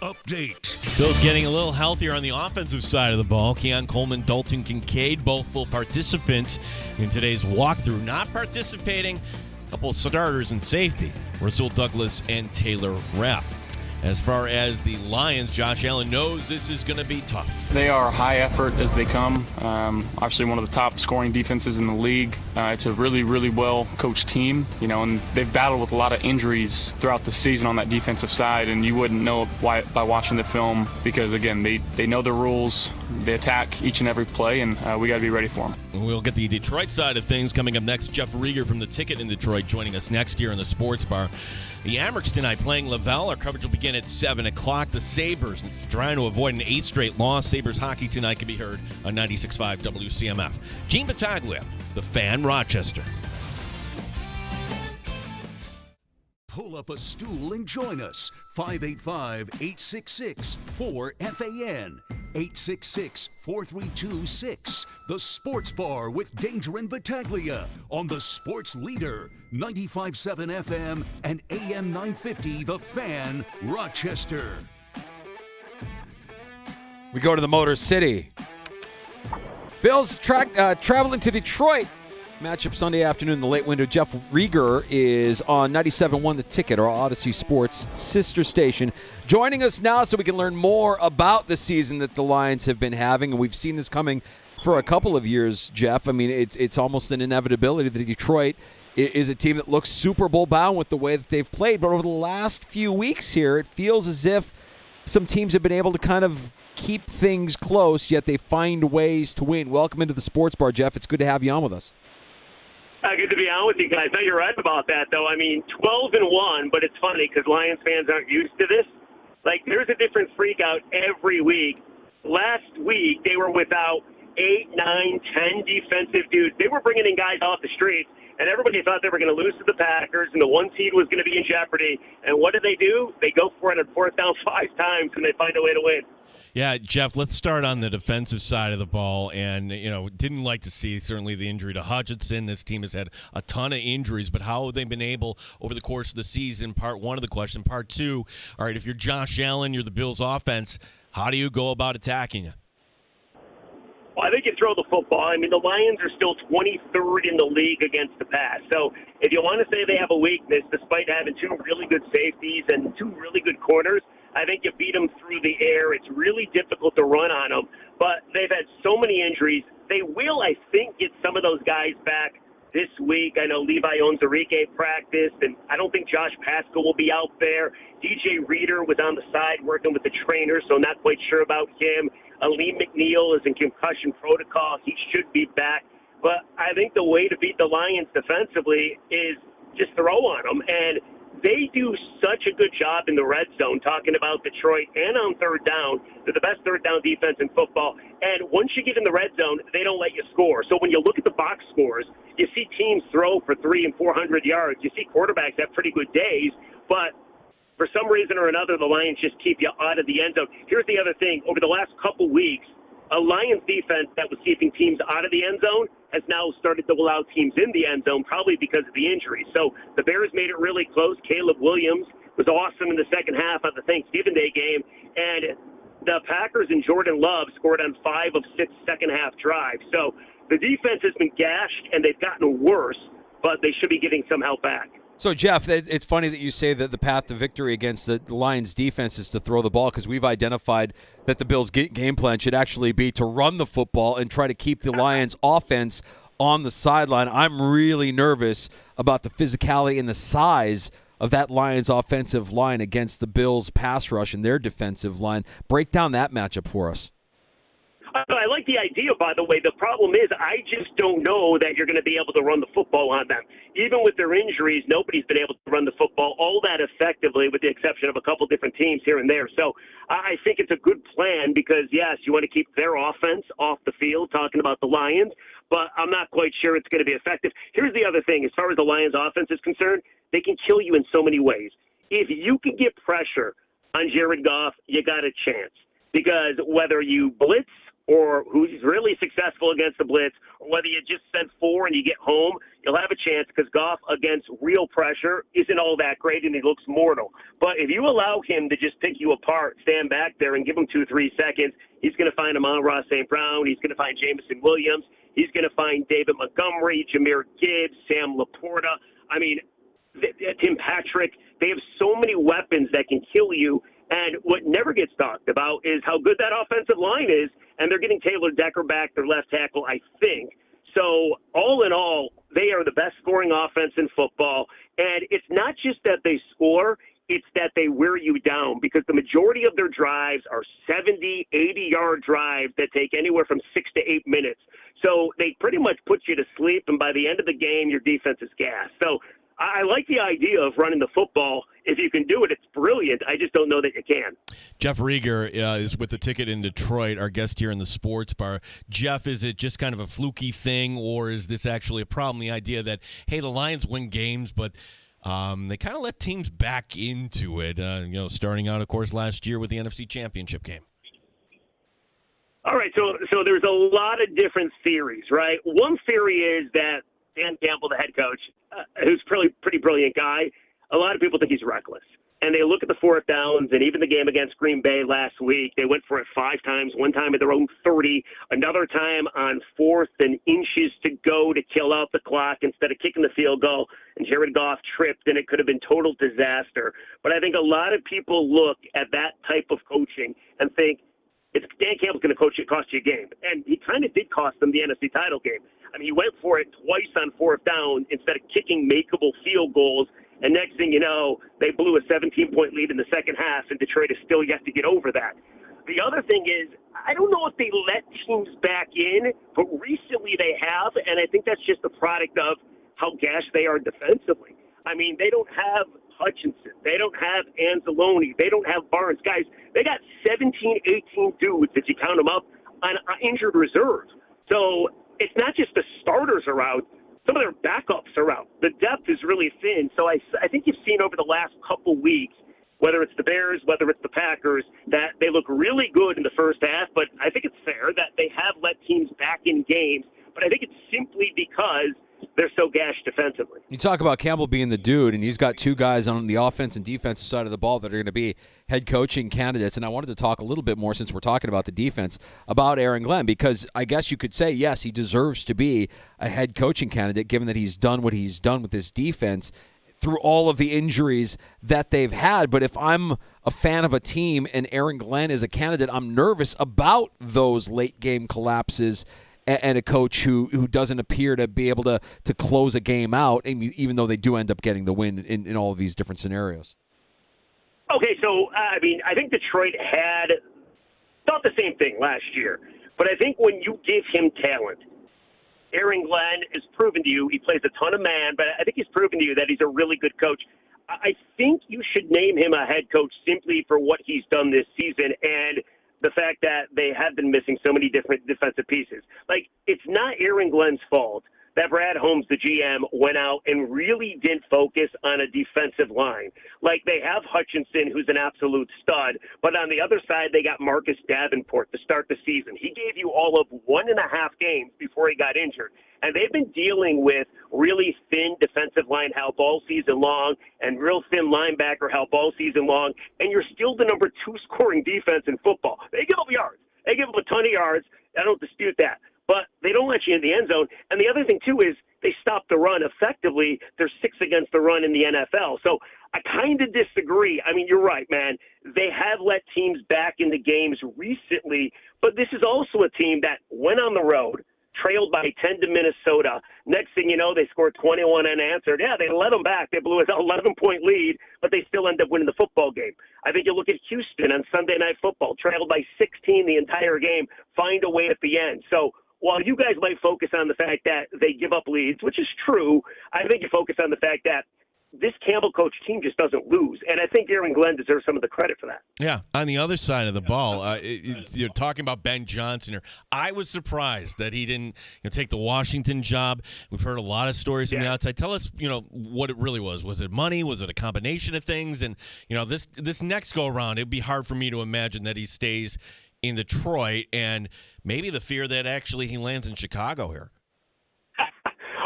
update. Bills getting a little healthier on the offensive side of the ball. Keon Coleman, Dalton Kincaid, both full participants in today's walkthrough. Not participating, a couple of starters in safety, Rasul Douglas and Taylor Rapp. As far as the Lions, Josh Allen knows this is going to be tough. They are high effort as they come. Obviously one of the top scoring defenses in the league. It's a really, really well coached team, and they've battled with a lot of injuries throughout the season on that defensive side, and you wouldn't know why by watching the film because, again, they know the rules. They attack each and every play, and we got to be ready for them. We'll get the Detroit side of things coming up next. Jeff Rieger from The Ticket in Detroit joining us next year in the Sports Bar. The Amerks tonight playing Laval. Our coverage will begin at 7 o'clock. The Sabres trying to avoid an 8th straight loss. Sabres hockey tonight can be heard on 96.5 WCMF. Gene Battaglia, The Fan, Rochester. Pull up a stool and join us. 585-866-4FAN. 866-4326. The Sports Bar with Danger and Battaglia on the Sports Leader, 95.7 FM and AM 950, The Fan, Rochester. We go to the Motor City. Bills traveling to Detroit. Matchup Sunday afternoon in the late window. Jeff Rieger is on 97.1 The Ticket, our Odyssey Sports sister station, joining us now so we can learn more about the season that the Lions have been having. And we've seen this coming for a couple of years, Jeff. I mean, it's almost an inevitability that Detroit is a team that looks Super Bowl bound with the way that they've played. But over the last few weeks here, it feels as if some teams have been able to kind of keep things close, yet they find ways to win. Welcome into the Sports Bar, Jeff. It's good to have you on with us. Good to be on with you guys. No, you're right about that, though. I mean, 12-1, but it's funny because Lions fans aren't used to this. Like, there's a different freak out every week. Last week, they were without 8, 9, 10 defensive dudes. They were bringing in guys off the streets, and everybody thought they were going to lose to the Packers, and the 1 seed was going to be in jeopardy. And what do? They go for it on 4th down 5 times, and they find a way to win. Yeah, Jeff, let's start on the defensive side of the ball. And, didn't like to see certainly the injury to Hutchinson. This team has had a ton of injuries, but how have they been able over the course of the season? Part one of the question. Part two, all right, if you're Josh Allen, you're the Bills offense, how do you go about attacking you? Well, I think you throw the football. I mean, the Lions are still 23rd in the league against the pass. So if you want to say they have a weakness, despite having 2 really good safeties and 2 really good corners, I think you beat them through the air. It's really difficult to run on them. But they've had so many injuries. They will, I think, get some of those guys back this week. I know Levi Onwuzurike practiced, and I don't think Josh Pascal will be out there. DJ Reader was on the side working with the trainer, so not quite sure about him. Aleem McNeil is in concussion protocol. He should be back. But I think the way to beat the Lions defensively is just throw on them. And they do such a good job in the red zone, talking about Detroit, and on 3rd down. They're the best 3rd down defense in football. And once you get in the red zone, they don't let you score. So when you look at the box scores, you see teams throw for 300 and 400 yards. You see quarterbacks have pretty good days, but for some reason or another, the Lions just keep you out of the end zone. Here's the other thing. Over the last couple weeks, a Lions defense that was keeping teams out of the end zone has now started to allow teams in the end zone, probably because of the injury. So the Bears made it really close. Caleb Williams was awesome in the second half of the Thanksgiving Day game. And the Packers and Jordan Love scored on 5 of 6 second-half drives. So the defense has been gashed, and they've gotten worse, but they should be getting some help back. So, Jeff, it's funny that you say that the path to victory against the Lions defense is to throw the ball, because we've identified that the Bills' game plan should actually be to run the football and try to keep the Lions offense on the sideline. I'm really nervous about the physicality and the size of that Lions offensive line against the Bills' pass rush and their defensive line. Break down that matchup for us. I like the idea, by the way. The problem is I just don't know that you're going to be able to run the football on them. Even with their injuries, nobody's been able to run the football all that effectively, with the exception of a couple different teams here and there. So I think it's a good plan because, yes, you want to keep their offense off the field, talking about the Lions, but I'm not quite sure it's going to be effective. Here's the other thing. As far as the Lions offense is concerned, they can kill you in so many ways. If you can get pressure on Jared Goff, you got a chance. Because whether you blitz or who's really successful against the blitz, or whether you just send 4 and you get home, you'll have a chance because Goff against real pressure isn't all that great and he looks mortal. But if you allow him to just pick you apart, stand back there and give him 2-3 seconds, he's going to find Amon-Ra St. Brown. He's going to find Jameson Williams. He's going to find David Montgomery, Jahmyr Gibbs, Sam Laporta. I mean, Tim Patrick. They have so many weapons that can kill you. And what never gets talked about is how good that offensive line is. And they're getting Taylor Decker back, their left tackle, I think. So all in all, they are the best scoring offense in football. And it's not just that they score, it's that they wear you down because the majority of their drives are 70, 80-yard drives that take anywhere from 6 to 8 minutes. So they pretty much put you to sleep, and by the end of the game, your defense is gassed. So I like the idea of running the football. If you can do it, it's brilliant. I just don't know that you can. Jeff Rieger is with the ticket in Detroit, our guest here in the Sports Bar. Jeff, is it just kind of a fluky thing, or is this actually a problem? The idea that, hey, the Lions win games, but they kind of let teams back into it, starting out, of course, last year with the NFC Championship game. All right, so there's a lot of different theories, right? One theory is that Dan Campbell, the head coach, who's a pretty brilliant guy, a lot of people think he's reckless. And they look at the 4th downs, and even the game against Green Bay last week, they went for it 5 times, one time at their own 30, another time on 4th and inches to go to kill out the clock instead of kicking the field goal, and Jared Goff tripped, and it could have been total disaster. But I think a lot of people look at that type of coaching and think, it's Dan Campbell's going to cost you a game. And he kind of did cost them the NFC title game. I mean, he went for it twice on 4th down instead of kicking makeable field goals. And next thing you know, they blew a 17-point lead in the second half, and Detroit is still yet to get over that. The other thing is, I don't know if they let teams back in, but recently they have, and I think that's just a product of how gashed they are defensively. I mean, they don't have Hutchinson. They don't have Anzalone. They don't have Barnes. Guys, they got 17, 18 dudes, if you count them up, on injured reserve. So it's not just the starters are out. Some of their backups are out. The depth is really thin. So I think you've seen over the last couple weeks, whether it's the Bears, whether it's the Packers, that they look really good in the first half. But I think it's fair that they have let teams back in games. But I think it's simply because they're so gashed defensively. You talk about Campbell being the dude, and he's got 2 guys on the offense and defensive side of the ball that are going to be head coaching candidates. And I wanted to talk a little bit more, since we're talking about the defense, about Aaron Glenn, because I guess you could say, yes, he deserves to be a head coaching candidate, given that he's done what he's done with this defense through all of the injuries that they've had. But if I'm a fan of a team and Aaron Glenn is a candidate, I'm nervous about those late-game collapses and a coach who doesn't appear to be able to close a game out, even though they do end up getting the win in all of these different scenarios. Okay, so, I mean, I think Detroit thought the same thing last year. But I think when you give him talent, Aaron Glenn has proven to you, he plays a ton of man, but I think he's proven to you that he's a really good coach. I think you should name him a head coach simply for what he's done this season and the fact that they have been missing so many different defensive pieces. Like, it's not Aaron Glenn's fault that Brad Holmes, the GM, went out and really didn't focus on a defensive line. Like, they have Hutchinson, who's an absolute stud, but on the other side, they got Marcus Davenport to start the season. He gave you all of 1.5 games before he got injured. And they've been dealing with really thin defensive line help all season long and real thin linebacker help all season long, and you're still the number 2 scoring defense in football. They give up yards. They give up a ton of yards. I don't dispute that. But they don't let you in the end zone. And the other thing, too, is they stop the run effectively. They're 6th against the run in the NFL. So I kind of disagree. I mean, you're right, man. They have let teams back into games recently, but this is also a team that went on the road, trailed by 10 to Minnesota. Next thing you know, they scored 21 unanswered. Yeah, they let them back. They blew an 11-point lead, but they still end up winning the football game. I think you look at Houston on Sunday Night Football, trailed by 16 the entire game, find a way at the end. So while you guys might focus on the fact that they give up leads, which is true, I think you focus on the fact that this Campbell coach team just doesn't lose. And I think Aaron Glenn deserves some of the credit for that. Yeah. On the other side of the ball, you're talking about Ben Johnson here. I was surprised that he didn't take the Washington job. We've heard a lot of stories from the outside. Tell us, what it really was. Was it money? Was it a combination of things? And, this next go around, it'd be hard for me to imagine that he stays in Detroit, and maybe the fear that actually he lands in Chicago here.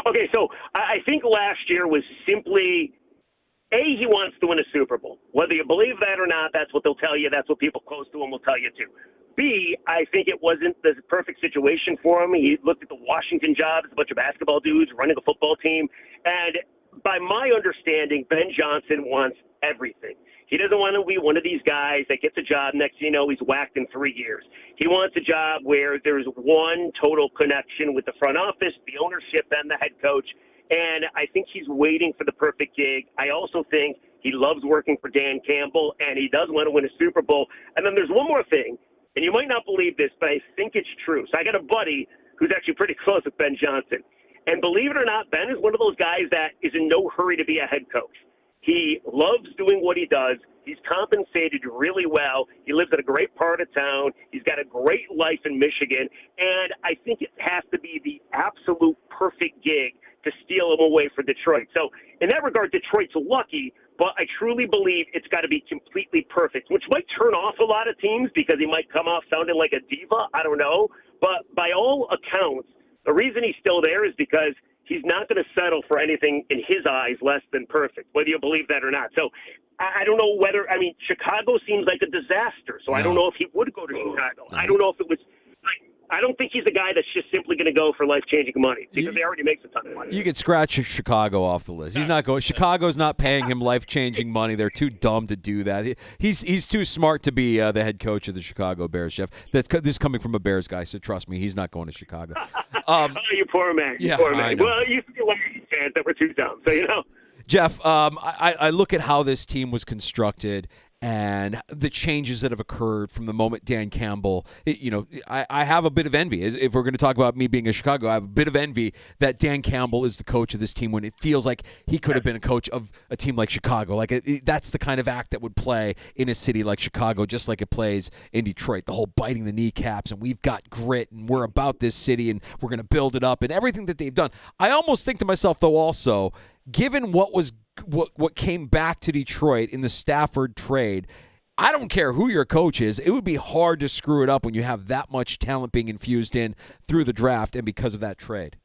Okay, so I think last year was simply, he wants to win a Super Bowl. Whether you believe that or not, that's what they'll tell you. That's what people close to him will tell you too. B, I think it wasn't the perfect situation for him. He looked at the Washington job as a bunch of basketball dudes running a football team. And by my understanding, Ben Johnson wants everything. He doesn't want to be one of these guys that gets a job, next thing you know, he's whacked in 3 years. He wants a job where there's one total connection with the front office, the ownership, and the head coach. And I think he's waiting for the perfect gig. I also think he loves working for Dan Campbell, and he does want to win a Super Bowl. And then there's one more thing, and you might not believe this, but I think it's true. So I got a buddy who's actually pretty close with Ben Johnson. And believe it or not, Ben is one of those guys that is in no hurry to be a head coach. He loves doing what he does. He's compensated really well. He lives in a great part of town. He's got a great life in Michigan. And I think it has to be the absolute perfect gig to steal him away for Detroit. So in that regard, Detroit's lucky, but I truly believe it's got to be completely perfect, which might turn off a lot of teams because he might come off sounding like a diva. I don't know. But by all accounts, the reason he's still there is because he's not going to settle for anything in his eyes less than perfect, whether you believe that or not. So I don't know whether, I mean, Chicago seems like a disaster. So I don't know if he would go to Chicago. I don't know if it was, I don't think he's a guy that's just simply going to go for life-changing money because he already makes a ton of money. You could scratch Chicago off the list. He's not going. Chicago's not paying him life-changing money. They're too dumb to do that. He's too smart to be the head coach of the Chicago Bears, Jeff. This is coming from a Bears guy, so trust me, he's not going to Chicago. Oh, you poor man. You poor man. Well, you feel like fans that were too dumb, so you know. Jeff, I look at how this team was constructed and the changes that have occurred from the moment Dan Campbell, I have a bit of envy. If we're going to talk about me being in Chicago, I have a bit of envy that Dan Campbell is the coach of this team when it feels like he could have been a coach of a team like Chicago. Like that's the kind of act that would play in a city like Chicago, just like it plays in Detroit. The whole biting the kneecaps and we've got grit and we're about this city and we're going to build it up and everything that they've done. I almost think to myself, though, also, given what came back to Detroit in the Stafford trade, I don't care who your coach is, it would be hard to screw it up when you have that much talent being infused in through the draft and because of that trade.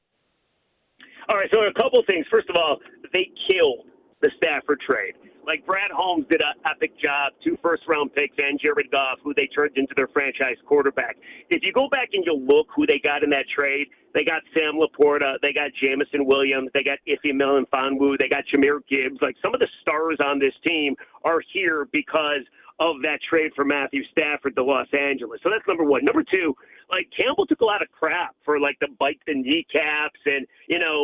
All right, so a couple things. First of all, they killed the Stafford trade. Like, Brad Holmes did an epic job, 2 first-round picks and Jared Goff, who they turned into their franchise quarterback. If you go back and you look who they got in that trade, they got Sam Laporta, they got Jamison Williams, they got Ife Melifonwu, they got Jahmyr Gibbs. Like, some of the stars on this team are here because of that trade for Matthew Stafford to Los Angeles. So that's number one. Number two, like, Campbell took a lot of crap for, like, the bite the kneecaps and,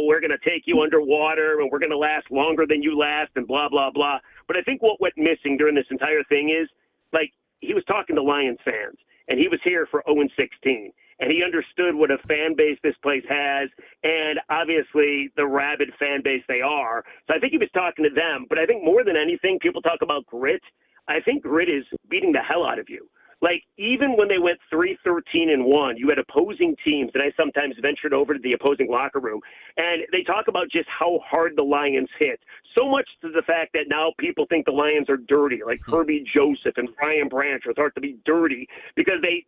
we're going to take you underwater and we're going to last longer than you last and blah, blah, blah. But I think what went missing during this entire thing is, like, he was talking to Lions fans, and he was here for 0-16, and he understood what a fan base this place has, and obviously the rabid fan base they are. So I think he was talking to them. But I think more than anything, people talk about grit. I think grit is beating the hell out of you. Like, even when they went 3-13-1, you had opposing teams, and I sometimes ventured over to the opposing locker room, and they talk about just how hard the Lions hit. So much to the fact that now people think the Lions are dirty, like Herbie Joseph and Brian Branch are thought to be dirty because they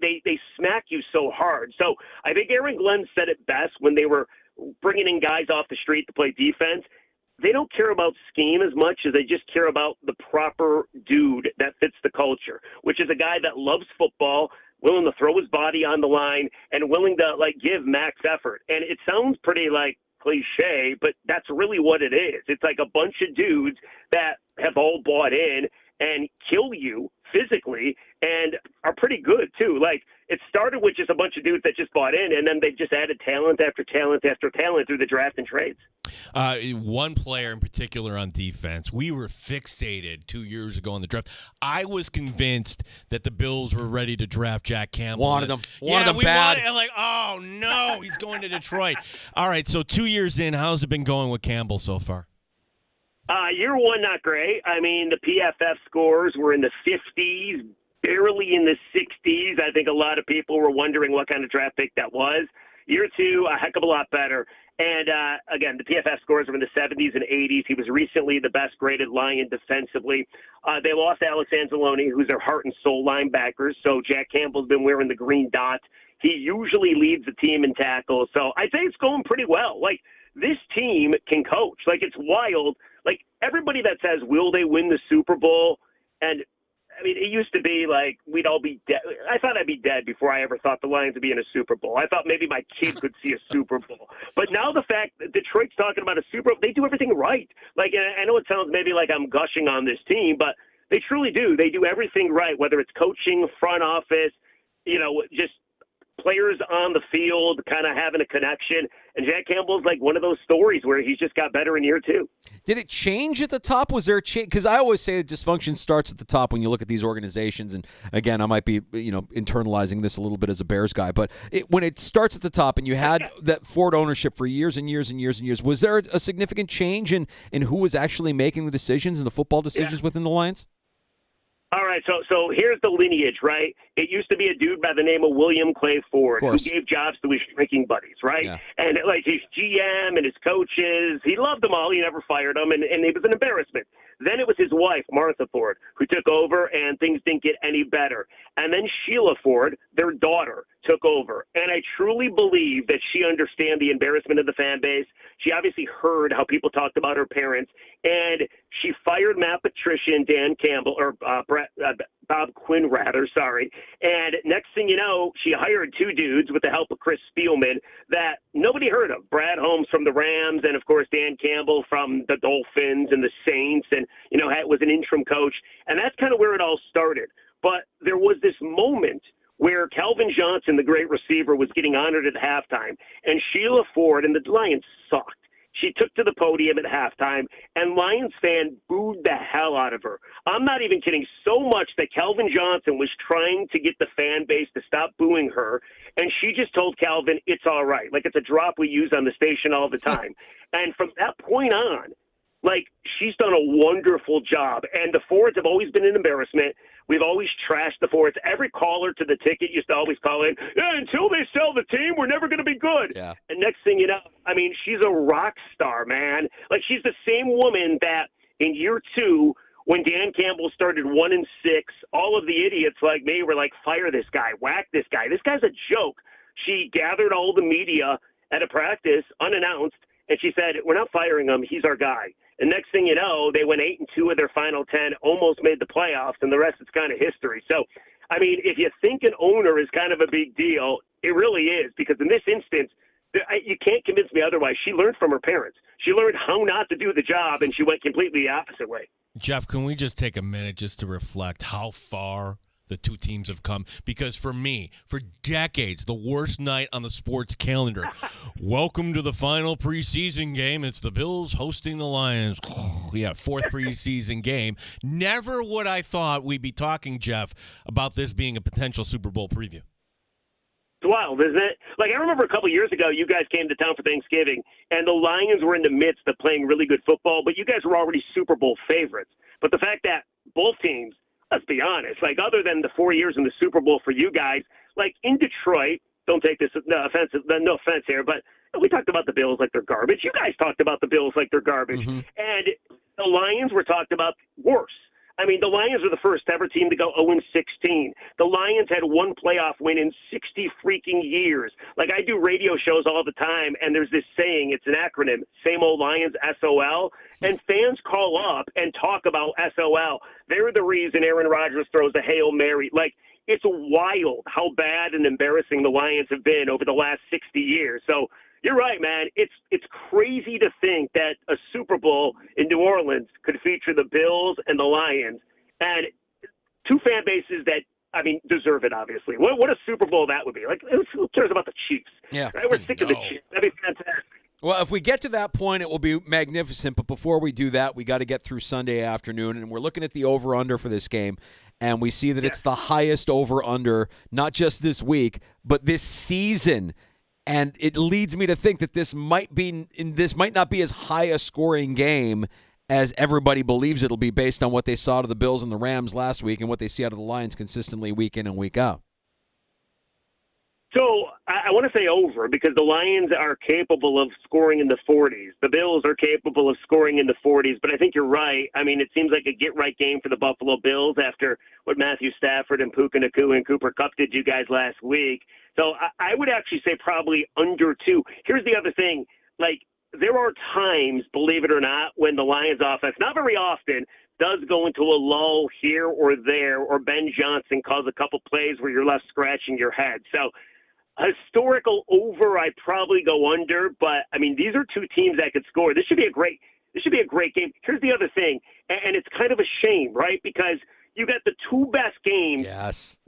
smack you so hard. So I think Aaron Glenn said it best when they were bringing in guys off the street to play defense. They don't care about scheme as much as they just care about the proper dude that fits the culture, which is a guy that loves football, willing to throw his body on the line, and willing to, like, give max effort. And it sounds pretty, like, cliche, but that's really what it is. It's like a bunch of dudes that have all bought in and kill you physically and are pretty good, too. Like, it started with just a bunch of dudes that just bought in, and then they've just added talent after talent after talent through the draft and trades. One player in particular on defense, we were fixated 2 years ago on the draft. I was convinced that the Bills were ready to draft Jack Campbell. Wanted them bad. I'm like, oh, no, he's going to Detroit. All right, so 2 years in, how's it been going with Campbell so far? Year one, not great. I mean, the PFF scores were in the 50s, barely in the 60s. I think a lot of people were wondering what kind of draft pick that was. Year two, a heck of a lot better. And, again, the PFF scores are in the 70s and 80s. He was recently the best-graded Lion defensively. They lost Alex Anzalone, who's their heart and soul linebacker, so Jack Campbell's been wearing the green dot. He usually leads the team in tackles, so I'd say it's going pretty well. Like, this team can coach. Like, it's wild. Like, everybody that says, will they win the Super Bowl? And I mean, it used to be like we'd all be dead. I thought I'd be dead before I ever thought the Lions would be in a Super Bowl. I thought maybe my kid could see a Super Bowl. But now the fact that Detroit's talking about a Super Bowl, they do everything right. Like, I know it sounds maybe like I'm gushing on this team, but they truly do. They do everything right, whether it's coaching, front office, just players on the field kind of having a connection. And Jack Campbell's like one of those stories where he's just got better in year two. Did it change at the top? Was there a change? Because I always say that dysfunction starts at the top when you look at these organizations. And again, I might be internalizing this a little bit as a Bears guy, but when it starts at the top and you had that Ford ownership for years and years and years and years, was there a significant change in who was actually making the decisions and the football decisions within the Lions? All right, so here's the lineage, right? It used to be a dude by the name of William Clay Ford who gave jobs to his drinking buddies, right? Yeah. And like his GM and his coaches, he loved them all. He never fired them, and it was an embarrassment. Then it was his wife, Martha Ford, who took over, and things didn't get any better. And then Sheila Ford, their daughter, took over. And I truly believe that she understands the embarrassment of the fan base. She obviously heard how people talked about her parents, and she fired Matt Patricia and Dan Campbell, or Bob Quinn, rather, sorry. And next thing you know, she hired two dudes with the help of Chris Spielman that nobody heard of. Brad Holmes from the Rams, and, of course, Dan Campbell from the Dolphins and the Saints, and, was an interim coach. And that's kind of where it all started. But there was this moment where Calvin Johnson, the great receiver, was getting honored at halftime, and Sheila Ford and the Lions sucked. She took to the podium at halftime, and Lions fans booed the hell out of her. I'm not even kidding. So much that Calvin Johnson was trying to get the fan base to stop booing her, and she just told Calvin, it's all right. Like, it's a drop we use on the station all the time. And from that point on, like, she's done a wonderful job. And the Fords have always been an embarrassment. We've always trashed the Fords. Every caller to the ticket used to always call in, until they sell the team, we're never going to be good. Yeah. And next thing you know, I mean, she's a rock star, man. Like, she's the same woman that in year two, when Dan Campbell started 1-6, all of the idiots like me were like, fire this guy, whack this guy. This guy's a joke. She gathered all the media at a practice unannounced, and she said, we're not firing him. He's our guy. And next thing you know, they went 8-2 of their final 10, almost made the playoffs, and the rest is kind of history. So, I mean, if you think an owner is kind of a big deal, it really is, because in this instance, you can't convince me otherwise. She learned from her parents. She learned how not to do the job, and she went completely the opposite way. Jeff, can we just take a minute just to reflect how far the two teams have come? Because for me, for decades, the worst night on the sports calendar. Welcome to the final preseason game. It's the Bills hosting the Lions. Fourth preseason game. Never would I thought we'd be talking, Jeff, about this being a potential Super Bowl preview. It's wild, isn't it? Like, I remember a couple years ago, you guys came to town for Thanksgiving, and the Lions were in the midst of playing really good football, but you guys were already Super Bowl favorites. But the fact that both teams, let's be honest, like, other than the 4 years in the Super Bowl for you guys, like, in Detroit, don't take this, no offense here, but we talked about the Bills like they're garbage. You guys talked about the Bills like they're garbage. Mm-hmm. And the Lions were talked about worse. I mean, the Lions were the first ever team to go 0-16. The Lions had one playoff win in 60 freaking years. Like, I do radio shows all the time, and there's this saying, it's an acronym, same old Lions, SOL, and fans call up and talk about SOL. They're the reason Aaron Rodgers throws a Hail Mary. Like, it's wild how bad and embarrassing the Lions have been over the last 60 years. So you're right, man. It's crazy to think that a Super Bowl in New Orleans could feature the Bills and the Lions, and two fan bases that, I mean, deserve it, obviously. What a Super Bowl that would be. Like, who cares about the Chiefs? Yeah. Right? We're sick of the Chiefs. That'd be fantastic. Well, if we get to that point, it will be magnificent. But before we do that, we got to get through Sunday afternoon, and we're looking at the over-under for this game, and we see that it's the highest over-under, not just this week, but this season. And it leads me to think that this might not be as high a scoring game as everybody believes it'll be based on what they saw to the Bills and the Rams last week and what they see out of the Lions consistently week in and week out. So I want to say over because the Lions are capable of scoring in the 40s. The Bills are capable of scoring in the 40s, but I think you're right. I mean, it seems like a get-right game for the Buffalo Bills after what Matthew Stafford and Puka Nacua and Cooper Kupp did you guys last week. So I would actually say probably under 2. Here's the other thing. Like, there are times, believe it or not, when the Lions offense, not very often, does go into a lull here or there, or Ben Johnson calls a couple plays where you're left scratching your head. So historical over, I'd probably go under, but I mean, these are two teams that could score. This should be a great game. Here's the other thing, and it's kind of a shame, right? Because you got the two best games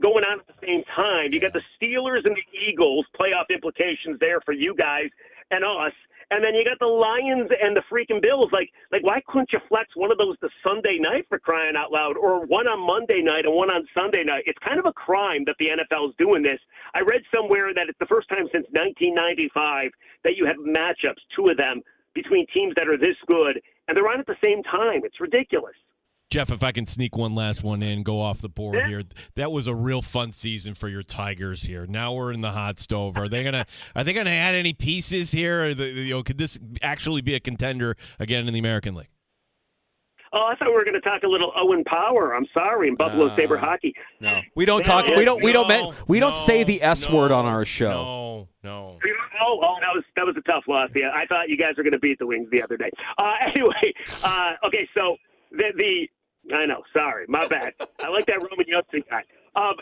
going on at the same time. You got the Steelers and the Eagles, playoff implications there for you guys and us. And then you got the Lions and the freaking Bills. Like, why couldn't you flex one of those to Sunday night, for crying out loud, or one on Monday night and one on Sunday night? It's kind of a crime that the NFL is doing this. I read somewhere that it's the first time since 1995 that you have matchups, two of them, between teams that are this good, and they're on at the same time. It's ridiculous. Jeff, if I can sneak one last one in, go off the board here. That was a real fun season for your Tigers here. Now we're in the hot stove. Are they gonna add any pieces here? Or could this actually be a contender again in the American League? Oh, I thought we were going to talk a little Owen Power. I'm sorry, in Buffalo Sabre hockey. No, we don't talk. We don't say the S word on our show. No. Oh, that was a tough loss. Yeah, I thought you guys were going to beat the Wings the other day. Anyway, okay, so the I know, sorry, my bad. I like that Roman Yossi guy.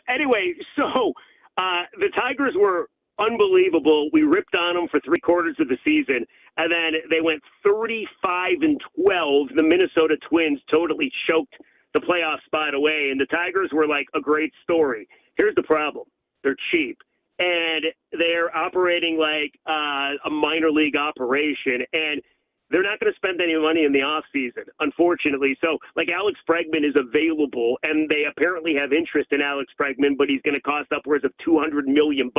Anyway, so the Tigers were unbelievable. We ripped on them for 3/4 of the season, and then they went 35-12. The Minnesota Twins totally choked the playoff spot away, and the Tigers were like a great story. Here's the problem. They're cheap, and they're operating like a minor league operation, and they're not going to spend any money in the offseason, unfortunately. So, like, Alex Bregman is available, and they apparently have interest in Alex Bregman, but he's going to cost upwards of $200 million.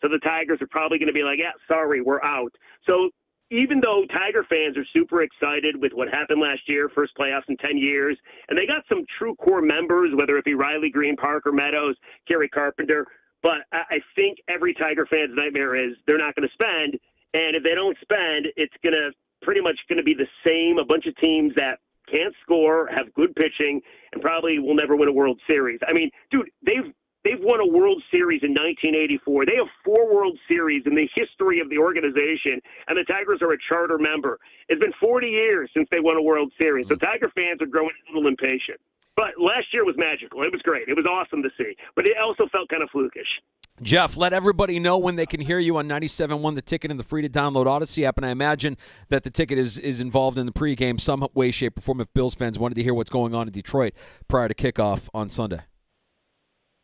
So the Tigers are probably going to be like, yeah, sorry, we're out. So even though Tiger fans are super excited with what happened last year, first playoffs in 10 years, and they got some true core members, whether it be Riley Green, Parker Meadows, Kerry Carpenter, but I think every Tiger fan's nightmare is they're not going to spend, and if they don't spend, it's pretty much going to be the same, a bunch of teams that can't score, have good pitching, and probably will never win a World Series. I mean, dude, they've won a World Series in 1984. They have 4 World Series in the history of the organization, and the Tigers are a charter member. It's been 40 years since they won a World Series, so Tiger fans are growing a little impatient. But last year was magical. It was great. It was awesome to see. But it also felt kind of flukish. Jeff, let everybody know when they can hear you on 97.1 The Ticket and the free-to-download Odyssey app. And I imagine that The Ticket is involved in the pregame some way, shape, or form if Bills fans wanted to hear what's going on in Detroit prior to kickoff on Sunday.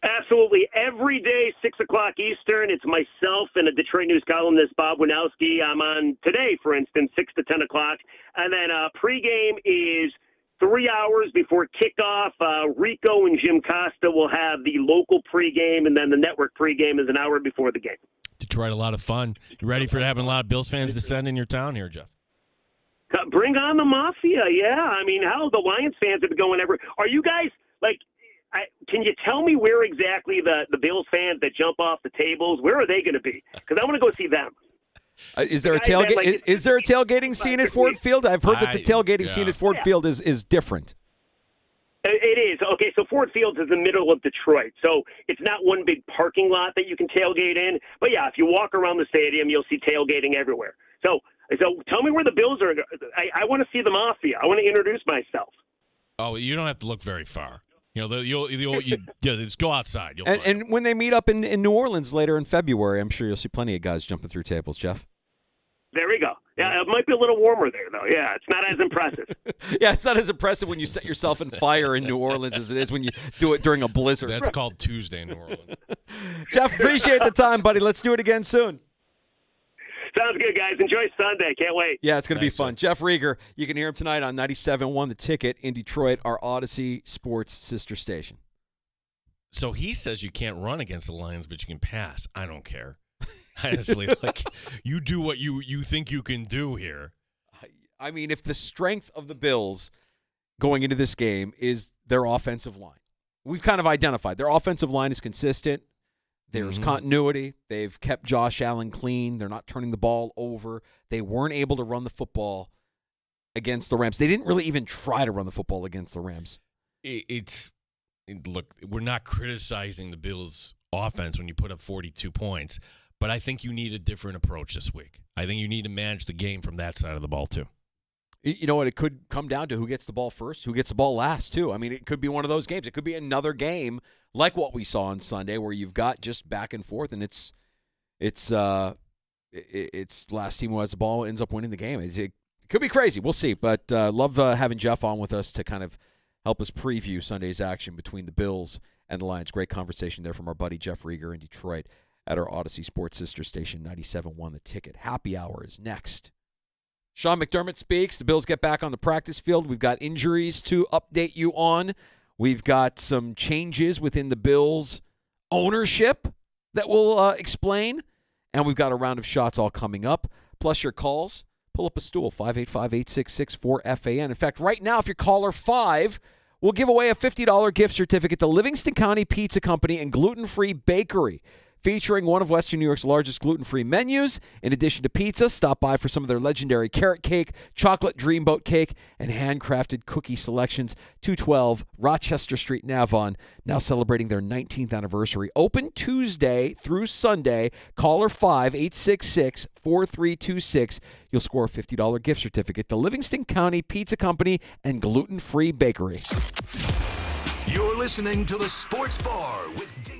Absolutely. Every day, 6 o'clock Eastern, it's myself and a Detroit News columnist, Bob Winowski. I'm on today, for instance, 6 to 10 o'clock. And then pregame is 3 hours before kickoff. Rico and Jim Costa will have the local pregame, and then the network pregame is an hour before the game. Detroit, a lot of fun. You ready for having a lot of Bills fans descend in your town here, Jeff? Bring on the Mafia, yeah. I mean, hell, the Lions fans have been going every. Are you guys, like, can you tell me where exactly the Bills fans that jump off the tables, where are they going to be? Because I want to go see them. Is there a tailgating scene at Ford Field? I've heard that the tailgating scene at Ford Field is different. It is. Okay, so Ford Field is the middle of Detroit, so it's not one big parking lot that you can tailgate in. But, yeah, if you walk around the stadium, you'll see tailgating everywhere. So tell me where the Bills are. I want to see the Mafia. I want to introduce myself. Oh, you don't have to look very far. You know, you'll just go outside. And when they meet up in New Orleans later in February, I'm sure you'll see plenty of guys jumping through tables, Jeff. There we go. Yeah, it might be a little warmer there, though. Yeah, it's not as impressive. Yeah, it's not as impressive when you set yourself on fire in New Orleans as it is when you do it during a blizzard. That's called Tuesday in New Orleans. Jeff, appreciate the time, buddy. Let's do it again soon. Sounds good, guys. Enjoy Sunday. Can't wait. Yeah, it's going to be fun. Jeff Rieger, you can hear him tonight on 97.1 The Ticket in Detroit, our Odyssey Sports sister station. So he says you can't run against the Lions, but you can pass. I don't care. Honestly, like, you do what you think you can do here. I mean, if the strength of the Bills going into this game is their offensive line, we've kind of identified their offensive line is consistent. There's continuity. They've kept Josh Allen clean. They're not turning the ball over. They weren't able to run the football against the Rams. They didn't really even try to run the football against the Rams. Look, we're not criticizing the Bills' offense when you put up 42 points, but I think you need a different approach this week. I think you need to manage the game from that side of the ball, too. You know what? It could come down to who gets the ball first, who gets the ball last, too. I mean, it could be one of those games. It could be another game like what we saw on Sunday where you've got just back and forth, and it's last team who has the ball ends up winning the game. It could be crazy. We'll see. But love having Jeff on with us to kind of help us preview Sunday's action between the Bills and the Lions. Great conversation there from our buddy Jeff Rieger in Detroit at our Odyssey Sports sister station, 97.1 The Ticket. Happy Hour is next. Sean McDermott speaks. The Bills get back on the practice field. We've got injuries to update you on. We've got some changes within the Bills' ownership that we'll explain. And we've got a round of shots all coming up. Plus your calls. Pull up a stool, 585-866-4FAN. In fact, right now, if you're caller 5, we'll give away a $50 gift certificate to Livingston County Pizza Company and Gluten-Free Bakery, featuring one of Western New York's largest gluten-free menus. In addition to pizza, stop by for some of their legendary carrot cake, chocolate dreamboat cake, and handcrafted cookie selections. 212 Rochester Street in Avon, now celebrating their 19th anniversary. Open Tuesday through Sunday. Caller 5-866-4326. You'll score a $50 gift certificate to Livingston County Pizza Company and Gluten-Free Bakery. You're listening to The Sports Bar with Danger.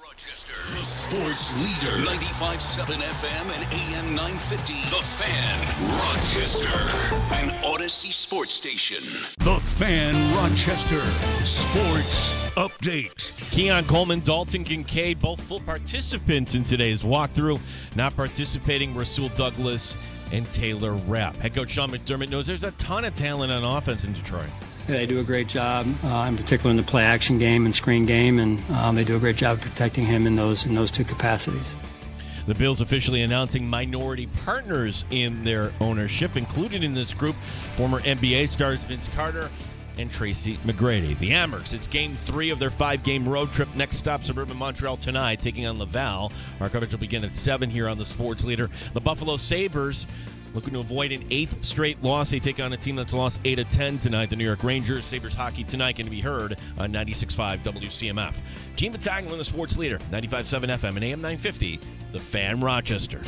Rochester, the sports leader. 95.7 FM and AM 950. The Fan, Rochester. An Odyssey sports station. The Fan, Rochester. Sports update. Keon Coleman, Dalton Kincaid, both full participants in today's walkthrough. Not participating, Rasul Douglas and Taylor Rapp. Head coach Sean McDermott knows there's a ton of talent on offense in Detroit. They do a great job, in particular in the play-action game and screen game, and they do a great job protecting him in those two capacities. The Bills officially announcing minority partners in their ownership. Included in this group, former NBA stars Vince Carter and Tracy McGrady. The Amherst, it's Game 3 of their 5-game road trip. Next stop, suburban Montreal tonight, taking on Laval. Our coverage will begin at 7 here on the Sports Leader. The Buffalo Sabres looking to avoid an 8th straight loss. They take on a team that's lost 8 of 10 tonight, the New York Rangers. Sabres hockey tonight can be heard on 96.5 WCMF. Gene Battaglia, the Sports Leader, 95.7 FM and AM 950, The Fan, Rochester.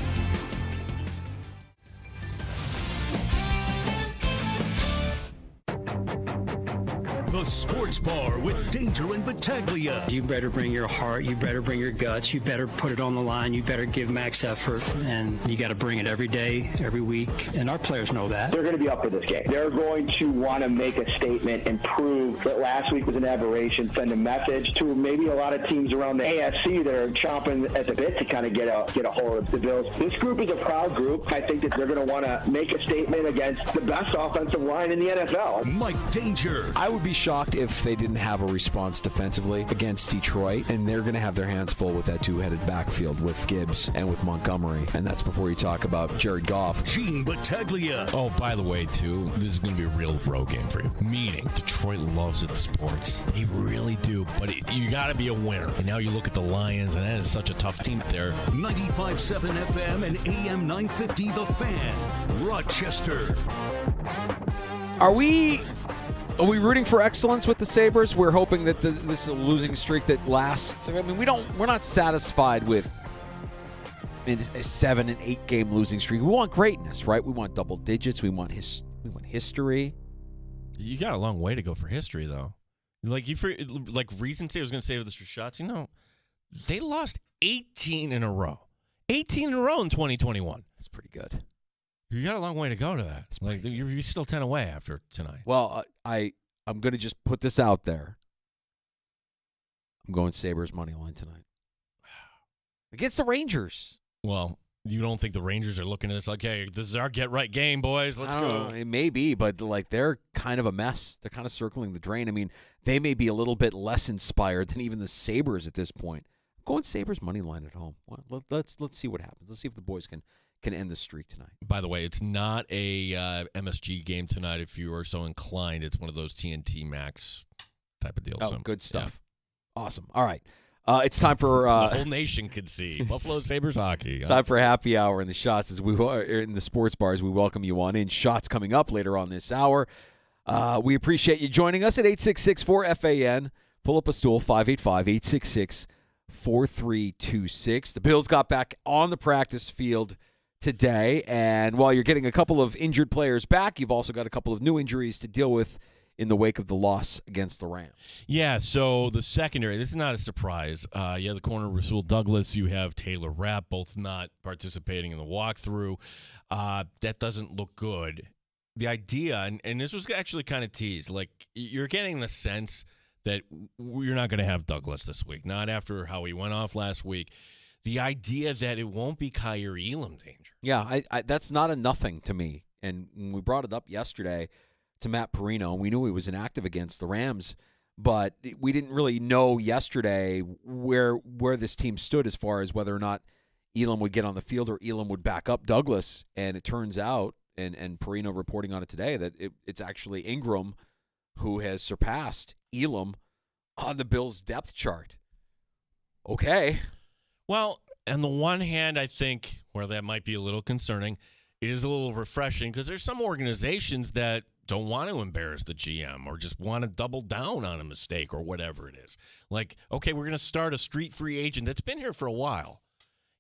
The Sports Bar with Danger and Battaglia. You better bring your heart. You better bring your guts. You better put it on the line. You better give max effort. And you got to bring it every day, every week. And our players know that. They're going to be up for this game. They're going to want to make a statement and prove that last week was an aberration, send a message to maybe a lot of teams around the AFC that are chomping at the bit to kind of get a hold of the Bills. This group is a proud group. I think that they're going to want to make a statement against the best offensive line in the NFL. Mike Danger. I would be shocked if they didn't have a response defensively against Detroit, and they're going to have their hands full with that two-headed backfield with Gibbs and with Montgomery, and that's before you talk about Jared Goff. Gene Battaglia. Oh, by the way, too, this is going to be a real road game for you. Meaning, Detroit loves its sports. They really do. But you got to be a winner. And now you look at the Lions, and that is such a tough team there. 95.7 FM and AM 950 The Fan, Rochester. Are we rooting for excellence with the Sabres? We're hoping that this is a losing streak that lasts. I mean, we're not satisfied with a 7 and 8 game losing streak. We want greatness, right? We want double digits. We want history. You got a long way to go for history, though. Like recency, I was going to say with this for shots. You know, they lost 18 in a row. 18 in a row in 2021. That's pretty good. You got a long way to go to that. Like you're still 10 away after tonight. Well, I'm going to just put this out there. I'm going Sabres money line tonight against the Rangers. Well, you don't think the Rangers are looking at this like, hey, this is our get-right game, boys. Let's go. It may be, but like they're kind of a mess. They're kind of circling the drain. I mean, they may be a little bit less inspired than even the Sabres at this point. I'm going Sabres money line at home. Well, let's see what happens. Let's see if the boys can end the streak tonight. By the way, it's not a MSG game tonight if you are so inclined. It's one of those TNT Max type of deals. Oh, so, good stuff. Yeah. Awesome. All right. It's time for the whole nation could see Buffalo Sabres hockey. It's time for happy hour in the shots as we in the sports bars. We welcome you on in. Shots coming up later on this hour. We appreciate you joining us at 866-4FAN. Pull up a stool, 585-866-4326. The Bills got back on the practice field today, and while you're getting a couple of injured players back, you've also got a couple of new injuries to deal with in the wake of the loss against the Rams. Yeah, so the secondary, this is not a surprise. You have the corner Rasul Douglas, you have Taylor Rapp, both not participating in the walkthrough. That doesn't look good. The idea, and this was actually kind of teased, like you're getting the sense that you're not going to have Douglas this week, not after how he went off last week. The idea that it won't be Kaiir Elam danger. Yeah, I that's not a nothing to me. And when we brought it up yesterday to Matt Perino, and we knew he was inactive against the Rams, but we didn't really know yesterday where this team stood as far as whether or not Elam would get on the field or Elam would back up Douglas. And it turns out, and Perino reporting on it today, that it's actually Ingram who has surpassed Elam on the Bills' depth chart. Okay. Well, on the one hand, I think where that might be a little concerning is a little refreshing because there's some organizations that don't want to embarrass the GM or just want to double down on a mistake or whatever it is. Like, okay, we're going to start a street free agent that's been here for a while.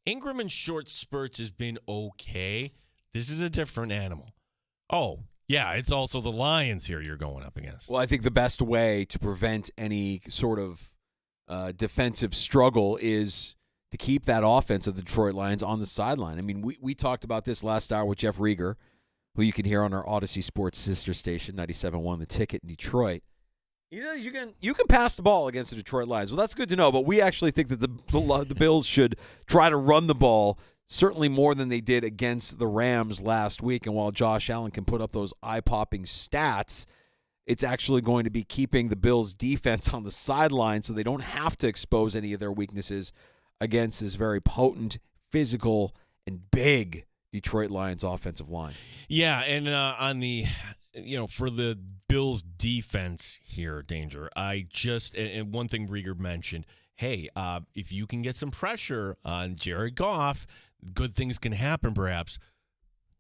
Ingram in short spurts has been okay. This is a different animal. Oh, yeah, it's also the Lions here you're going up against. Well, I think the best way to prevent any sort of defensive struggle is to keep that offense of the Detroit Lions on the sideline. I mean, we talked about this last hour with Jeff Rieger, who you can hear on our Odyssey Sports sister station, 97.1 The Ticket in Detroit. You can pass the ball against the Detroit Lions. Well, that's good to know, but we actually think that the Bills should try to run the ball certainly more than they did against the Rams last week. And while Josh Allen can put up those eye-popping stats, it's actually going to be keeping the Bills' defense on the sideline so they don't have to expose any of their weaknesses against this very potent, physical, and big Detroit Lions offensive line. Yeah, and on the, for the Bills' defense here, Danger, and one thing Rieger mentioned, hey, if you can get some pressure on Jared Goff, good things can happen perhaps.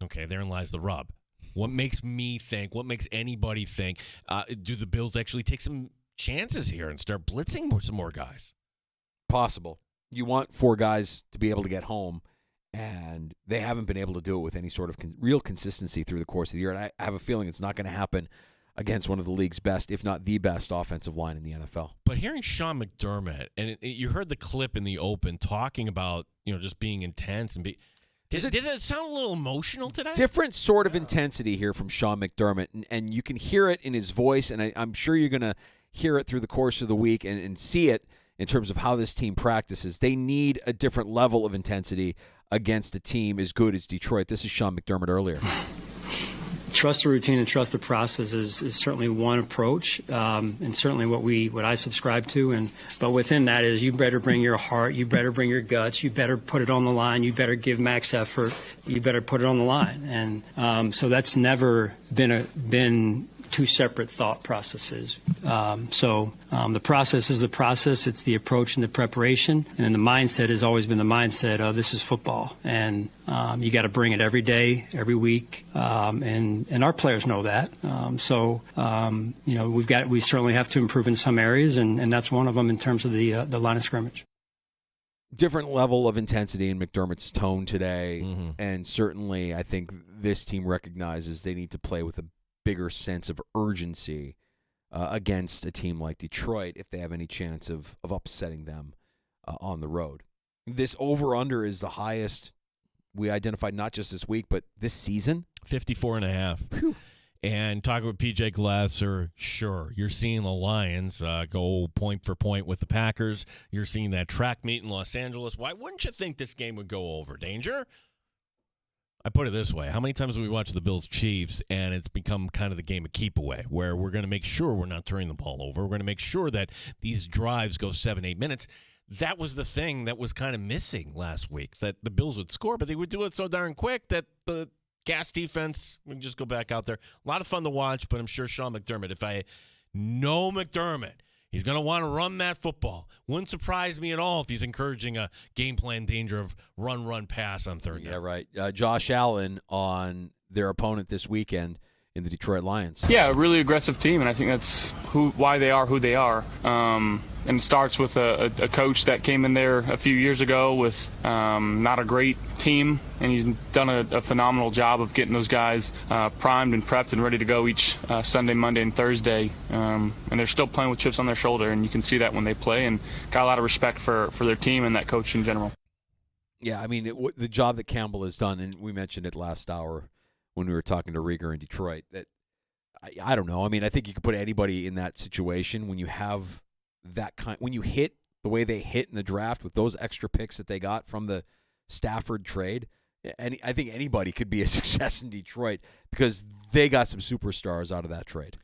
Okay, therein lies the rub. What makes me think, what makes anybody think, do the Bills actually take some chances here and start blitzing some more guys? Possible. You want 4 guys to be able to get home, and they haven't been able to do it with any sort of real consistency through the course of the year. And I have a feeling it's not going to happen against one of the league's best, if not the best, offensive line in the NFL. But hearing Sean McDermott, and you heard the clip in the open talking about, just being intense and did it sound a little emotional today? Different sort of intensity here from Sean McDermott, and you can hear it in his voice, and I'm sure you're going to hear it through the course of the week and see it in terms of how this team practices. They need a different level of intensity against a team as good as Detroit. This is Sean McDermott earlier. Trust the routine and trust the process is certainly one approach, and certainly what I subscribe to. But within that is you better bring your heart, you better bring your guts, you better put it on the line, you better give max effort, you better put it on the line. And so that's never been two separate thought processes. The process is the process. It's the approach and the preparation. And then the mindset has always been the mindset of this is football. And you got to bring it every day, every week. And our players know that. We certainly have to improve in some areas, and that's one of them in terms of the line of scrimmage. Different level of intensity in McDermott's tone today. Mm-hmm. And certainly I think this team recognizes they need to play with a bigger sense of urgency against a team like Detroit if they have any chance of upsetting them on the road. This over-under is the highest we identified not just this week, but this season. 54.5. And talking with PJ Glasser, sure, you're seeing the Lions go point for point with the Packers. You're seeing that track meet in Los Angeles. Why wouldn't you think this game would go over, Danger? I put it this way. How many times have we watched the Bills-Chiefs, and it's become kind of the game of keep away, where we're going to make sure we're not turning the ball over. We're going to make sure that these drives go 7-8 minutes. That was the thing that was kind of missing last week, that the Bills would score, but they would do it so darn quick that the gas defense would just go back out there. A lot of fun to watch, but I'm sure Sean McDermott, if I know McDermott, he's going to want to run that football. Wouldn't surprise me at all if he's encouraging a game plan danger of run, pass on third down. Yeah, right. Josh Allen on their opponent this weekend in the Detroit Lions. Yeah, a really aggressive team, and I think that's why they are who they are. And it starts with a coach that came in there a few years ago with not a great team, and he's done a phenomenal job of getting those guys primed and prepped and ready to go each Sunday, Monday, and Thursday. And they're still playing with chips on their shoulder, and you can see that when they play, and got a lot of respect for their team and that coach in general. Yeah, I mean, the job that Campbell has done, and we mentioned it last hour when we were talking to Rieger in Detroit, that I don't know. I mean, I think you could put anybody in that situation when you have that when you hit the way they hit in the draft with those extra picks that they got from the Stafford trade. And I think anybody could be a success in Detroit because they got some superstars out of that trade.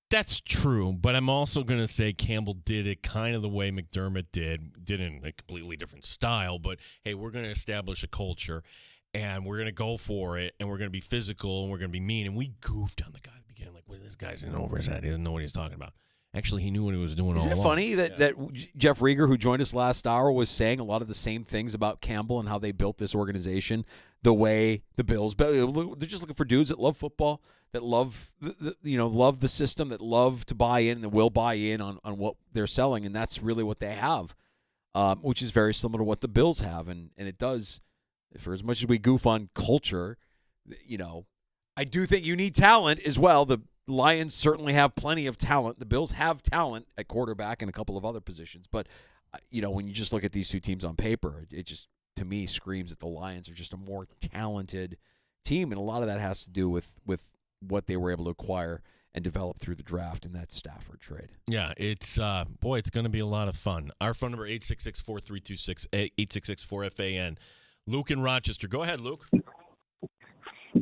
That's true, but I'm also going to say Campbell did it kind of the way McDermott did in a completely different style, but hey, we're going to establish a culture, and we're going to go for it, and we're going to be physical, and we're going to be mean, and we goofed on the guy at the beginning, like, well, this guy's in over his head. He doesn't know what he's talking about. Actually, he knew what he was doing all along. Isn't it funny that Jeff Rieger, who joined us last hour, was saying a lot of the same things about Campbell and how they built this organization the way the Bills. They're just looking for dudes that love football, that love love the system, that love to buy in and that will buy in on what they're selling, and that's really what they have, which is very similar to what the Bills have, and it does. For as much as we goof on culture, I do think you need talent as well. Lions certainly have plenty of talent. The Bills have talent at quarterback and a couple of other positions. But, when you just look at these two teams on paper, it just, to me, screams that the Lions are just a more talented team. And a lot of that has to do with what they were able to acquire and develop through the draft in that Stafford trade. Yeah, it's it's going to be a lot of fun. Our phone number 866-4326 866-4FAN. Luke in Rochester. Go ahead, Luke.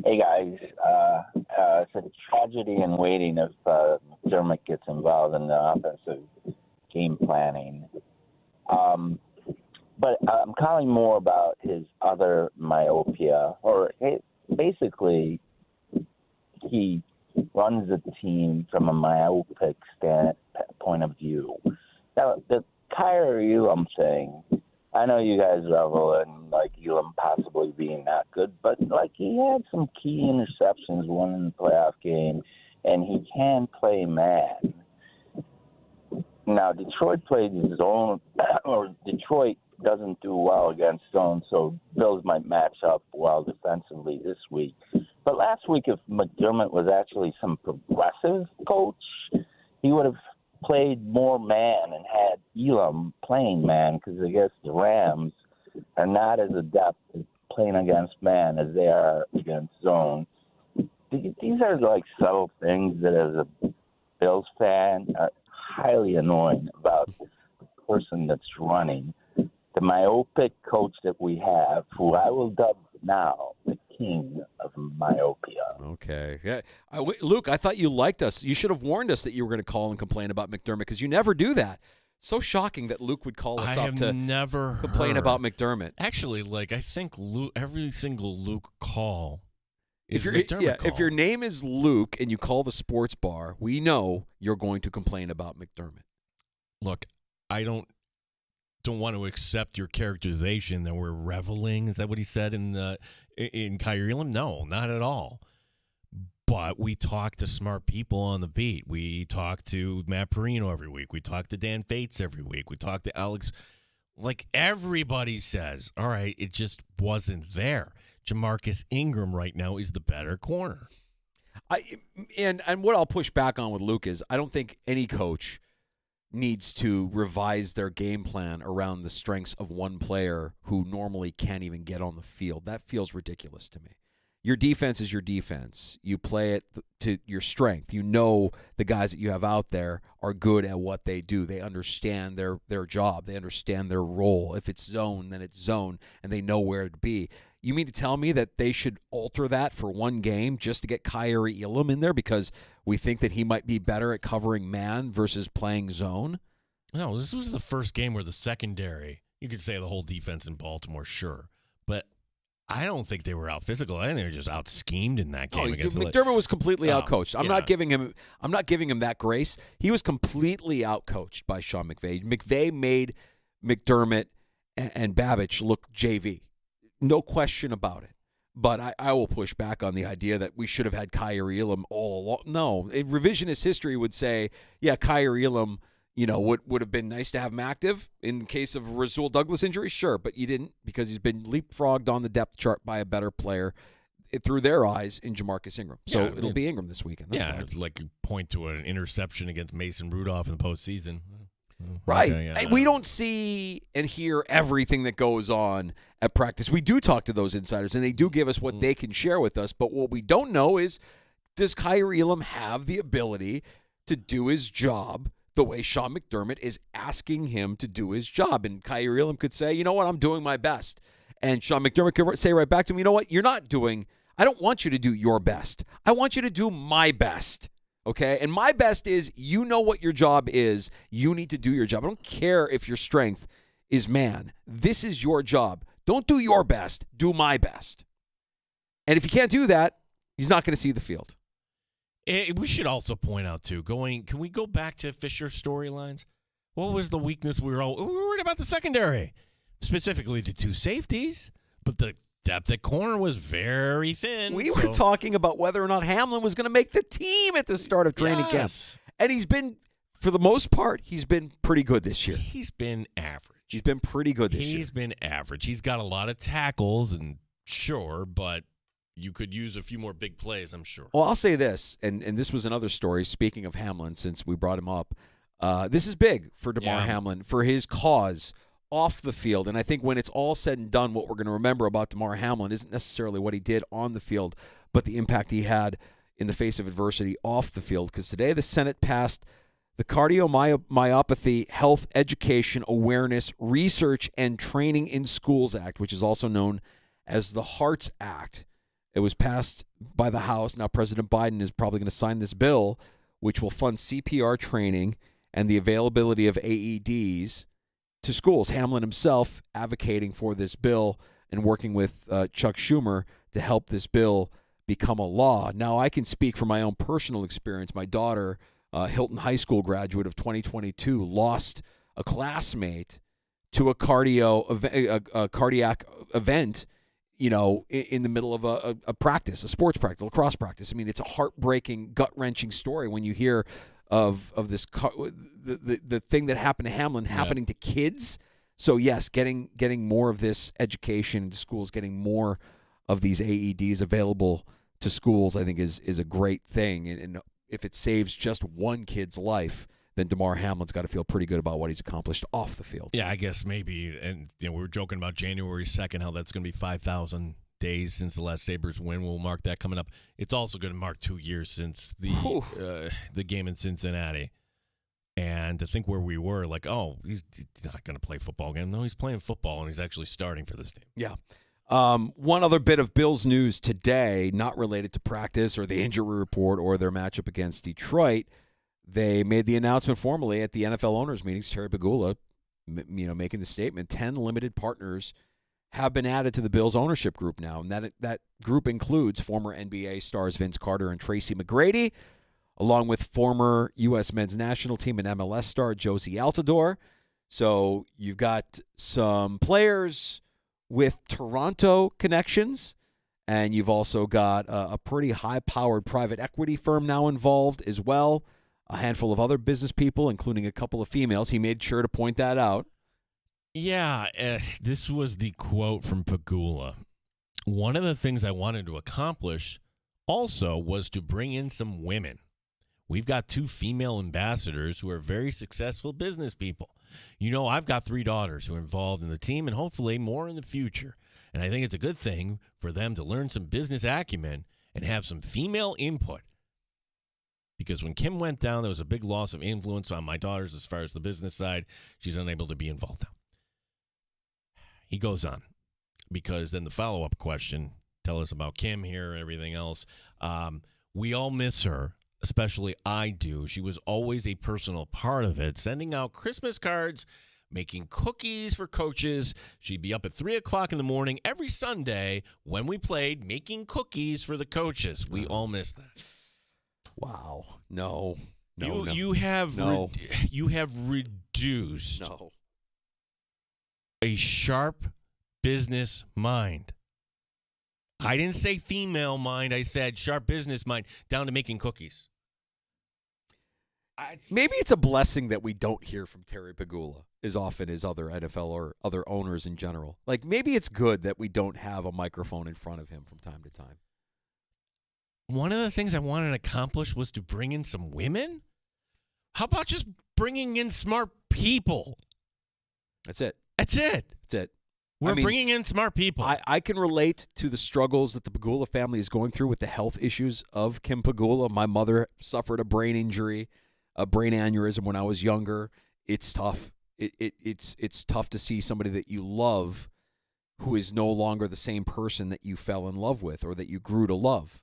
Hey guys, it's a tragedy in waiting if McDermott gets involved in the offensive game planning. But I'm calling more about his other myopia, or basically he runs the team from a myopic point of view. Now, the Kyrie Elam thing, I know you guys revel in Elam possibly being not good, but he had some key interceptions, one in the playoff game, and he can play man. Now Detroit played zone, or Detroit doesn't do well against zone, so Bills might match up well defensively this week. But last week, if McDermott was actually some progressive coach, he would have played more man and had Elam playing man, because I guess the Rams are not as adept at playing against man as they are against zone. These are subtle things that, as a Bills fan, are highly annoying about the person that's running. The myopic coach that we have, who I will dub now the king of myopia. Okay. Yeah. Luke, I thought you liked us. You should have warned us that you were going to call and complain about McDermott, because you never do that. So shocking that Luke would call us up to never complain about McDermott. Actually, I think Luke, every single Luke call is McDermott call. If your name is Luke and you call the sports bar, we know you're going to complain about McDermott. Look, I don't want to accept your characterization that we're reveling. Is that what he said in Kyrie Elam? No, not at all. But we talk to smart people on the beat. We talk to Matt Perino every week. We talk to Dan Fates every week. We talk to Alex. Everybody says, all right, it just wasn't there. Jamarcus Ingram right now is the better corner. And what I'll push back on with Luke is I don't think any coach needs to revise their game plan around the strengths of one player who normally can't even get on the field. That feels ridiculous to me. Your defense is your defense. You play it to your strength. You know the guys that you have out there are good at what they do. They understand their job. They understand their role. If it's zone, then it's zone, and they know where to be. You mean to tell me that they should alter that for one game just to get Kyrie Elam in there because we think that he might be better at covering man versus playing zone? No, this was the first game where the secondary, you could say the whole defense in Baltimore, sure. But I don't think they were out physical. I think they were just out schemed in that game. McDermott was completely outcoached. I'm not giving him that grace. He was completely outcoached by Sean McVay. McVay made McDermott and Babich look JV. No question about it. But I will push back on the idea that we should have had Kyrie Elam all along. No, revisionist history would say, yeah, Kyrie Elam, would have been nice to have him active in case of Rasul Douglas injury. Sure, but you didn't, because he's been leapfrogged on the depth chart by a better player through their eyes in Jamarcus Ingram. So it'll be Ingram this weekend. That's fine. Like you point to an interception against Mason Rudolph in the postseason. Right. Okay, yeah. We don't see and hear everything that goes on at practice. We do talk to those insiders, and they do give us what they can share with us. But what we don't know is, does Kyrie Elam have the ability to do his job the way Sean McDermott is asking him to do his job? And Kyrie Elam could say, you know what, I'm doing my best. And Sean McDermott could say right back to him, you know what, you're not doing, I don't want you to do your best. I want you to do my best. Okay, and my best is, you know what your job is. You need to do your job. I don't care if your strength is man. This is your job. Don't do your best. Do my best. And if you can't do that, he's not going to see the field. We should also point out, too, can we go back to Fisher's storylines? What was the weakness? We were worried about the secondary, specifically the two safeties, but the depth at corner was very thin. We were talking about whether or not Hamlin was going to make the team at the start of training camp. And he's been, for the most part, he's been pretty good this year. He's been average. He's been pretty good this year. He's been average. He's got a lot of tackles, and sure, but you could use a few more big plays, I'm sure. Well, I'll say this, and this was another story, speaking of Hamlin, since we brought him up. This is big for DeMar Hamlin, for his cause off the field. And I think when it's all said and done, what we're going to remember about DeMar Hamlin isn't necessarily what he did on the field, but the impact he had in the face of adversity off the field. Because today the Senate passed the Cardiomyopathy Health Education Awareness Research and Training in Schools Act, which is also known as the HEARTS Act. It was passed by the House. Now President Biden is probably going to sign this bill, which will fund CPR training and the availability of AEDs to schools. Hamlin himself advocating for this bill and working with Chuck Schumer to help this bill become a law. Now, I can speak from my own personal experience. My daughter, Hilton High School graduate of 2022, lost a classmate to a cardiac event, in the middle of a practice, a sports practice, lacrosse practice. I mean, it's a heartbreaking, gut-wrenching story when you hear of this the thing that happened to Hamlin happening to kids. So yes, getting more of this education into schools, getting more of these AEDs available to schools, I think is a great thing. And if it saves just one kid's life, then DeMar Hamlin's got to feel pretty good about what he's accomplished off the field. Yeah, I guess maybe. And we were joking about January 2nd, how that's going to be 5,000 days since the last Sabres win. We'll mark that coming up. It's also going to mark 2 years since the game in Cincinnati. And to think where we were, like, oh, he's not going to play football again. No, he's playing football, and he's actually starting for this team. Yeah. One other bit of Bills news today, not related to practice or the injury report or their matchup against Detroit. They made the announcement formally at the NFL owners' meetings. Terry Pegula, making the statement, 10 limited partners have been added to the Bills ownership group now, and that group includes former NBA stars Vince Carter and Tracy McGrady, along with former U.S. men's national team and MLS star Josie Altidore. So you've got some players with Toronto connections, and you've also got a pretty high-powered private equity firm now involved as well, a handful of other business people, including a couple of females. He made sure to point that out. Yeah, this was the quote from Pegula. One of the things I wanted to accomplish also was to bring in some women. We've got 2 female ambassadors who are very successful business people. I've got 3 daughters who are involved in the team and hopefully more in the future. And I think it's a good thing for them to learn some business acumen and have some female input. Because when Kim went down, there was a big loss of influence on my daughters as far as the business side. She's unable to be involved now. He goes on, because then the follow-up question, tell us about Kim here and everything else. We all miss her, especially I do. She was always a personal part of it, sending out Christmas cards, making cookies for coaches. She'd be up at 3 o'clock in the morning every Sunday when we played, making cookies for the coaches. We all miss that. Wow. No. You have reduced a sharp business mind. I didn't say female mind. I said sharp business mind down to making cookies. Maybe it's a blessing that we don't hear from Terry Pegula as often as other NFL or other owners in general. Like, maybe it's good that we don't have a microphone in front of him from time to time. One of the things I wanted to accomplish was to bring in some women. How about just bringing in smart people? That's it. We're bringing in smart people. I can relate to the struggles that the Pegula family is going through with the health issues of Kim Pegula. My mother suffered a brain injury, a brain aneurysm when I was younger. It's tough. It's tough to see somebody that you love who is no longer the same person that you fell in love with or that you grew to love.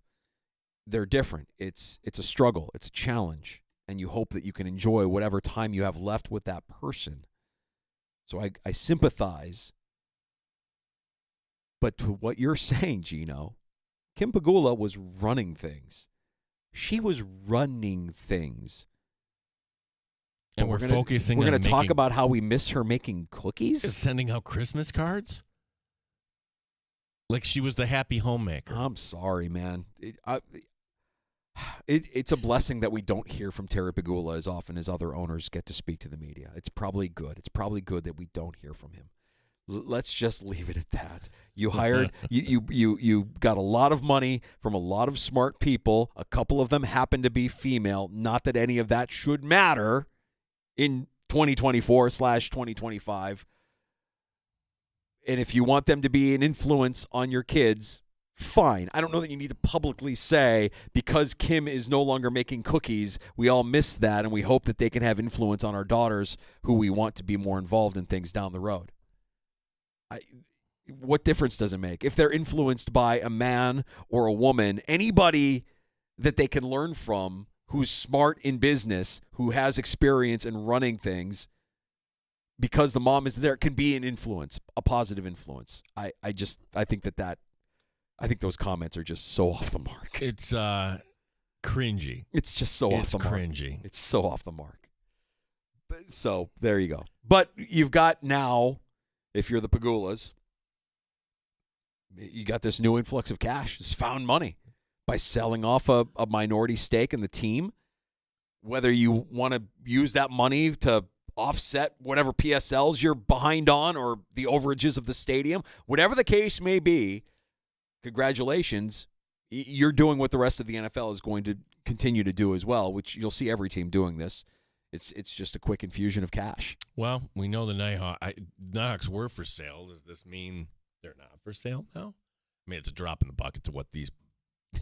They're different. It's a struggle. It's a challenge. And you hope that you can enjoy whatever time you have left with that person. So I sympathize. But to what you're saying, Gino, Kim Pegula was running things. She was running things. And we're focusing on. We're going to talk making, about how we miss her making cookies? Sending out Christmas cards? Like she was the happy homemaker. I'm sorry, man. It's a blessing that we don't hear from Terry Pegula as often as other owners get to speak to the media. It's probably good. It's probably good that we don't hear from him. Let's just leave it at that. You hired you got a lot of money from a lot of smart people. A couple of them happen to be female. Not that any of that should matter in 2024/2025. And if you want them to be an influence on your kids, fine. I don't know that you need to publicly say, because Kim is no longer making cookies, we all miss that, and we hope that they can have influence on our daughters who we want to be more involved in things down the road. What difference does it make? If they're influenced by a man or a woman, anybody that they can learn from who's smart in business, who has experience in running things, because the mom is there, can be an influence, a positive influence. I think those comments are just so off the mark. It's cringy. It's just so off the mark. It's cringy. It's so off the mark. So there you go. But you've got now, if you're the Pagulas, you got this new influx of cash. It's found money by selling off a minority stake in the team. Whether you want to use that money to offset whatever PSLs you're behind on or the overages of the stadium, whatever the case may be, congratulations. You're doing what the rest of the NFL is going to continue to do as well, which you'll see every team doing this. It's just a quick infusion of cash. Well, we know the Nighthawks were for sale. Does this mean they're not for sale now? I mean, it's a drop in the bucket to what these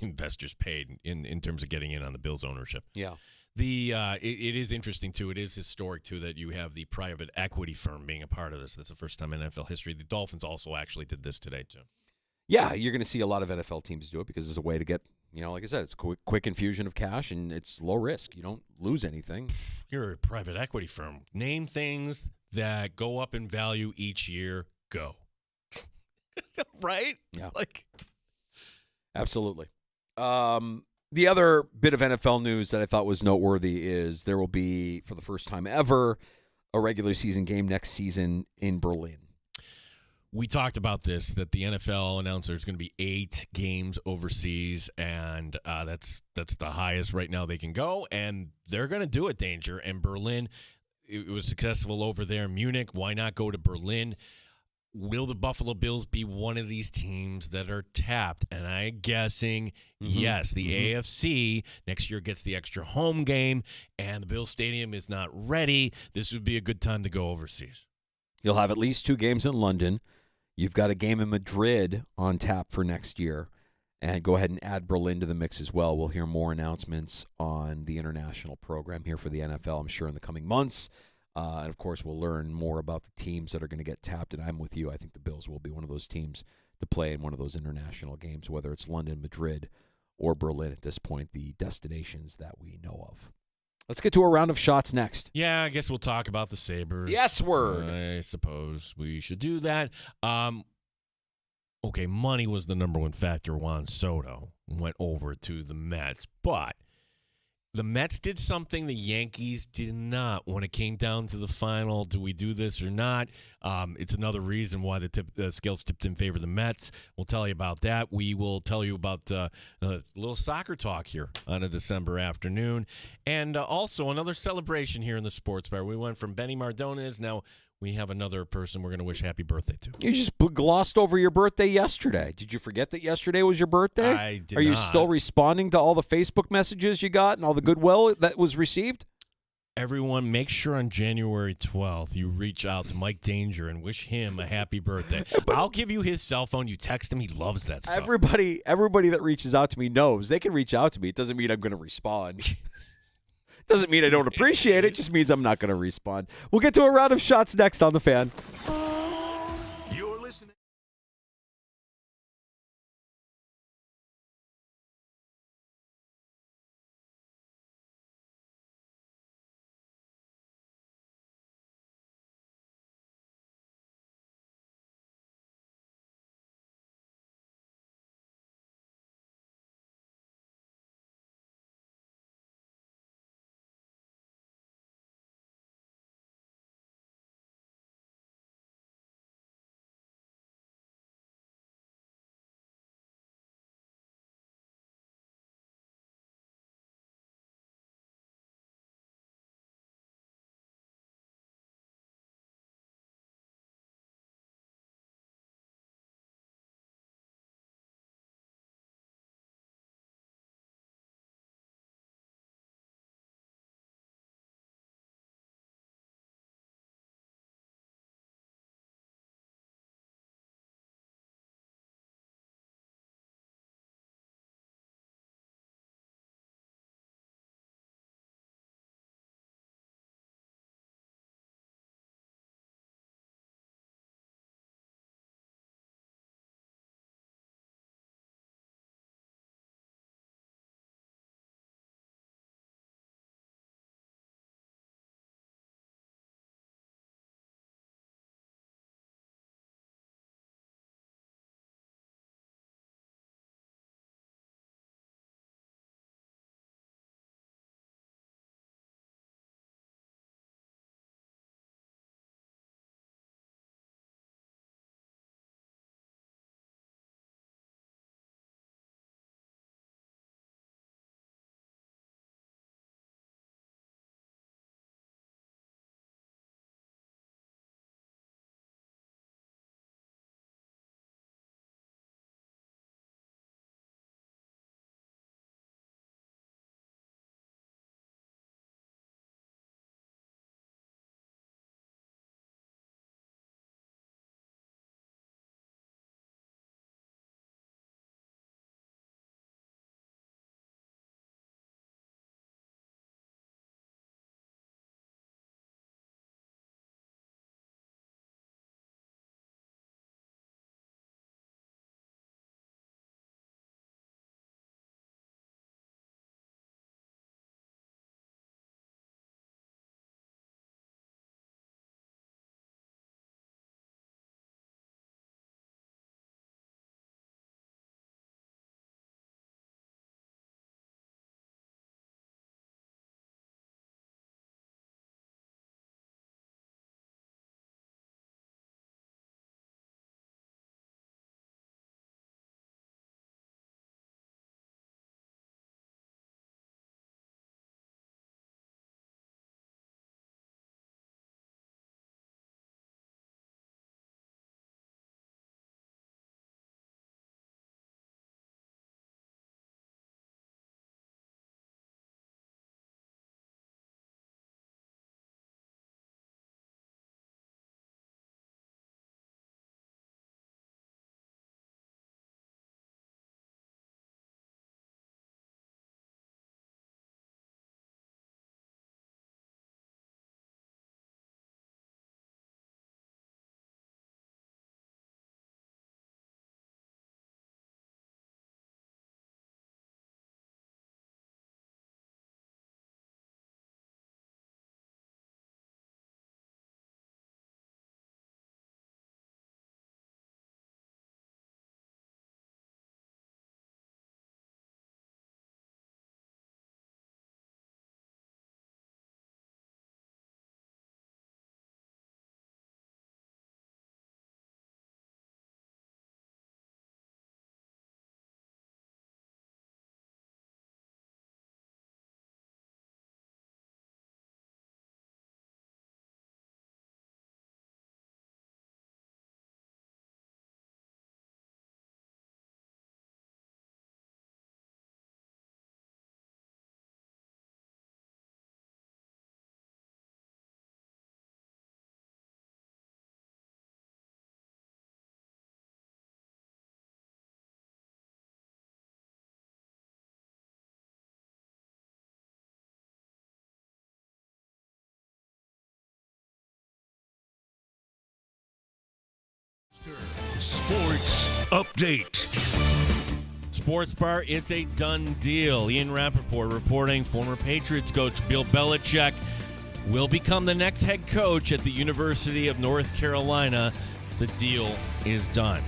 investors paid in terms of getting in on the Bills' ownership. Yeah. It is interesting, too. It is historic, too, that you have the private equity firm being a part of this. That's the first time in NFL history. The Dolphins also actually did this today, too. Yeah, you're going to see a lot of NFL teams do it because it's a way to get, like I said, it's a quick infusion of cash, and it's low risk. You don't lose anything. You're a private equity firm. Name things that go up in value each year. Go. Right? Yeah. Absolutely. The other bit of NFL news that I thought was noteworthy is there will be, for the first time ever, a regular season game next season in Berlin. We talked about this, that the NFL announced there's going to be 8 games overseas, and that's the highest right now they can go, and they're going to do it, Danger. And Berlin, it was successful over there in Munich. Why not go to Berlin? Will the Buffalo Bills be one of these teams that are tapped? And I'm guessing, yes, the AFC next year gets the extra home game, and the Bills Stadium is not ready. This would be a good time to go overseas. You'll have at least 2 games in London. You've got a game in Madrid on tap for next year. And go ahead and add Berlin to the mix as well. We'll hear more announcements on the international program here for the NFL, I'm sure, in the coming months. And, of course, we'll learn more about the teams that are going to get tapped. And I'm with you. I think the Bills will be one of those teams to play in one of those international games, whether it's London, Madrid, or Berlin at this point, the destinations that we know of. Let's get to a round of shots next. Yeah, I guess we'll talk about the Sabres. Yes, word. I suppose we should do that. Okay, money was the number one factor. Juan Soto went over to the Mets, but the Mets did something the Yankees did not when it came down to the final. Do we do this or not? It's another reason why the scales tipped in favor of the Mets. We'll tell you about that. We will tell you about a little soccer talk here on a December afternoon. And also another celebration here in the Sports Bar. We went from Benny Mardones. Now we have another person we're going to wish happy birthday to. You just glossed over your birthday yesterday. Did you forget that yesterday was your birthday? I did Are you not. still responding to all the Facebook messages you got and all the goodwill that was received? Everyone, make sure on January 12th you reach out to Mike Danger and wish him a happy birthday. I'll give you his cell phone. You text him. He loves that stuff. Everybody that reaches out to me knows they can reach out to me. It doesn't mean I'm going to respond. Doesn't mean I don't appreciate it. It just means I'm not going to respond. We'll get to a round of shots next on The Fan. Sports Update. Sports Bar, it's a done deal. Ian Rappaport reporting former Patriots coach Bill Belichick will become the next head coach at the University of North Carolina. The deal is done.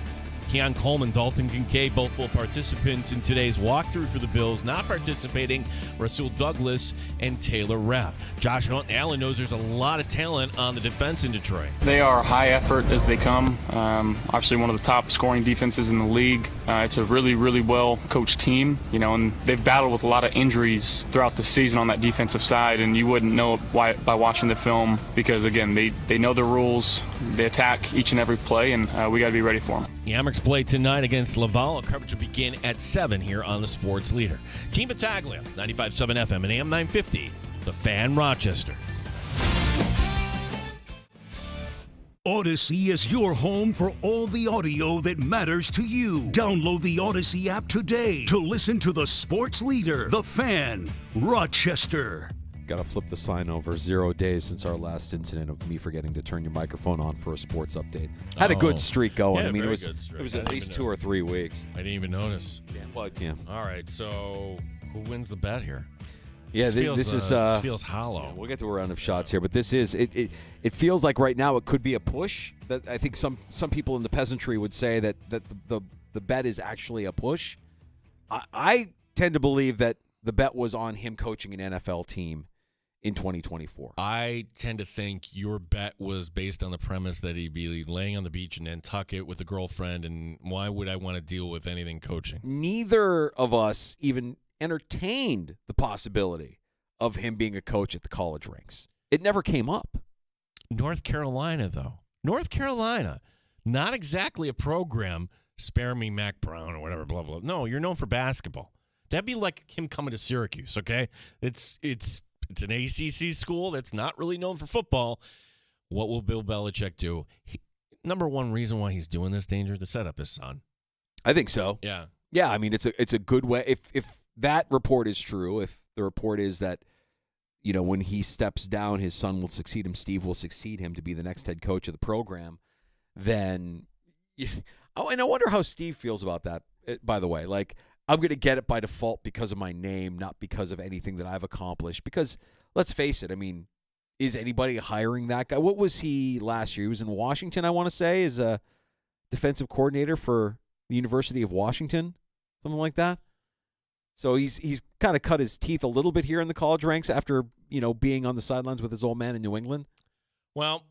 Keon Coleman, Dalton Kincaid, both full participants in today's walkthrough for the Bills. Not participating, Rasul Douglas and Taylor Rapp. Josh Allen knows there's a lot of talent on the defense in Detroit. They are high effort as they come. Obviously one of the top scoring defenses in the league. It's a really, really well coached team, and they've battled with a lot of injuries throughout the season on that defensive side, and you wouldn't know why by watching the film because, again, they know the rules. They attack each and every play, and we got to be ready for them. The Amerks play tonight against Laval. Coverage will begin at 7 here on the Sports Leader. Gene Battaglia, 95.7 FM and AM 950, The Fan, Rochester. Odyssey is your home for all the audio that matters to you. Download the Odyssey app today to listen to the Sports Leader, The Fan, Rochester. Got to flip the sign over. 0 days since our last incident of me forgetting to turn your microphone on for a sports update. Had a good streak going. Yeah, I mean, it was it at least 2 or 3 weeks. I didn't even notice. Damn plug, Cam. All right, so who wins the bet here? Yeah, this feels hollow. Yeah, we'll get to a round of shots here, but this is it feels like right now it could be a push. That I think some people in the peasantry would say that the bet is actually a push. I tend to believe that the bet was on him coaching an NFL team in 2024. I tend to think your bet was based on the premise that he'd be laying on the beach in Nantucket with a girlfriend, and why would I want to deal with anything coaching? Neither of us even entertained the possibility of him being a coach at the college ranks. It never came up. North Carolina, though. North Carolina, not exactly a program, spare me Mac Brown or whatever, blah, blah. No, you're known for basketball. That'd be like him coming to Syracuse, okay? It's an ACC school that's not really known for football. What will Bill Belichick do? Number one reason why he's doing this, Danger, to set up his son. I think so. Yeah. Yeah, I mean, it's a good way. If that report is true, if the report is that, when he steps down, his son will succeed him, Steve will succeed him to be the next head coach of the program, then and I wonder how Steve feels about that, by the way. Like, I'm going to get it by default because of my name, not because of anything that I've accomplished. Because, let's face it, I mean, is anybody hiring that guy? What was he last year? He was in Washington, I want to say, as a defensive coordinator for the University of Washington, something like that. So he's kind of cut his teeth a little bit here in the college ranks after, being on the sidelines with his old man in New England. Well,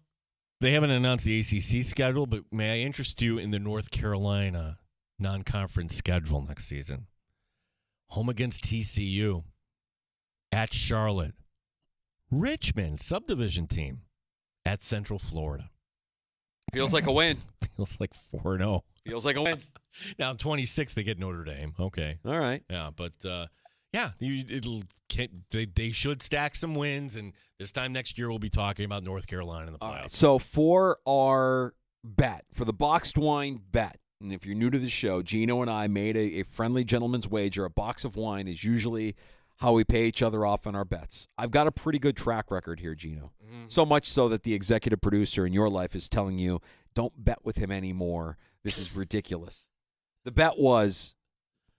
they haven't announced the ACC schedule, but may I interest you in the North Carolina non-conference schedule next season? Home against TCU, at Charlotte, Richmond, subdivision team, at Central Florida. Feels like a win. Feels like 4-0. Feels like a win. Now, 26, they get Notre Dame. Okay. All right. Yeah, but, they should stack some wins, and this time next year we'll be talking about North Carolina in the playoffs. All right, so for our bet, for the boxed wine bet, and if you're new to the show, Gino and I made a friendly gentleman's wager. A box of wine is usually how we pay each other off on our bets. I've got a pretty good track record here, Gino. Mm-hmm. So much so that the executive producer in your life is telling you, don't bet with him anymore. This is ridiculous. The bet was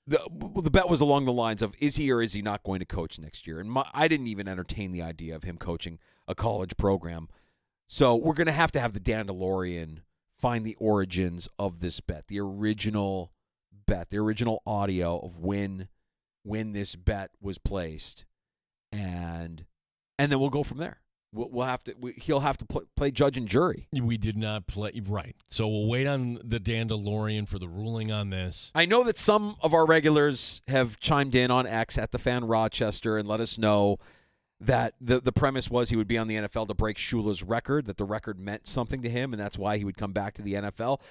along the lines of, is he or is he not going to coach next year? And I didn't even entertain the idea of him coaching a college program. So we're going to have the Dan DeLorean find the origins of this bet, the original bet, the original audio of when this bet was placed, and then we'll go from there. He'll have to play judge and jury. We did not play right, so we'll wait on the Dan DeLorean for the ruling on this. I know that some of our regulars have chimed in on X at the Fan Rochester and let us know that the premise was he would be on the NFL to break Shula's record, that the record meant something to him, and that's why he would come back to the NFL.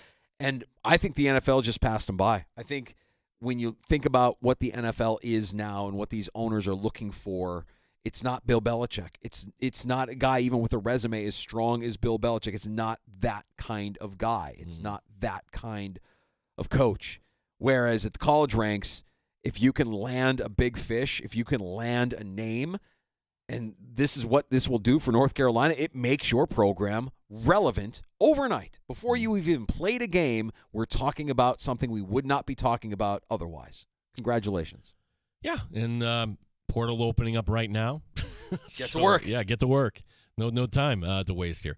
And I think the NFL just passed him by. I think when you think about what the NFL is now and what these owners are looking for, it's not Bill Belichick. It's not a guy even with a resume as strong as Bill Belichick. It's not that kind of guy. It's not that kind of coach. Whereas at the college ranks, if you can land a big fish, if you can land a name, and this is what this will do for North Carolina, it makes your program relevant overnight. Before you even played a game, we're talking about something we would not be talking about otherwise. Congratulations. Yeah, and portal opening up right now. Get to work. Yeah, get to work. No time to waste here.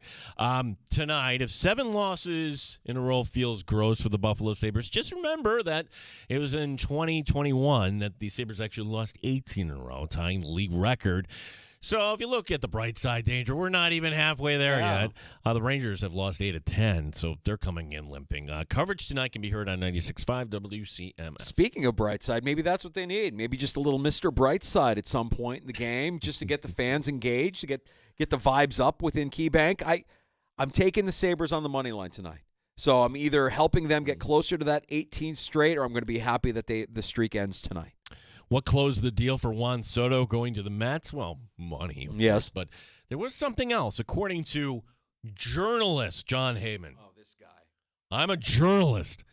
Tonight, if 7 losses in a row feels gross for the Buffalo Sabres, just remember that it was in 2021 that the Sabres actually lost 18 in a row, tying the league record. So if you look at the bright side, Danger, we're not even halfway there yet. The Rangers have lost 8 of 10, so they're coming in limping. Coverage tonight can be heard on 96.5 WCMF. Speaking of bright side, maybe that's what they need. Maybe just a little Mr. Brightside at some point in the game, just to get the fans engaged, to get the vibes up within KeyBank. I'm taking the Sabres on the money line tonight. So I'm either helping them get closer to that 18th straight, or I'm going to be happy that the streak ends tonight. What closed the deal for Juan Soto going to the Mets? Well, money, of course, but there was something else. According to journalist John Heyman. Oh, this guy. I'm a journalist.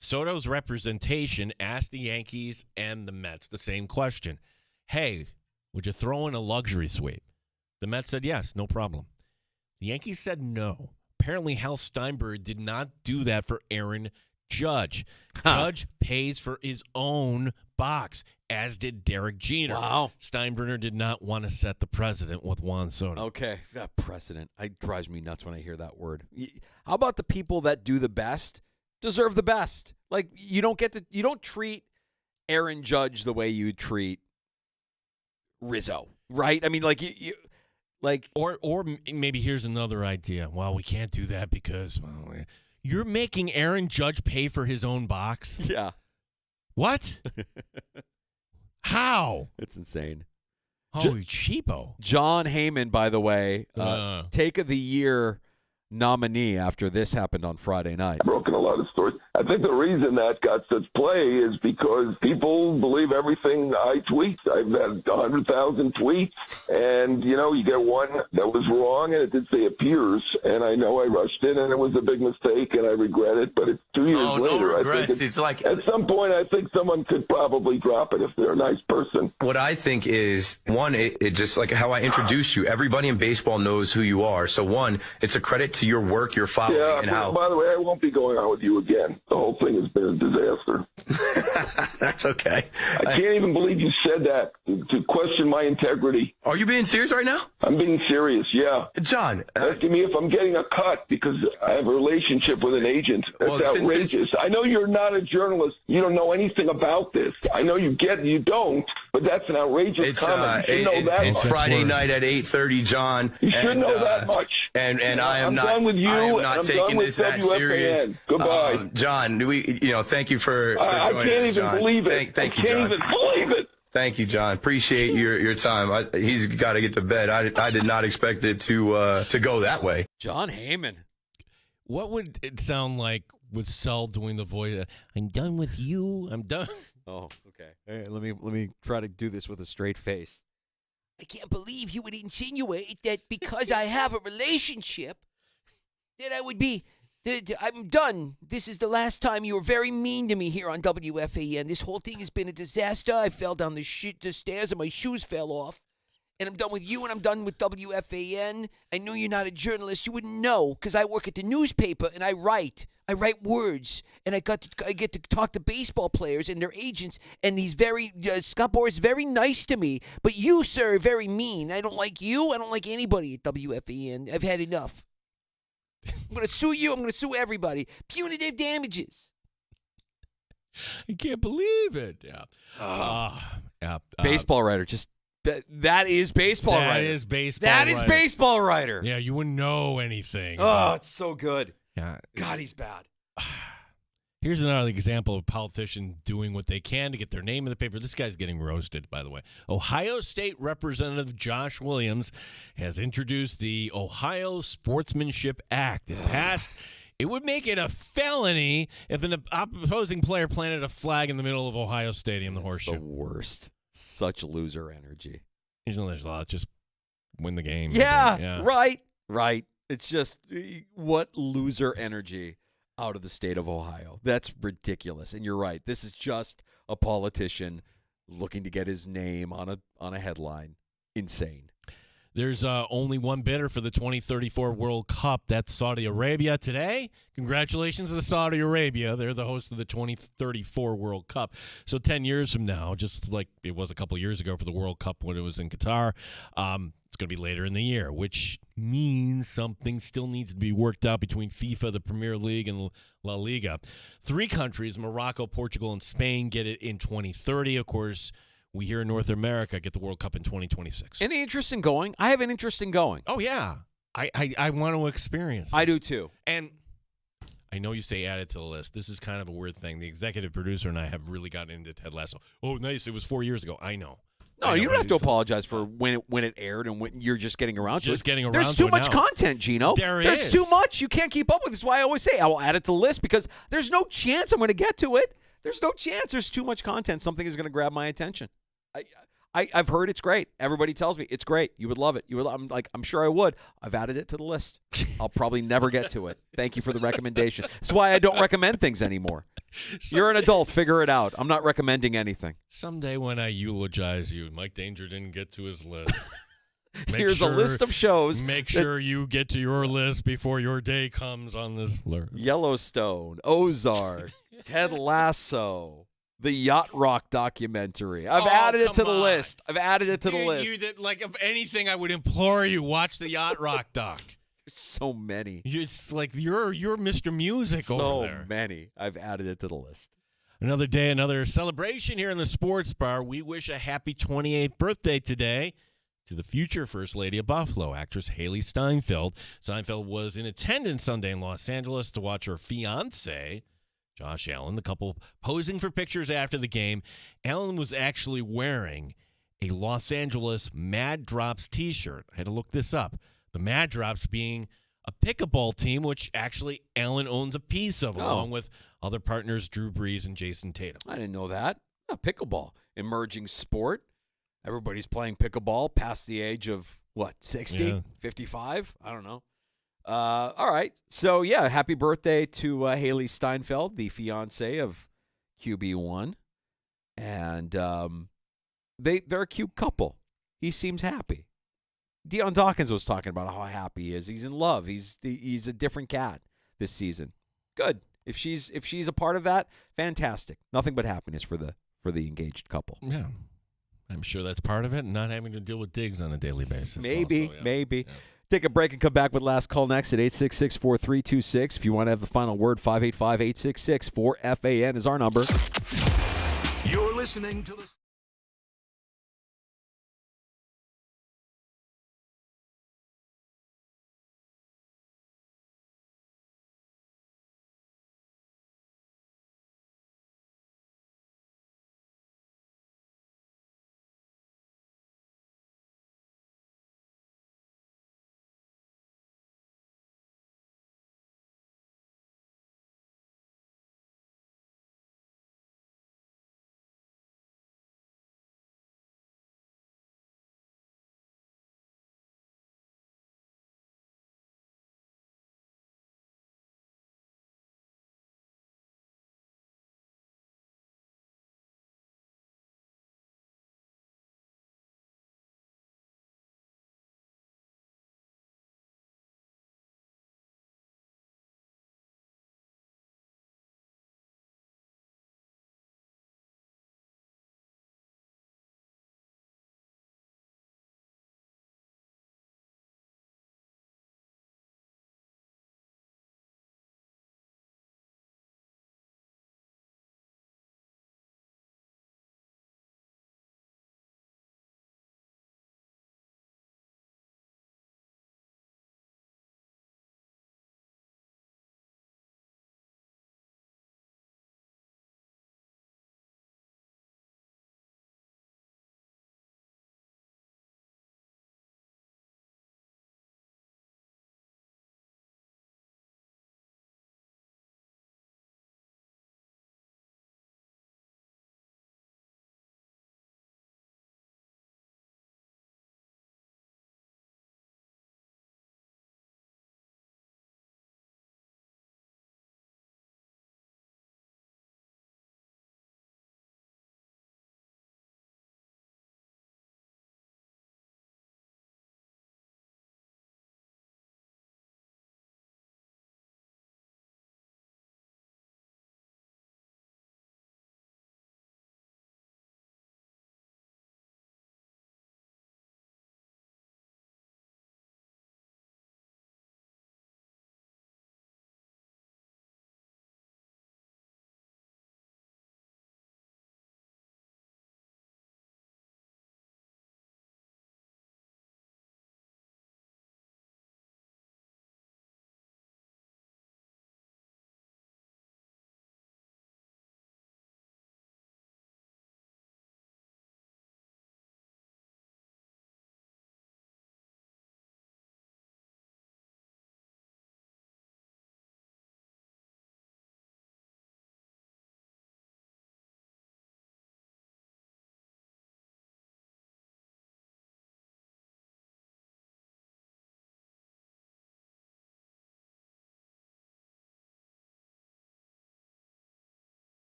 Soto's representation asked the Yankees and the Mets the same question. Hey, would you throw in a luxury suite? The Mets said yes, no problem. The Yankees said no. Apparently, Hal Steinbrenner did not do that for Aaron Judge. Judge pays for his own box, as did Derek Jeter. Wow. Steinbrenner did not want to set the precedent with Juan Soto. Okay, that precedent. It drives me nuts when I hear that word. How about the people that do the best deserve the best? Like, you don't treat Aaron Judge the way you treat Rizzo, right? I mean, like or maybe here's another idea. Well, we can't do that because you're making Aaron Judge pay for his own box? Yeah. What? How? It's insane. Holy cheapo. John Heyman, by the way, Take of the Year nominee after this happened on Friday night. Broken a lot of stories. I think the reason that got such play is because people believe everything I tweet. I've had 100,000 tweets, and, you get one that was wrong, and it did say appears, and I know I rushed it, and it was a big mistake, and I regret it, but it's 2 years later. No regrets. I think it's like at some point, I think someone could probably drop it if they're a nice person. What I think is, one, it just like how I introduced you. Everybody in baseball knows who you are. So, one, it's a credit to your work, your following, and how. By the way, I won't be going on with you again. The whole thing has been a disaster. That's okay. I can't even believe you said that to question my integrity. Are you being serious right now? I'm being serious, yeah. John. Asking me if I'm getting a cut because I have a relationship with an agent. That's outrageous. I know you're not a journalist. You don't know anything about this. I know you don't, but that's an outrageous comment. You should know that much. It's Friday night at 8:30, John. You should know that much. And I am I'm done with you, I am and not I'm taking done with this that WFAN. serious. Goodbye. John, thank you for joining I can't us, even John. believe it. Thank you, I can't John. even believe it. Thank you, John. Appreciate your time. He's got to get to bed. I did not expect it to go that way. John Heyman. What would it sound like with Sel doing the voice? I'm done with you. I'm done. Oh, okay. Hey, let me try to do this with a straight face. I can't believe you would insinuate that because I have a relationship that I would be. I'm done. This is the last time you were very mean to me here on WFAN. This whole thing has been a disaster. I fell down the stairs and my shoes fell off. And I'm done with you and I'm done with WFAN. I know you're not a journalist. You wouldn't know because I work at the newspaper and I write. I write words. And I get to talk to baseball players and their agents. And he's Scott Boras is very nice to me. But you, sir, are very mean. I don't like you. I don't like anybody at WFAN. I've had enough. I'm going to sue you. I'm going to sue everybody. Punitive damages. I can't believe it. Yeah. Baseball writer. Just that is baseball writer. That is baseball That writer. is baseball writer. Yeah, you wouldn't know anything. Oh, it's so good. Yeah. God, he's bad. Here's another example of a politician doing what they can to get their name in the paper. This guy's getting roasted, by the way. Ohio State Representative Josh Williams has introduced the Ohio Sportsmanship Act. It passed. It would make it a felony if an opposing player planted a flag in the middle of Ohio Stadium, the Horseshoe. The worst. Such loser energy. There's a lot. Just win the game. Yeah. Right. It's just what loser energy out of the state of Ohio. That's ridiculous. And you're right. This is just a politician looking to get his name on a headline. Insane. There's only one bidder for the 2034 World Cup. That's Saudi Arabia today. Congratulations to Saudi Arabia. They're the host of the 2034 World Cup. So 10 years from now, just like it was a couple years ago for the World Cup when it was in Qatar, it's going to be later in the year, which means something still needs to be worked out between FIFA, the Premier League, and La Liga. 3 countries, Morocco, Portugal, and Spain, get it in 2030. Of course, we here in North America get the World Cup in 2026. Any interest in going? I have an interest in going. Oh, yeah. I want to experience this. I do too. And I know you say add it to the list. This is kind of a weird thing. The executive producer and I have really gotten into Ted Lasso. Oh, nice. It was 4 years ago. I know. No, you don't have to apologize for when it aired and when you're just getting around to it. Just getting around There's to too it much now. content, Gino. There's too much. You can't keep up with this. That's why I always say I will add it to the list because there's no chance I'm going to get to it. There's no chance. There's too much content. Something is going to grab my attention. I've heard it's great. Everybody tells me it's great. You would love it. I'm sure I would. I've added it to the list. I'll probably never get to it. Thank you for the recommendation. That's why I don't recommend things anymore. You're an adult. Figure it out. I'm not recommending anything. Someday when I eulogize you, Mike Danger didn't get to his list. Here's a list of shows. Make sure you get to your list before your day comes on this list. Yellowstone, Ozark, Ted Lasso, the Yacht Rock documentary. I've added it to the list. I've added it to the list. If anything, I would implore you, watch the Yacht Rock doc. There's so many. It's like you're Mr. Music over there. So many. I've added it to the list. Another day, another celebration here in the sports bar. We wish a happy 28th birthday today to the future First Lady of Buffalo, actress Haley Steinfeld. Steinfeld was in attendance Sunday in Los Angeles to watch her fiancé, Josh Allen, the couple posing for pictures after the game. Allen was actually wearing a Los Angeles Mad Drops t-shirt. I had to look this up. The Mad Drops being a pickleball team, which actually Allen owns a piece of, along with other partners Drew Brees and Jason Tatum. I didn't know that. Pickleball, emerging sport. Everybody's playing pickleball past the age of, 60? 55? I don't know. All right. So, yeah, happy birthday to Haley Steinfeld, the fiance of QB1. And they're a cute couple. He seems happy. Deion Dawkins was talking about how happy he is. He's in love. He's a different cat this season. Good. If she's a part of that, fantastic. Nothing but happiness for the engaged couple. Yeah. I'm sure that's part of it, and not having to deal with Diggs on a daily basis. Maybe. Yeah. Take a break and come back with last call next at 866-4326. If you want to have the final word, 585-866-4FAN is our number. You're listening to the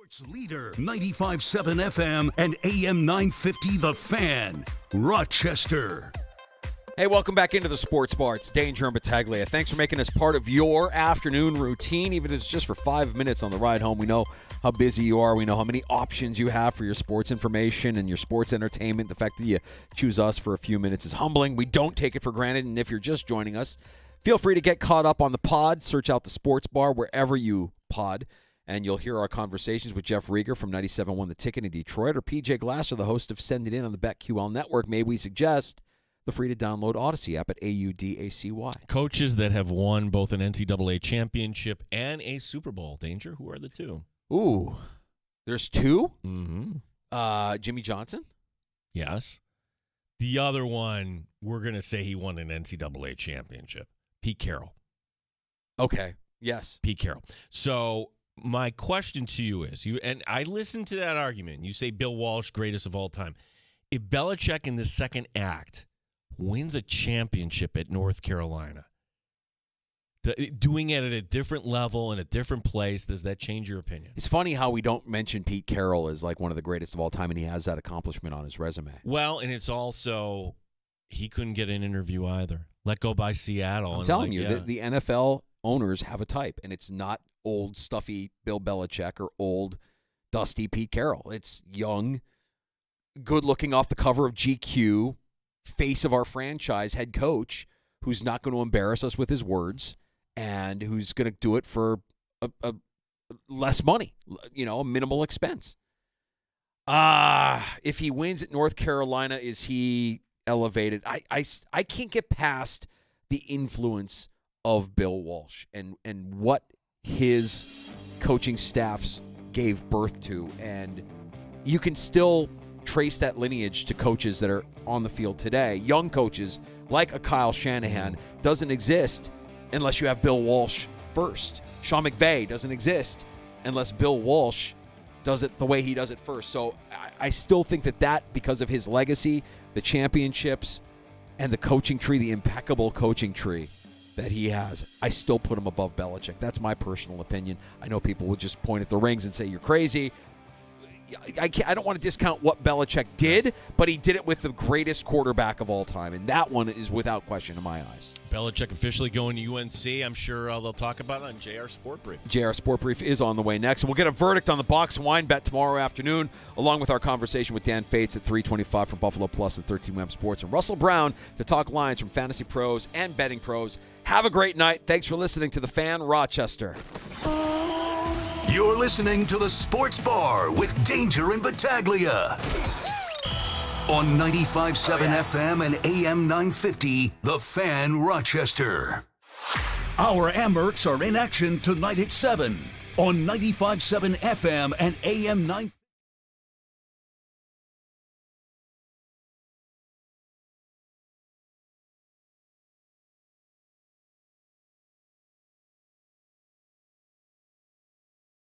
Sports leader, 95.7 FM and AM 950 The Fan, Rochester. Hey, welcome back into the Sports Bar. It's Danger and Battaglia. Thanks for making us part of your afternoon routine, even if it's just for 5 minutes on the ride home. We know how busy you are. We know how many options you have for your sports information and your sports entertainment. The fact that you choose us for a few minutes is humbling. We don't take it for granted, and if you're just joining us, feel free to get caught up on the pod. Search out the Sports Bar wherever you pod, and you'll hear our conversations with Jeff Rieger from 97.1 The Ticket in Detroit, or PJ Glasser, the host of Send It In on the BetQL Network. May we suggest the free-to-download Odyssey app at AUDACY. Coaches that have won both an NCAA championship and a Super Bowl. Danger, who are the two? Ooh, there's two? Mm-hmm. Jimmy Johnson? Yes. The other one, we're going to say he won an NCAA championship. Pete Carroll. Okay, yes. Pete Carroll. So my question to you is, and I listened to that argument. You say Bill Walsh, greatest of all time. If Belichick in the second act wins a championship at North Carolina, doing it at a different level in a different place, does that change your opinion? It's funny how we don't mention Pete Carroll as like one of the greatest of all time, and he has that accomplishment on his resume. Well, and it's also he couldn't get an interview either. Let go by Seattle. I'm telling you, the NFL owners have a type, and it's not old, stuffy Bill Belichick or old, dusty Pete Carroll. It's young, good-looking off the cover of GQ, face of our franchise head coach who's not going to embarrass us with his words and who's going to do it for a less money, a minimal expense. If he wins at North Carolina, is he elevated? I can't get past the influence of Bill Walsh and what his coaching staffs gave birth to. And you can still trace that lineage to coaches that are on the field today. Young coaches like a Kyle Shanahan doesn't exist unless you have Bill Walsh first. Sean McVay doesn't exist unless Bill Walsh does it the way he does it first. So I still think that because of his legacy, the championships, and the coaching tree, the impeccable coaching tree that he has, I still put him above Belichick. That's my personal opinion. I know people will just point at the rings and say you're crazy. I don't want to discount what Belichick did, but he did it with the greatest quarterback of all time, and that one is without question in my eyes. Belichick officially going to UNC. I'm sure they'll talk about it on JR Sport Brief. JR Sport Brief is on the way next, and we'll get a verdict on the box wine bet tomorrow afternoon, along with our conversation with Dan Fates at 3:25 from Buffalo Plus and 13WM Sports, and Russell Brown to talk lines from Fantasy Pros and Betting Pros. Have a great night. Thanks for listening to The Fan Rochester. You're listening to the Sports Bar with Danger and Battaglia on 95.7 FM and AM 950, The Fan Rochester. Our Amerks are in action tonight at 7 on 95.7 FM and AM 950.